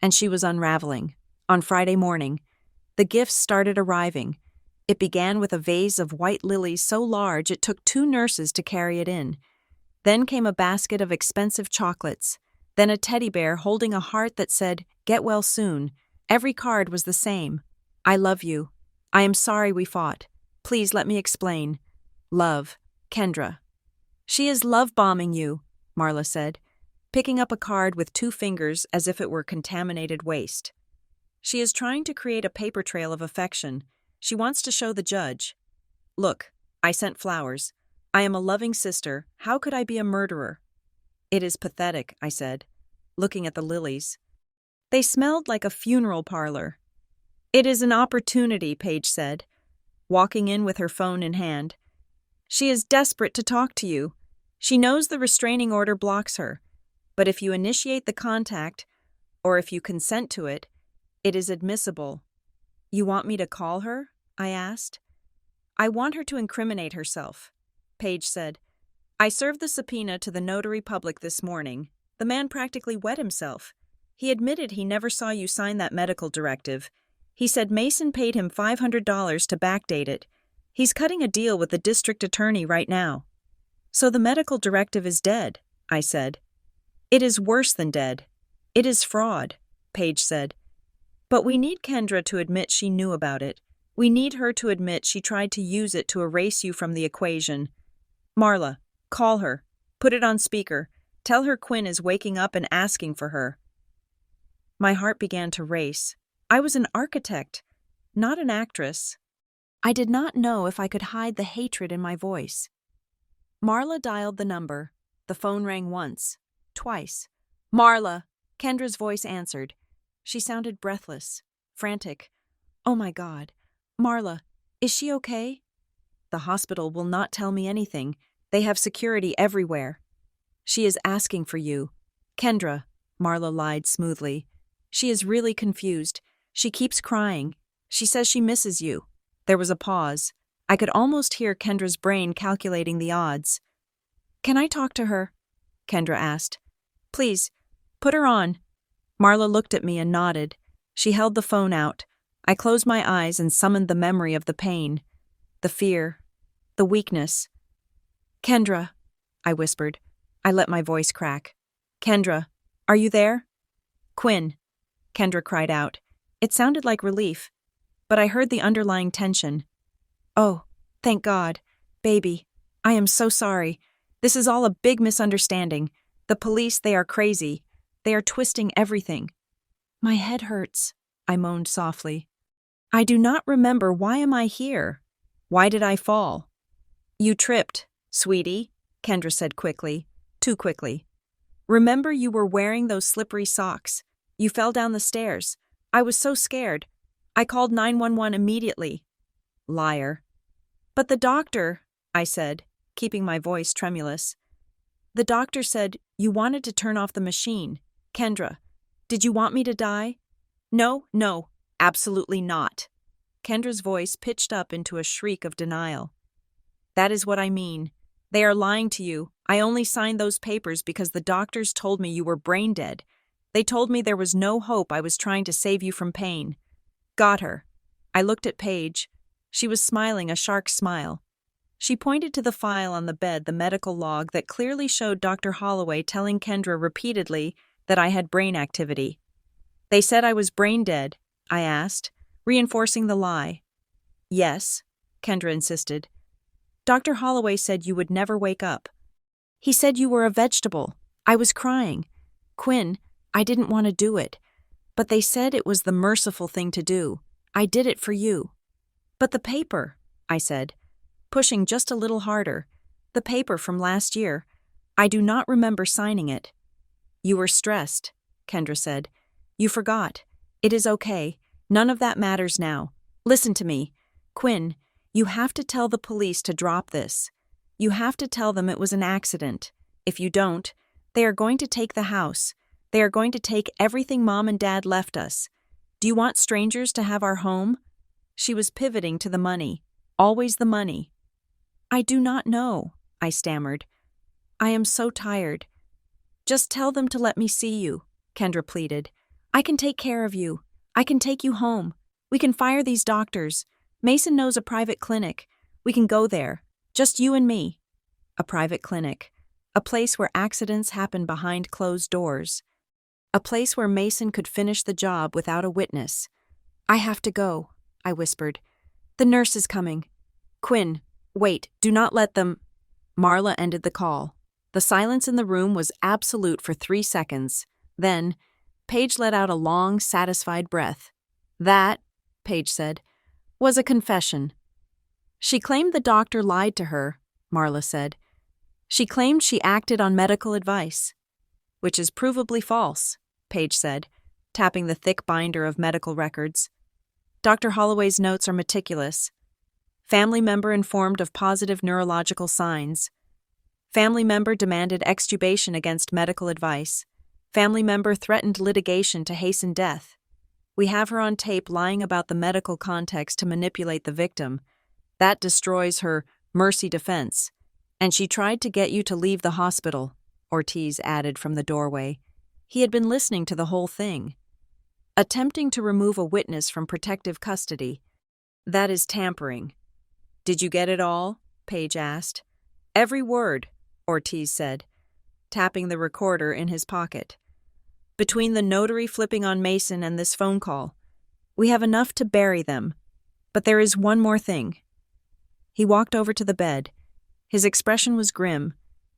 And she was unraveling. On Friday morning, the gifts started arriving. It began with a vase of white lilies so large it took 2 nurses to carry it in. Then came a basket of expensive chocolates. Then a teddy bear holding a heart that said, "Get well soon." Every card was the same. "I love you. I am sorry we fought. Please let me explain. Love, Kendra." "She is love-bombing you," Marla said, picking up a card with 2 fingers as if it were contaminated waste. "She is trying to create a paper trail of affection. She wants to show the judge. Look, I sent flowers. I am a loving sister. How could I be a murderer?" "It is pathetic," I said, looking at the lilies. They smelled like a funeral parlor. "It is an opportunity," Paige said, walking in with her phone in hand. "She is desperate to talk to you. She knows the restraining order blocks her. But if you initiate the contact, or if you consent to it, it is admissible." "You want me to call her?" I asked. "I want her to incriminate herself," Paige said. "I served the subpoena to the notary public this morning. The man practically wet himself. He admitted he never saw you sign that medical directive. He said Mason paid him $500 to backdate it. He's cutting a deal with the district attorney right now." "So the medical directive is dead," I said. "It is worse than dead. It is fraud," Paige said. "But we need Kendra to admit she knew about it. We need her to admit she tried to use it to erase you from the equation. Marla, call her. Put it on speaker. Tell her Quinn is waking up and asking for her." My heart began to race. I was an architect, not an actress. I did not know if I could hide the hatred in my voice. Marla dialed the number. The phone rang once, twice. "Marla!" Kendra's voice answered. She sounded breathless, frantic. "Oh my God. Marla, is she okay?" "The hospital will not tell me anything. They have security everywhere." "She is asking for you." "Kendra," Marla lied smoothly. "She is really confused. She keeps crying. She says she misses you." There was a pause. I could almost hear Kendra's brain calculating the odds. "Can I talk to her?" Kendra asked. "Please, put her on." Marla looked at me and nodded. She held the phone out. I closed my eyes and summoned the memory of the pain, the fear, the weakness. "Kendra," I whispered. I let my voice crack. "Kendra, are you there?" "Quinn," Kendra cried out. It sounded like relief, but I heard the underlying tension. Oh, thank God. Baby, I am so sorry. This is all a big misunderstanding. The police, they are crazy. They are twisting everything. My head hurts, I moaned softly. I do not remember. Why am I here? Why did I fall? You tripped, sweetie, Kendra said quickly, too quickly. Remember, you were wearing those slippery socks. You fell down the stairs. I was so scared. I called 911 immediately. Liar. But the doctor, I said, keeping my voice tremulous. The doctor said you wanted to turn off the machine. Kendra, did you want me to die? No, absolutely not. Kendra's voice pitched up into a shriek of denial. That is what I mean. They are lying to you. I only signed those papers because the doctors told me you were brain dead. They told me there was no hope. I was trying to save you from pain. Got her. I looked at Paige. She was smiling a shark smile. She pointed to the file on the bed, the medical log that clearly showed Dr. Holloway telling Kendra repeatedly that I had brain activity. They said I was brain dead, I asked, reinforcing the lie. Yes, Kendra insisted. Dr. Holloway said you would never wake up. He said you were a vegetable. I was crying. Quinn, I didn't want to do it. But they said it was the merciful thing to do. I did it for you. But the paper, I said, pushing just a little harder. The paper from last year. I do not remember signing it. You were stressed, Kendra said. You forgot. It is okay. None of that matters now. Listen to me. Quinn, you have to tell the police to drop this. You have to tell them it was an accident. If you don't, they are going to take the house. They are going to take everything Mom and Dad left us. Do you want strangers to have our home? She was pivoting to the money. Always the money. I do not know, I stammered. I am so tired. Just tell them to let me see you, Kendra pleaded. I can take care of you. I can take you home. We can fire these doctors. Mason knows a private clinic. We can go there. Just you and me. A private clinic. A place where accidents happen behind closed doors. A place where Mason could finish the job without a witness. I have to go, I whispered. The nurse is coming. Quinn, wait, do not let them. Marla ended the call. The silence in the room was absolute for 3 seconds. Then, Paige let out a long, satisfied breath. That, Paige said, was a confession. She claimed the doctor lied to her, Marla said. She claimed she acted on medical advice. Which is provably false, Paige said, tapping the thick binder of medical records. Dr. Holloway's notes are meticulous. Family member informed of positive neurological signs. Family member demanded extubation against medical advice. Family member threatened litigation to hasten death. We have her on tape lying about the medical context to manipulate the victim. That destroys her mercy defense. And she tried to get you to leave the hospital, Ortiz added from the doorway. He had been listening to the whole thing. Attempting to remove a witness from protective custody. That is tampering. Did you get it all? Paige asked. Every word, Ortiz said, tapping the recorder in his pocket. Between the notary flipping on Mason and this phone call, we have enough to bury them. But there is one more thing. He walked over to the bed. His expression was grim.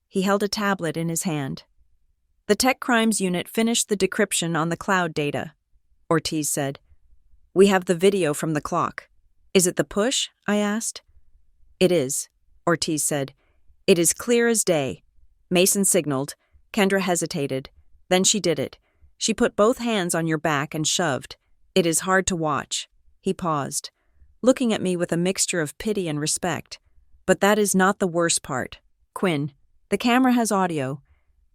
He held a tablet in his hand. The Tech Crimes Unit finished the decryption on the cloud data, Ortiz said. We have the video from the clock. Is it the push? I asked. It is, Ortiz said. It is clear as day. Mason signaled. Kendra hesitated. Then she did it. She put both hands on your back and shoved. It is hard to watch. He paused, looking at me with a mixture of pity and respect. But that is not the worst part. Quinn, the camera has audio.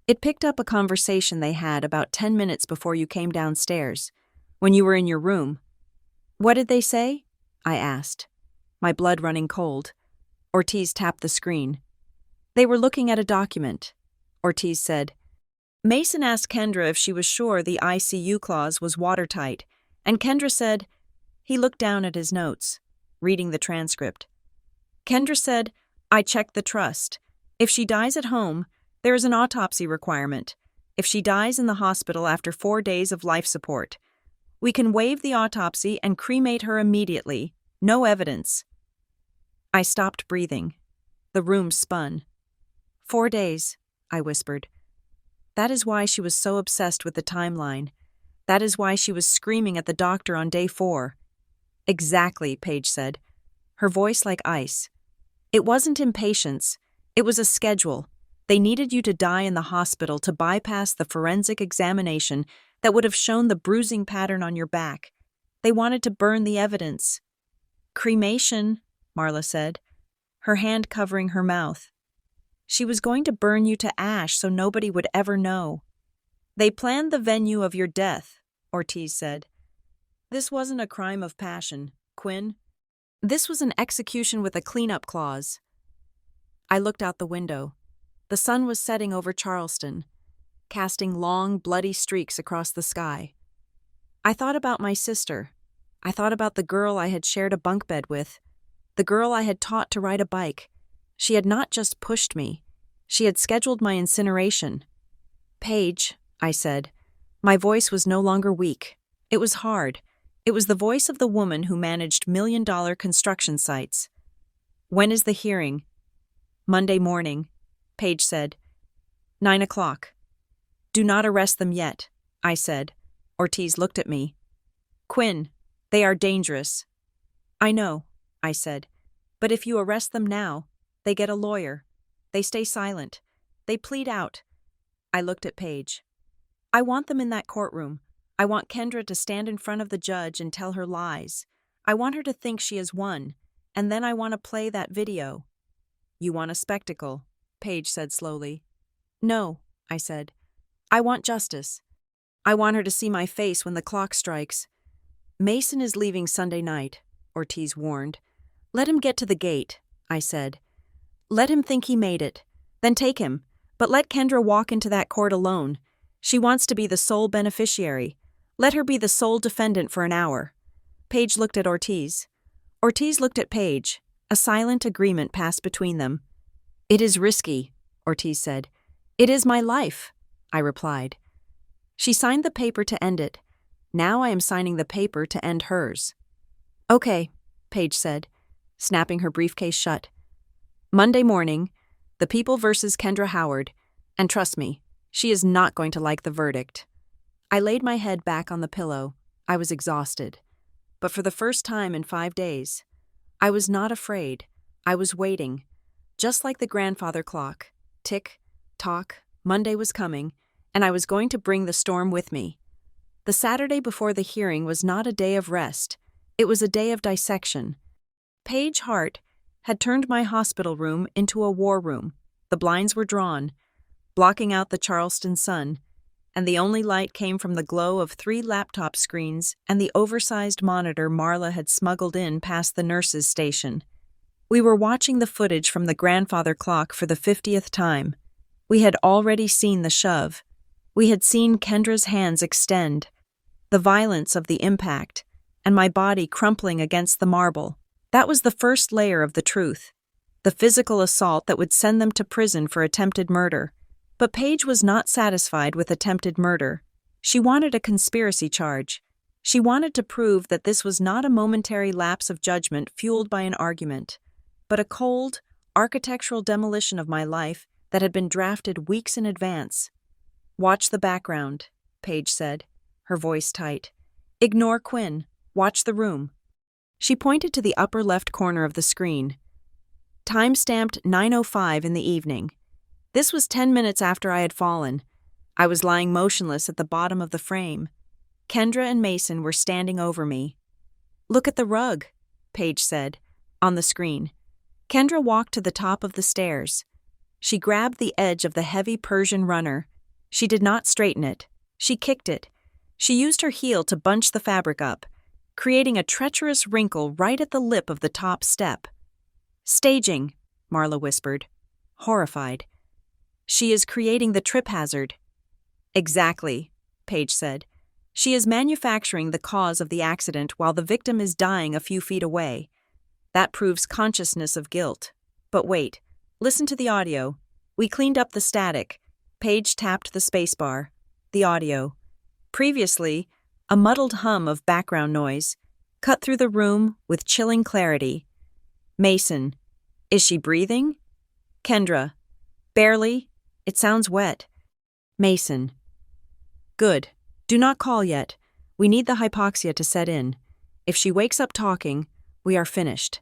It picked up a conversation they had about 10 minutes before you came downstairs, when you were in your room. What did they say? I asked, my blood running cold. Ortiz tapped the screen. They were looking at a document. Ortiz said. Mason asked Kendra if she was sure the ICU clause was watertight, and Kendra said, he looked down at his notes, reading the transcript. Kendra said, I checked the trust. If she dies at home, there is an autopsy requirement. If she dies in the hospital after 4 days of life support, we can waive the autopsy and cremate her immediately. No evidence. I stopped breathing. The room spun. 4 days, I whispered. That is why she was so obsessed with the timeline. That is why she was screaming at the doctor on day 4. Exactly, Paige said, her voice like ice. It wasn't impatience. It was a schedule. They needed you to die in the hospital to bypass the forensic examination that would have shown the bruising pattern on your back. They wanted to burn the evidence. Cremation, Marla said, her hand covering her mouth. She was going to burn you to ash so nobody would ever know. They planned the venue of your death, Ortiz said. This wasn't a crime of passion, Quinn. This was an execution with a cleanup clause. I looked out the window. The sun was setting over Charleston, casting long, bloody streaks across the sky. I thought about my sister. I thought about the girl I had shared a bunk bed with, the girl I had taught to ride a bike. She had not just pushed me. She had scheduled my incineration. Paige, I said. My voice was no longer weak. It was hard. It was the voice of the woman who managed million-dollar construction sites. When is the hearing? Monday morning, Paige said. 9 o'clock. Do not arrest them yet, I said. Ortiz looked at me. Quinn, they are dangerous. I know, I said. But if you arrest them now, they get a lawyer. They stay silent. They plead out. I looked at Paige. I want them in that courtroom. I want Kendra to stand in front of the judge and tell her lies. I want her to think she has won, and then I want to play that video. You want a spectacle, Paige said slowly. No, I said. I want justice. I want her to see my face when the clock strikes. Mason is leaving Sunday night, Ortiz warned. Let him get to the gate, I said. Let him think he made it. Then take him, but let Kendra walk into that court alone. She wants to be the sole beneficiary. Let her be the sole defendant for an hour. Paige looked at Ortiz. Ortiz looked at Paige. A silent agreement passed between them. It is risky, Ortiz said. It is my life, I replied. She signed the paper to end it. Now I am signing the paper to end hers. Okay, Paige said, snapping her briefcase shut. Monday morning, the People versus Kendra Howard, and trust me, she is not going to like the verdict. I laid my head back on the pillow. I was exhausted. But for the first time in 5 days, I was not afraid. I was waiting. Just like the grandfather clock. Tick, tock, Monday was coming, and I was going to bring the storm with me. The Saturday before the hearing was not a day of rest. It was a day of dissection. Paige Hart had turned my hospital room into a war room. The blinds were drawn, blocking out the Charleston sun, and the only light came from the glow of 3 laptop screens and the oversized monitor Marla had smuggled in past the nurse's station. We were watching the footage from the grandfather clock for the 50th time. We had already seen the shove. We had seen Kendra's hands extend, the violence of the impact, and my body crumpling against the marble. That was the first layer of the truth, the physical assault that would send them to prison for attempted murder. But Paige was not satisfied with attempted murder. She wanted a conspiracy charge. She wanted to prove that this was not a momentary lapse of judgment fueled by an argument, but a cold, architectural demolition of my life that had been drafted weeks in advance. Watch the background, Paige said, her voice tight. Ignore Quinn. Watch the room. She pointed to the upper left corner of the screen. Time-stamped 9:05 in the evening. This was 10 minutes after I had fallen. I was lying motionless at the bottom of the frame. Kendra and Mason were standing over me. Look at the rug, Paige said, on the screen. Kendra walked to the top of the stairs. She grabbed the edge of the heavy Persian runner. She did not straighten it. She kicked it. She used her heel to bunch the fabric up, creating a treacherous wrinkle right at the lip of the top step. Staging, Marla whispered, horrified. She is creating the trip hazard. Exactly, Paige said. She is manufacturing the cause of the accident while the victim is dying a few feet away. That proves consciousness of guilt. But wait, listen to the audio. We cleaned up the static. Paige tapped the spacebar. The audio. Previously, a muddled hum of background noise cut through the room with chilling clarity. Mason. Is she breathing? Kendra. Barely. It sounds wet. Mason. Good. Do not call yet. We need the hypoxia to set in. If she wakes up talking, we are finished.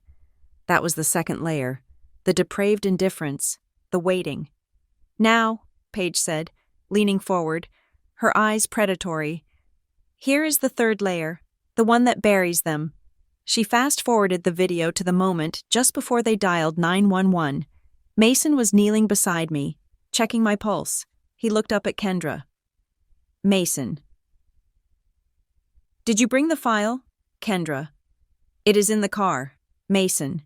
That was the second layer. The depraved indifference. The waiting. Now, Paige said, leaning forward, her eyes predatory. Here is the third layer, the one that buries them. She fast-forwarded the video to the moment just before they dialed 911. Mason was kneeling beside me, checking my pulse. He looked up at Kendra. Mason. Did you bring the file? Kendra. It is in the car. Mason.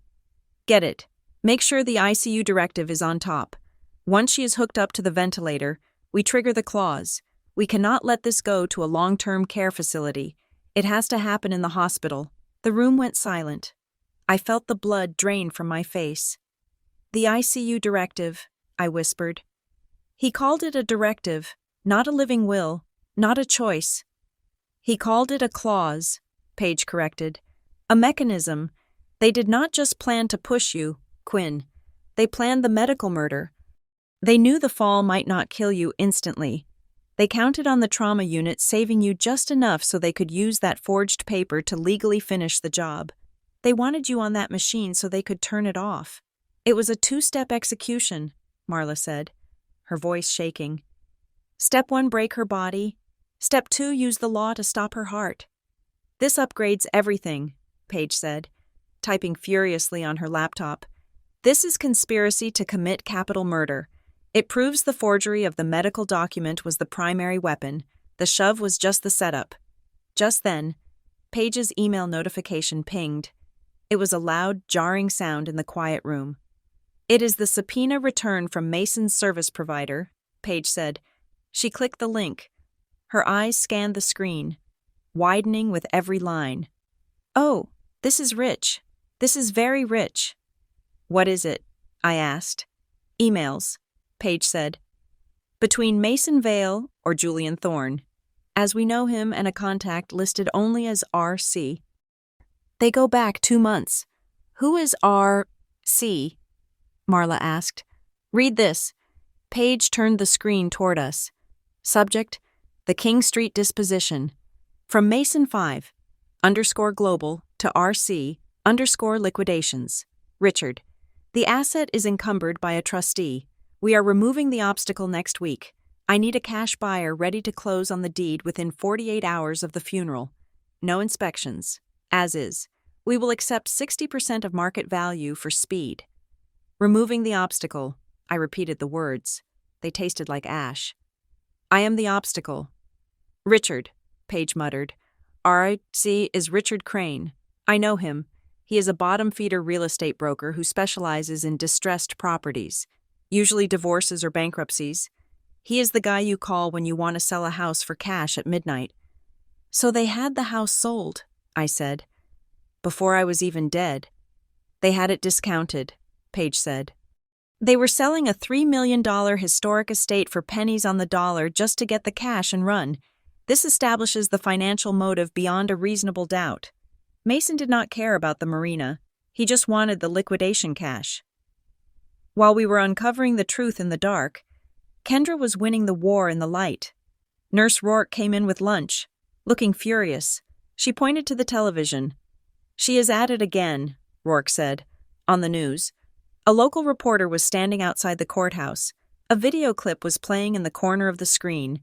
Get it. Make sure the ICU directive is on top. Once she is hooked up to the ventilator, we trigger the clause. We cannot let this go to a long-term care facility. It has to happen in the hospital. The room went silent. I felt the blood drain from my face. The ICU directive, I whispered. He called it a directive, not a living will, not a choice. He called it a clause, Paige corrected. A mechanism. They did not just plan to push you, Quinn. They planned the medical murder. They knew the fall might not kill you instantly. They counted on the trauma unit saving you just enough so they could use that forged paper to legally finish the job. They wanted you on that machine so they could turn it off. It was a two-step execution, Marla said, her voice shaking. Step 1, break her body. Step 2, use the law to stop her heart. This upgrades everything, Paige said, typing furiously on her laptop. This is conspiracy to commit capital murder. It proves the forgery of the medical document was the primary weapon. The shove was just the setup. Just then, Paige's email notification pinged. It was a loud, jarring sound in the quiet room. It is the subpoena return from Mason's service provider, Paige said. She clicked the link. Her eyes scanned the screen, widening with every line. Oh, this is rich. This is very rich. What is it? I asked. Emails, Paige said. Between Mason Vale or Julian Thorne, as we know him, and a contact listed only as RC. They go back 2 months. Who is RC? Marla asked. Read this. Paige turned the screen toward us. Subject, the King Street disposition. From Mason 5, _global to RC, _liquidations. Richard. The asset is encumbered by a trustee. We are removing the obstacle next week. I need a cash buyer ready to close on the deed within 48 hours of the funeral. No inspections. As is. We will accept 60% of market value for speed. Removing the obstacle. I repeated the words. They tasted like ash. I am the obstacle. Richard, Paige muttered. RC is Richard Crane. I know him. He is a bottom-feeder real estate broker who specializes in distressed properties, usually divorces or bankruptcies. He is the guy you call when you want to sell a house for cash at midnight. So they had the house sold, I said. Before I was even dead. They had it discounted, Paige said. They were selling a $3 million historic estate for pennies on the dollar just to get the cash and run. This establishes the financial motive beyond a reasonable doubt. Mason did not care about the marina. He just wanted the liquidation cash. While we were uncovering the truth in the dark, Kendra was winning the war in the light. Nurse Rourke came in with lunch, looking furious. She pointed to the television. She is at it again, Rourke said, on the news. A local reporter was standing outside the courthouse. A video clip was playing in the corner of the screen.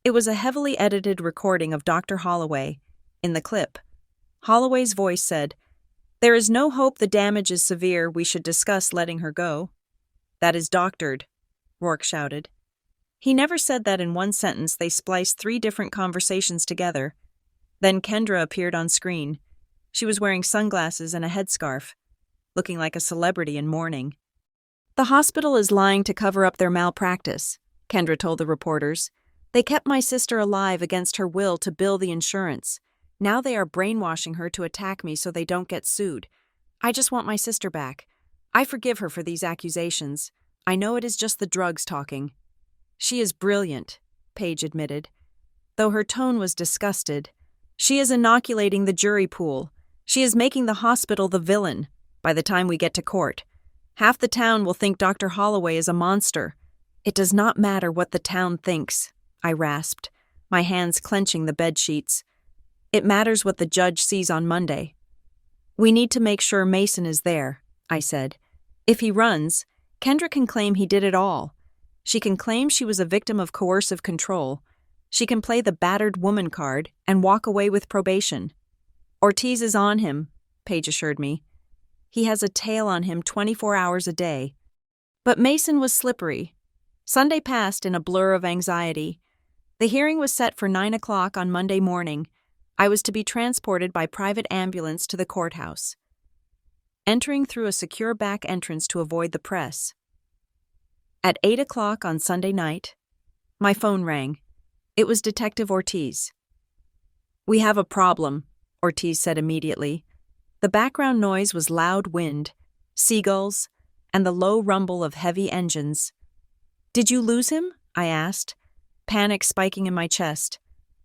It was a heavily edited recording of Dr. Holloway. In the clip, Holloway's voice said, "There is no hope the damage is severe. We should discuss letting her go." "That is doctored," Rourke shouted. He never said that in one sentence. They spliced 3 different conversations together. Then Kendra appeared on screen. She was wearing sunglasses and a headscarf, looking like a celebrity in mourning. "The hospital is lying to cover up their malpractice," Kendra told the reporters. "They kept my sister alive against her will to bill the insurance. Now they are brainwashing her to attack me so they don't get sued. I just want my sister back. I forgive her for these accusations. I know it is just the drugs talking." "She is brilliant," Paige admitted, though her tone was disgusted. "She is inoculating the jury pool. She is making the hospital the villain. by the time we get to court. Half the town will think Dr. Holloway is a monster. It does not matter what the town thinks, I rasped, my hands clenching the bed sheets. It matters what the judge sees on Monday. We need to make sure Mason is there, I said. If he runs, Kendra can claim he did it all. She can claim she was a victim of coercive control. She can play the battered woman card and walk away with probation. Ortiz is on him, Paige assured me. He has a tail on him 24 hours a day. But Mason was slippery. Sunday passed in a blur of anxiety. The hearing was set for 9 o'clock on Monday morning. I was to be transported by private ambulance to the courthouse, entering through a secure back entrance to avoid the press. At 8 o'clock on Sunday night, my phone rang. It was Detective Ortiz. "We have a problem," Ortiz said immediately. The background noise was loud wind, seagulls, and the low rumble of heavy engines. "Did you lose him?" I asked, panic spiking in my chest.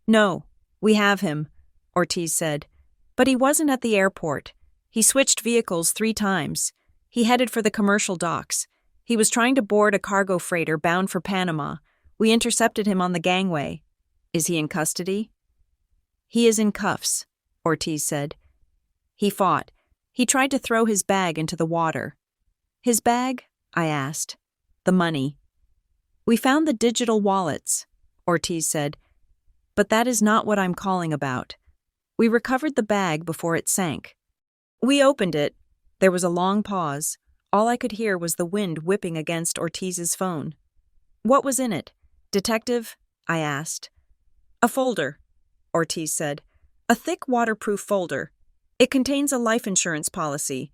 "No, we have him," Ortiz said. "But he wasn't at the airport. He switched vehicles 3 times. He headed for the commercial docks. He was trying to board a cargo freighter bound for Panama. We intercepted him on the gangway. Is he in custody?" "He is in cuffs," Ortiz said. "He fought. He tried to throw his bag into the water." "His bag?" I asked. "The money." "We found the digital wallets," Ortiz said. "But that is not what I'm calling about. We recovered the bag before it sank." We opened it. There was a long pause. All I could hear was the wind whipping against Ortiz's phone. "What was in it, Detective?" I asked. "A folder," Ortiz said. "A thick waterproof folder. It contains a life insurance policy.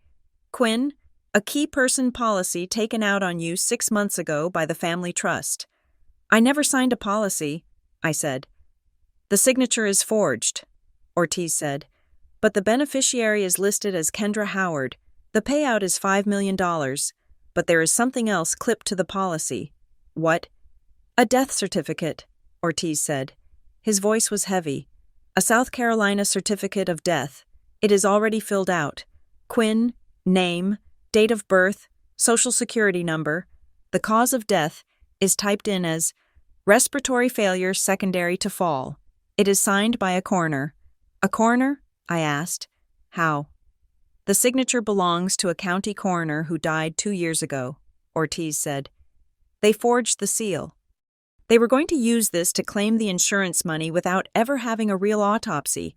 Quinn, a key person policy taken out on you 6 months ago by the family trust." "I never signed a policy," I said. "The signature is forged," Ortiz said. "But the beneficiary is listed as Kendra Howard. The payout is $5 million, but there is something else clipped to the policy." "What?" "A death certificate," Ortiz said. His voice was heavy. "A South Carolina certificate of death. It is already filled out. Quinn, name, date of birth, social security number. The cause of death is typed in as respiratory failure secondary to fall. It is signed by a coroner." "A coroner?" I asked. "How?" "The signature belongs to a county coroner who died 2 years ago," Ortiz said. "They forged the seal. They were going to use this to claim the insurance money without ever having a real autopsy.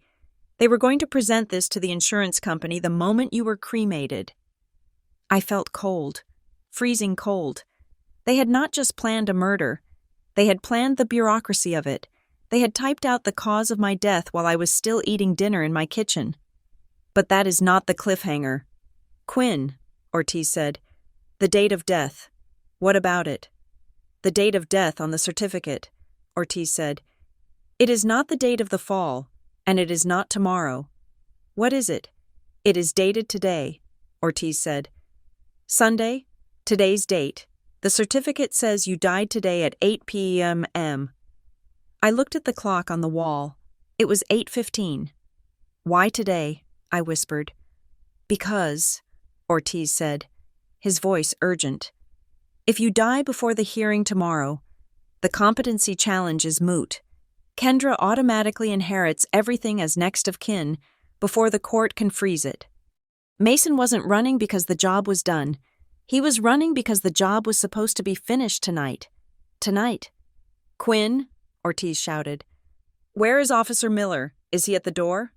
They were going to present this to the insurance company the moment you were cremated." I felt cold, freezing cold. They had not just planned a murder. They had planned the bureaucracy of it. They had typed out the cause of my death while I was still eating dinner in my kitchen. "But that is not the cliffhanger." "Quinn," Ortiz said. "The date of death. What about it?" "The date of death on the certificate," Ortiz said. "It is not the date of the fall, and it is not tomorrow." "What is it?" "It is dated today," Ortiz said. "Sunday, today's date. The certificate says you died today at 8 p.m. I looked at the clock on the wall. It was 8:15. "Why today?" I whispered. "Because," Ortiz said, his voice urgent, "if you die before the hearing tomorrow, the competency challenge is moot. Kendra automatically inherits everything as next of kin before the court can freeze it. Mason wasn't running because the job was done. He was running because the job was supposed to be finished tonight. Tonight." "Quinn," Ortiz shouted. "Where is Officer Miller? Is he at the door?"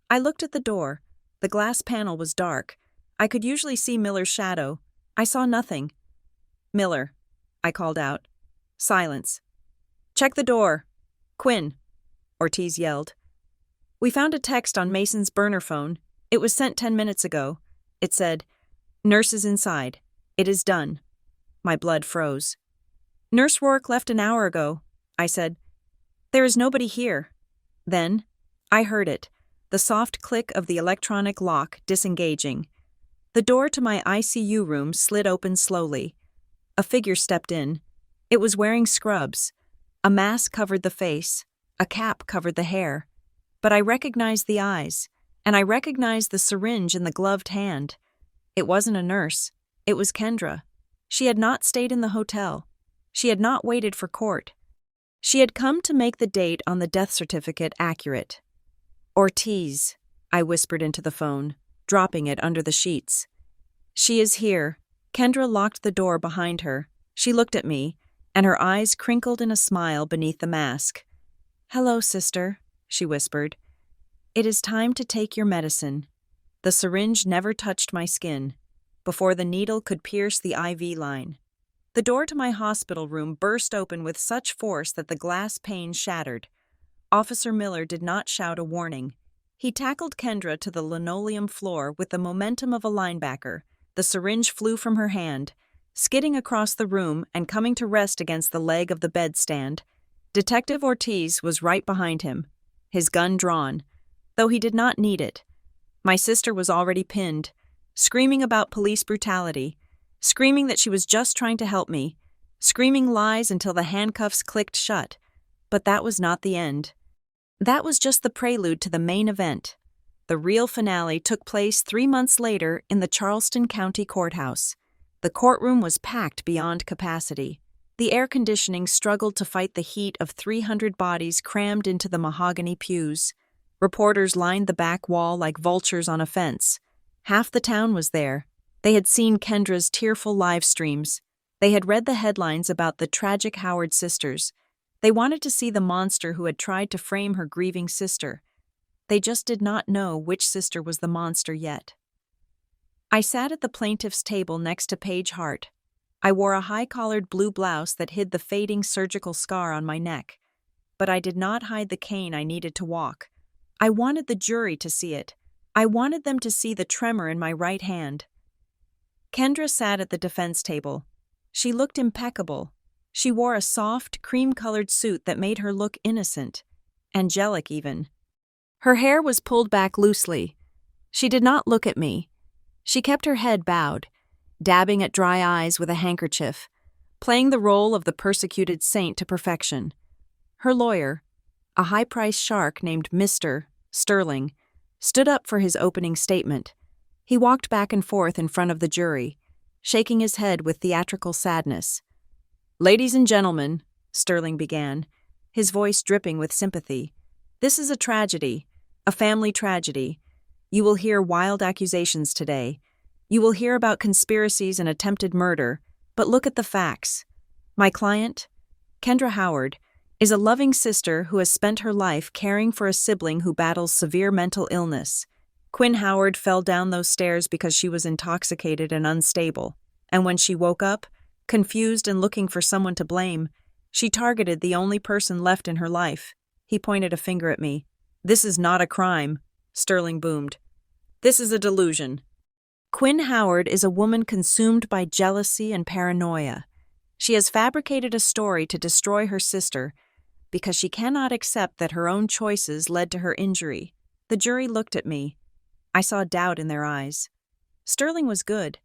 I looked at the door. The glass panel was dark. I could usually see Miller's shadow. I saw nothing. "Miller," I called out. Silence. "Check the door. Quinn," Ortiz yelled. We found a text on Mason's burner phone. It was sent 10 minutes ago. It said, "Nurse is inside. It is done." My blood froze. "Nurse Rourke left an hour ago," I said. "There is nobody here." Then, I heard it, the soft click of the electronic lock disengaging. The door to my ICU room slid open slowly. A figure stepped in. It was wearing scrubs. A mask covered the face. A cap covered the hair. But I recognized the eyes, and I recognized the syringe in the gloved hand. It wasn't a nurse. It was Kendra. She had not stayed in the hotel. She had not waited for court. She had come to make the date on the death certificate accurate. Ortiz, I whispered into the phone, dropping it under the sheets. She is here. Kendra locked the door behind her. She looked at me, and her eyes crinkled in a smile beneath the mask. Hello, sister, she whispered. It is time to take your medicine. The syringe never touched my skin, before the needle could pierce the IV line. The door to my hospital room burst open with such force that the glass pane shattered. Officer Miller did not shout a warning. He tackled Kendra to the linoleum floor with the momentum of a linebacker. The syringe flew from her hand, skidding across the room and coming to rest against the leg of the bedstand. Detective Ortiz was right behind him, his gun drawn, though he did not need it. My sister was already pinned, screaming about police brutality, screaming that she was just trying to help me, screaming lies until the handcuffs clicked shut. But that was not the end. That was just the prelude to the main event. The real finale took place 3 months later in the Charleston County Courthouse. The courtroom was packed beyond capacity. The air conditioning struggled to fight the heat of 300 bodies crammed into the mahogany pews. Reporters lined the back wall like vultures on a fence. Half the town was there. They had seen Kendra's tearful live streams. They had read the headlines about the tragic Howard sisters. They wanted to see the monster who had tried to frame her grieving sister. They just did not know which sister was the monster yet. I sat at the plaintiff's table next to Paige Hart. I wore a high-collared blue blouse that hid the fading surgical scar on my neck. But I did not hide the cane I needed to walk. I wanted the jury to see it. I wanted them to see the tremor in my right hand. Kendra sat at the defense table. She looked impeccable. She wore a soft, cream-colored suit that made her look innocent, angelic even. Her hair was pulled back loosely. She did not look at me. She kept her head bowed, dabbing at dry eyes with a handkerchief, playing the role of the persecuted saint to perfection. Her lawyer, a high-priced shark named Mr. Sterling, stood up for his opening statement. He walked back and forth in front of the jury, shaking his head with theatrical sadness. "Ladies and gentlemen," Sterling began, his voice dripping with sympathy, "this is a tragedy, a family tragedy. You will hear wild accusations today. You will hear about conspiracies and attempted murder, but look at the facts. My client, Kendra Howard, is a loving sister who has spent her life caring for a sibling who battles severe mental illness. Quinn Howard fell down those stairs because she was intoxicated and unstable, and when she woke up, confused and looking for someone to blame, she targeted the only person left in her life." He pointed a finger at me. "This is not a crime," Sterling boomed. "This is a delusion. Quinn Howard is a woman consumed by jealousy and paranoia. She has fabricated a story to destroy her sister because she cannot accept that her own choices led to her injury." The jury looked at me. I saw doubt in their eyes. Sterling was good.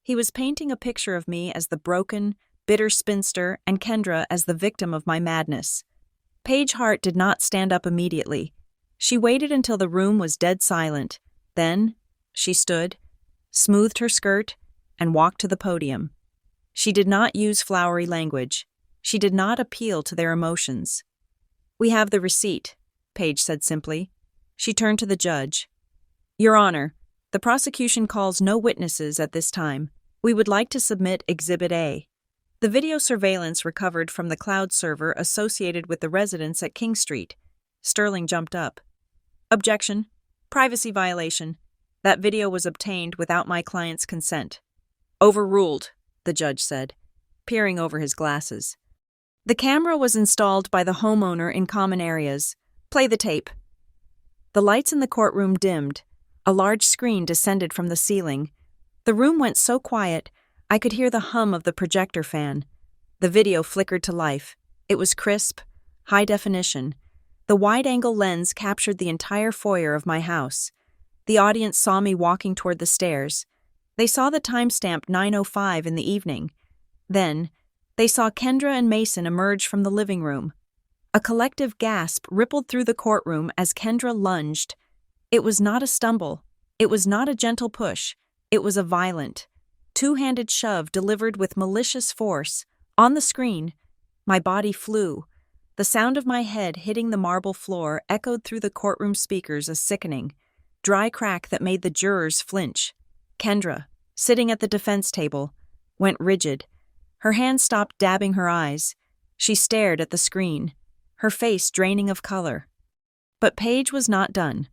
He was painting a picture of me as the broken, bitter spinster and Kendra as the victim of my madness. Paige Hart did not stand up immediately. She waited until the room was dead silent. Then, she stood, smoothed her skirt, and walked to the podium. She did not use flowery language. She did not appeal to their emotions. "We have the receipt," Paige said simply. She turned to the judge. "Your Honor, the prosecution calls no witnesses at this time. We would like to submit Exhibit A. The video surveillance recovered from the cloud server associated with the residence at King Street." Sterling jumped up. "Objection. Privacy violation. That video was obtained without my client's consent." "Overruled," the judge said, peering over his glasses. "The camera was installed by the homeowner in common areas. Play the tape." The lights in the courtroom dimmed. A large screen descended from the ceiling. The room went so quiet, I could hear the hum of the projector fan. The video flickered to life. It was crisp, high definition. The wide-angle lens captured the entire foyer of my house. The audience saw me walking toward the stairs. They saw the timestamp 9:05 in the evening. Then, they saw Kendra and Mason emerge from the living room. A collective gasp rippled through the courtroom as Kendra lunged. It was not a stumble. It was not a gentle push. It was a violent, two-handed shove delivered with malicious force. On the screen, my body flew. The sound of my head hitting the marble floor echoed through the courtroom speakers, a sickening, dry crack that made the jurors flinch. Kendra, sitting at the defense table, went rigid. Her hand stopped dabbing her eyes. She stared at the screen, her face draining of color. But Paige was not done.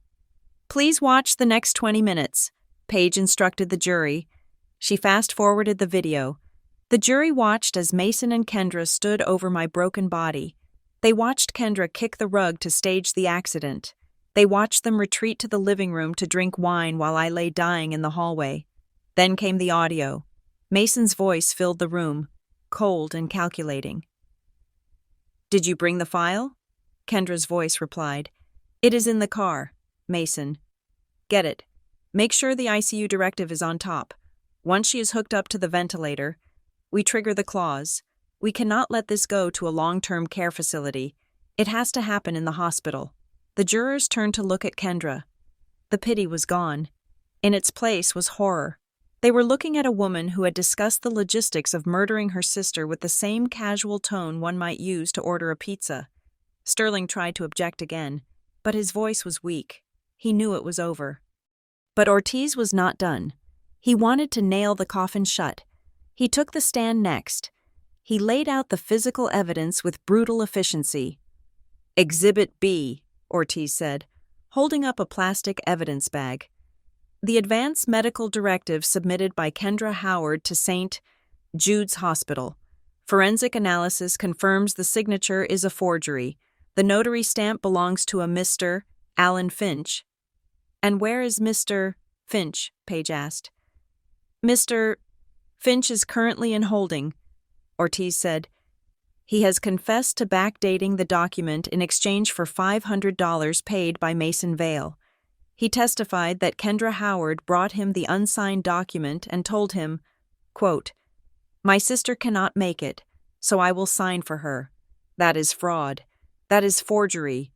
"Please watch the next 20 minutes, Paige instructed the jury. She fast-forwarded the video. The jury watched as Mason and Kendra stood over my broken body. They watched Kendra kick the rug to stage the accident. They watched them retreat to the living room to drink wine while I lay dying in the hallway. Then came the audio. Mason's voice filled the room, cold and calculating. "Did you bring the file?" Kendra's voice replied. "It is in the car, Mason. Get it. Make sure the ICU directive is on top. Once she is hooked up to the ventilator, we trigger the clause. We cannot let this go to a long-term care facility. It has to happen in the hospital." The jurors turned to look at Kendra. The pity was gone. In its place was horror. They were looking at a woman who had discussed the logistics of murdering her sister with the same casual tone one might use to order a pizza. Sterling tried to object again, but his voice was weak. He knew it was over. But Ortiz was not done. He wanted to nail the coffin shut. He took the stand next. He laid out the physical evidence with brutal efficiency. "Exhibit B," Ortiz said, holding up a plastic evidence bag. The advance medical directive submitted by Kendra Howard to St. Jude's Hospital. Forensic analysis confirms the signature is a forgery. The notary stamp belongs to a Mr. Alan Finch. "And where is Mr. Finch?" Paige asked. "Mr. Finch is currently in holding," Ortiz said. "He has confessed to backdating the document in exchange for $500 paid by Mason Vale. He testified that Kendra Howard brought him the unsigned document and told him, quote, 'My sister cannot make it, so I will sign for her. That is fraud. That is forgery.'"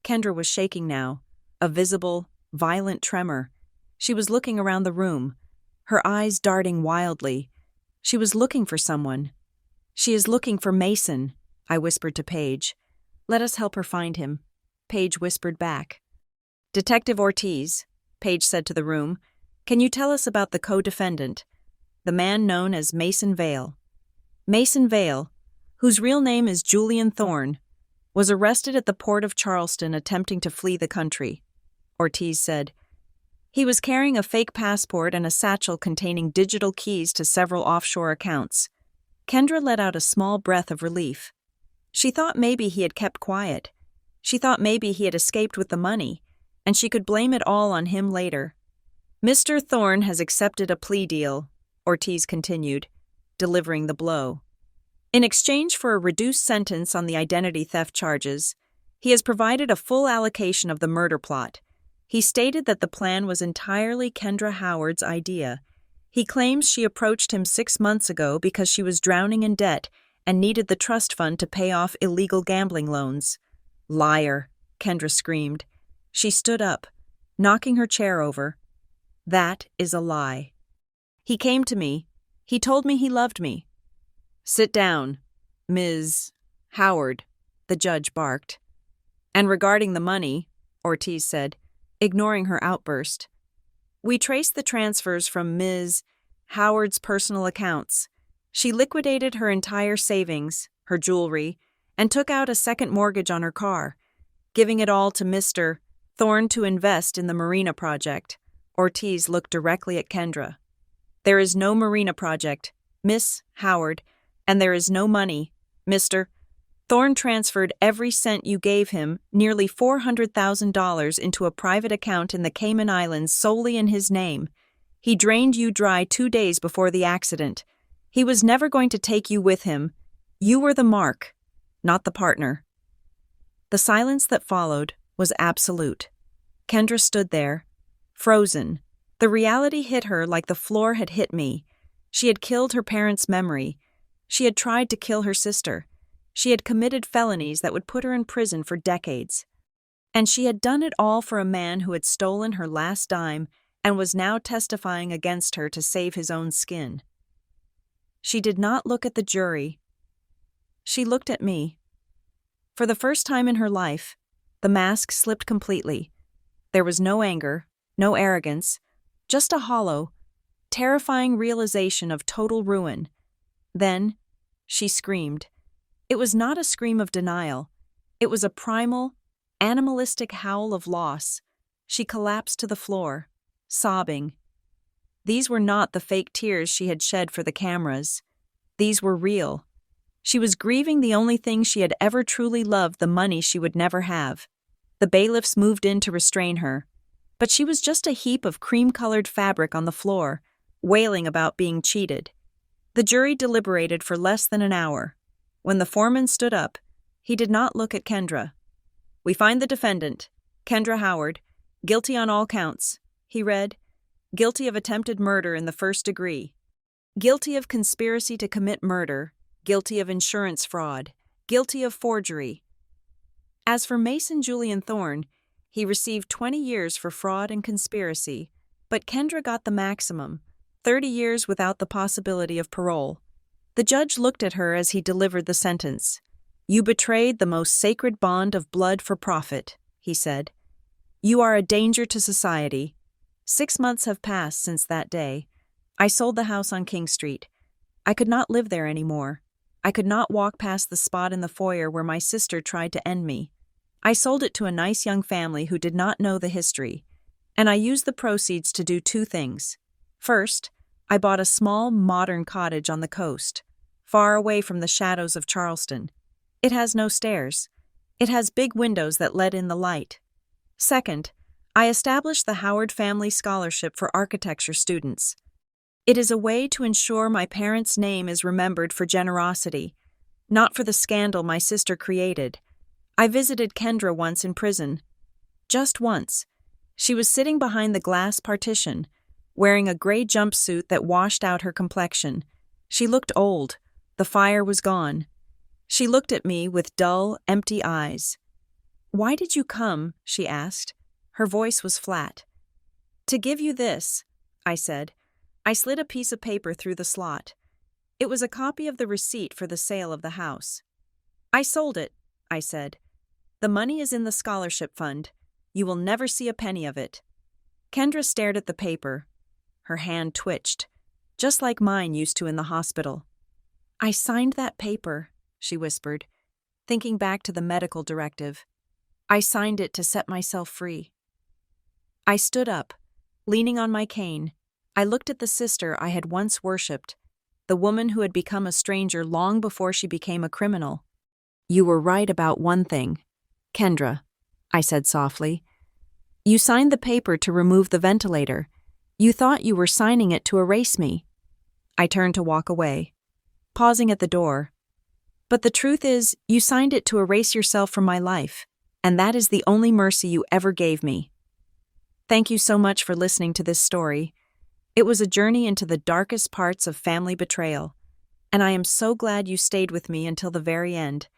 Kendra was shaking now, a visible, violent tremor. She was looking around the room, her eyes darting wildly. She was looking for someone. "She is looking for Mason," I whispered to Paige. "Let us help her find him." Paige whispered back. "Detective Ortiz," Paige said to the room, "can you tell us about the co-defendant, the man known as Mason Vale?" Mason Vale, whose real name is Julian Thorne, was arrested at the port of Charleston attempting to flee the country, Ortiz said. He was carrying a fake passport and a satchel containing digital keys to several offshore accounts. Kendra let out a small breath of relief. She thought maybe he had kept quiet. She thought maybe he had escaped with the money, and she could blame it all on him later. "Mr. Thorne has accepted a plea deal," Ortiz continued, delivering the blow. "In exchange for a reduced sentence on the identity theft charges, he has provided a full allocation of the murder plot. He stated that the plan was entirely Kendra Howard's idea. He claims she approached him 6 months ago because she was drowning in debt and needed the trust fund to pay off illegal gambling loans." "Liar," Kendra screamed. She stood up, knocking her chair over. "That is a lie. He came to me. He told me he loved me." "Sit down, Ms. Howard," the judge barked. "And regarding the money," Ortiz said, ignoring her outburst, "we traced the transfers from Ms. Howard's personal accounts. She liquidated her entire savings, her jewelry, and took out a second mortgage on her car, giving it all to Mr. Thorne to invest in the Marina project." Ortiz looked directly at Kendra. "There is no Marina project, Miss Howard, and there is no money, Mr. Thorne transferred every cent you gave him, nearly $400,000, into a private account in the Cayman Islands solely in his name. He drained you dry 2 days before the accident. He was never going to take you with him. You were the mark, not the partner." The silence that followed was absolute. Kendra stood there, frozen. The reality hit her like the floor had hit me. She had killed her parents' memory. She had tried to kill her sister. She had committed felonies that would put her in prison for decades. And she had done it all for a man who had stolen her last dime and was now testifying against her to save his own skin. She did not look at the jury. She looked at me. For the first time in her life, the mask slipped completely. There was no anger, no arrogance, just a hollow, terrifying realization of total ruin. Then, she screamed. It was not a scream of denial. It was a primal, animalistic howl of loss. She collapsed to the floor, sobbing. These were not the fake tears she had shed for the cameras. These were real. She was grieving the only thing she had ever truly loved, the money she would never have. The bailiffs moved in to restrain her, but she was just a heap of cream-colored fabric on the floor, wailing about being cheated. The jury deliberated for less than an hour. When the foreman stood up, he did not look at Kendra. "We find the defendant, Kendra Howard, guilty on all counts," he read. "Guilty of attempted murder in the first degree. Guilty of conspiracy to commit murder. Guilty of insurance fraud. Guilty of forgery." As for Mason Julian Thorne, he received 20 years for fraud and conspiracy, but Kendra got the maximum, 30 years without the possibility of parole. The judge looked at her as he delivered the sentence. "You betrayed the most sacred bond of blood for profit," he said. "You are a danger to society." 6 months have passed since that day. I sold the house on King Street. I could not live there anymore. I could not walk past the spot in the foyer where my sister tried to end me. I sold it to a nice young family who did not know the history, and I used the proceeds to do 2 things. First, I bought a small, modern cottage on the coast, far away from the shadows of Charleston. It has no stairs. It has big windows that let in the light. Second, I established the Howard Family Scholarship for architecture students. It is a way to ensure my parents' name is remembered for generosity, not for the scandal my sister created. I visited Kendra once in prison. Just once. She was sitting behind the glass partition, wearing a gray jumpsuit that washed out her complexion. She looked old. The fire was gone. She looked at me with dull, empty eyes. "Why did you come?" she asked. Her voice was flat. "To give you this," I said. I slid a piece of paper through the slot. It was a copy of the receipt for the sale of the house. "I sold it," I said. "The money is in the scholarship fund. You will never see a penny of it." Kendra stared at the paper. Her hand twitched, just like mine used to in the hospital. "I signed that paper," she whispered, thinking back to the medical directive. "I signed it to set myself free." I stood up, leaning on my cane. I looked at the sister I had once worshipped, the woman who had become a stranger long before she became a criminal. "You were right about one thing, Kendra," I said softly. "You signed the paper to remove the ventilator. You thought you were signing it to erase me." I turned to walk away, pausing at the door. "But the truth is, you signed it to erase yourself from my life, and that is the only mercy you ever gave me." Thank you so much for listening to this story. It was a journey into the darkest parts of family betrayal, and I am so glad you stayed with me until the very end.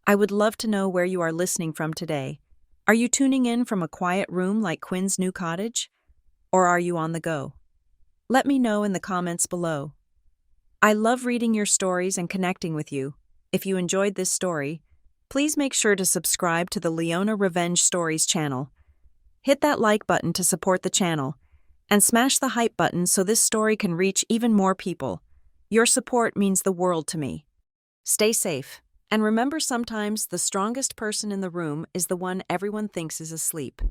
I would love to know where you are listening from today. Are you tuning in from a quiet room like Quinn's new cottage? Or are you on the go? Let me know in the comments below. I love reading your stories and connecting with you. If you enjoyed this story, please make sure to subscribe to the Leona Revenge Stories channel. Hit that like button to support the channel, and smash the hype button so this story can reach even more people. Your support means the world to me. Stay safe, and remember, sometimes the strongest person in the room is the one everyone thinks is asleep.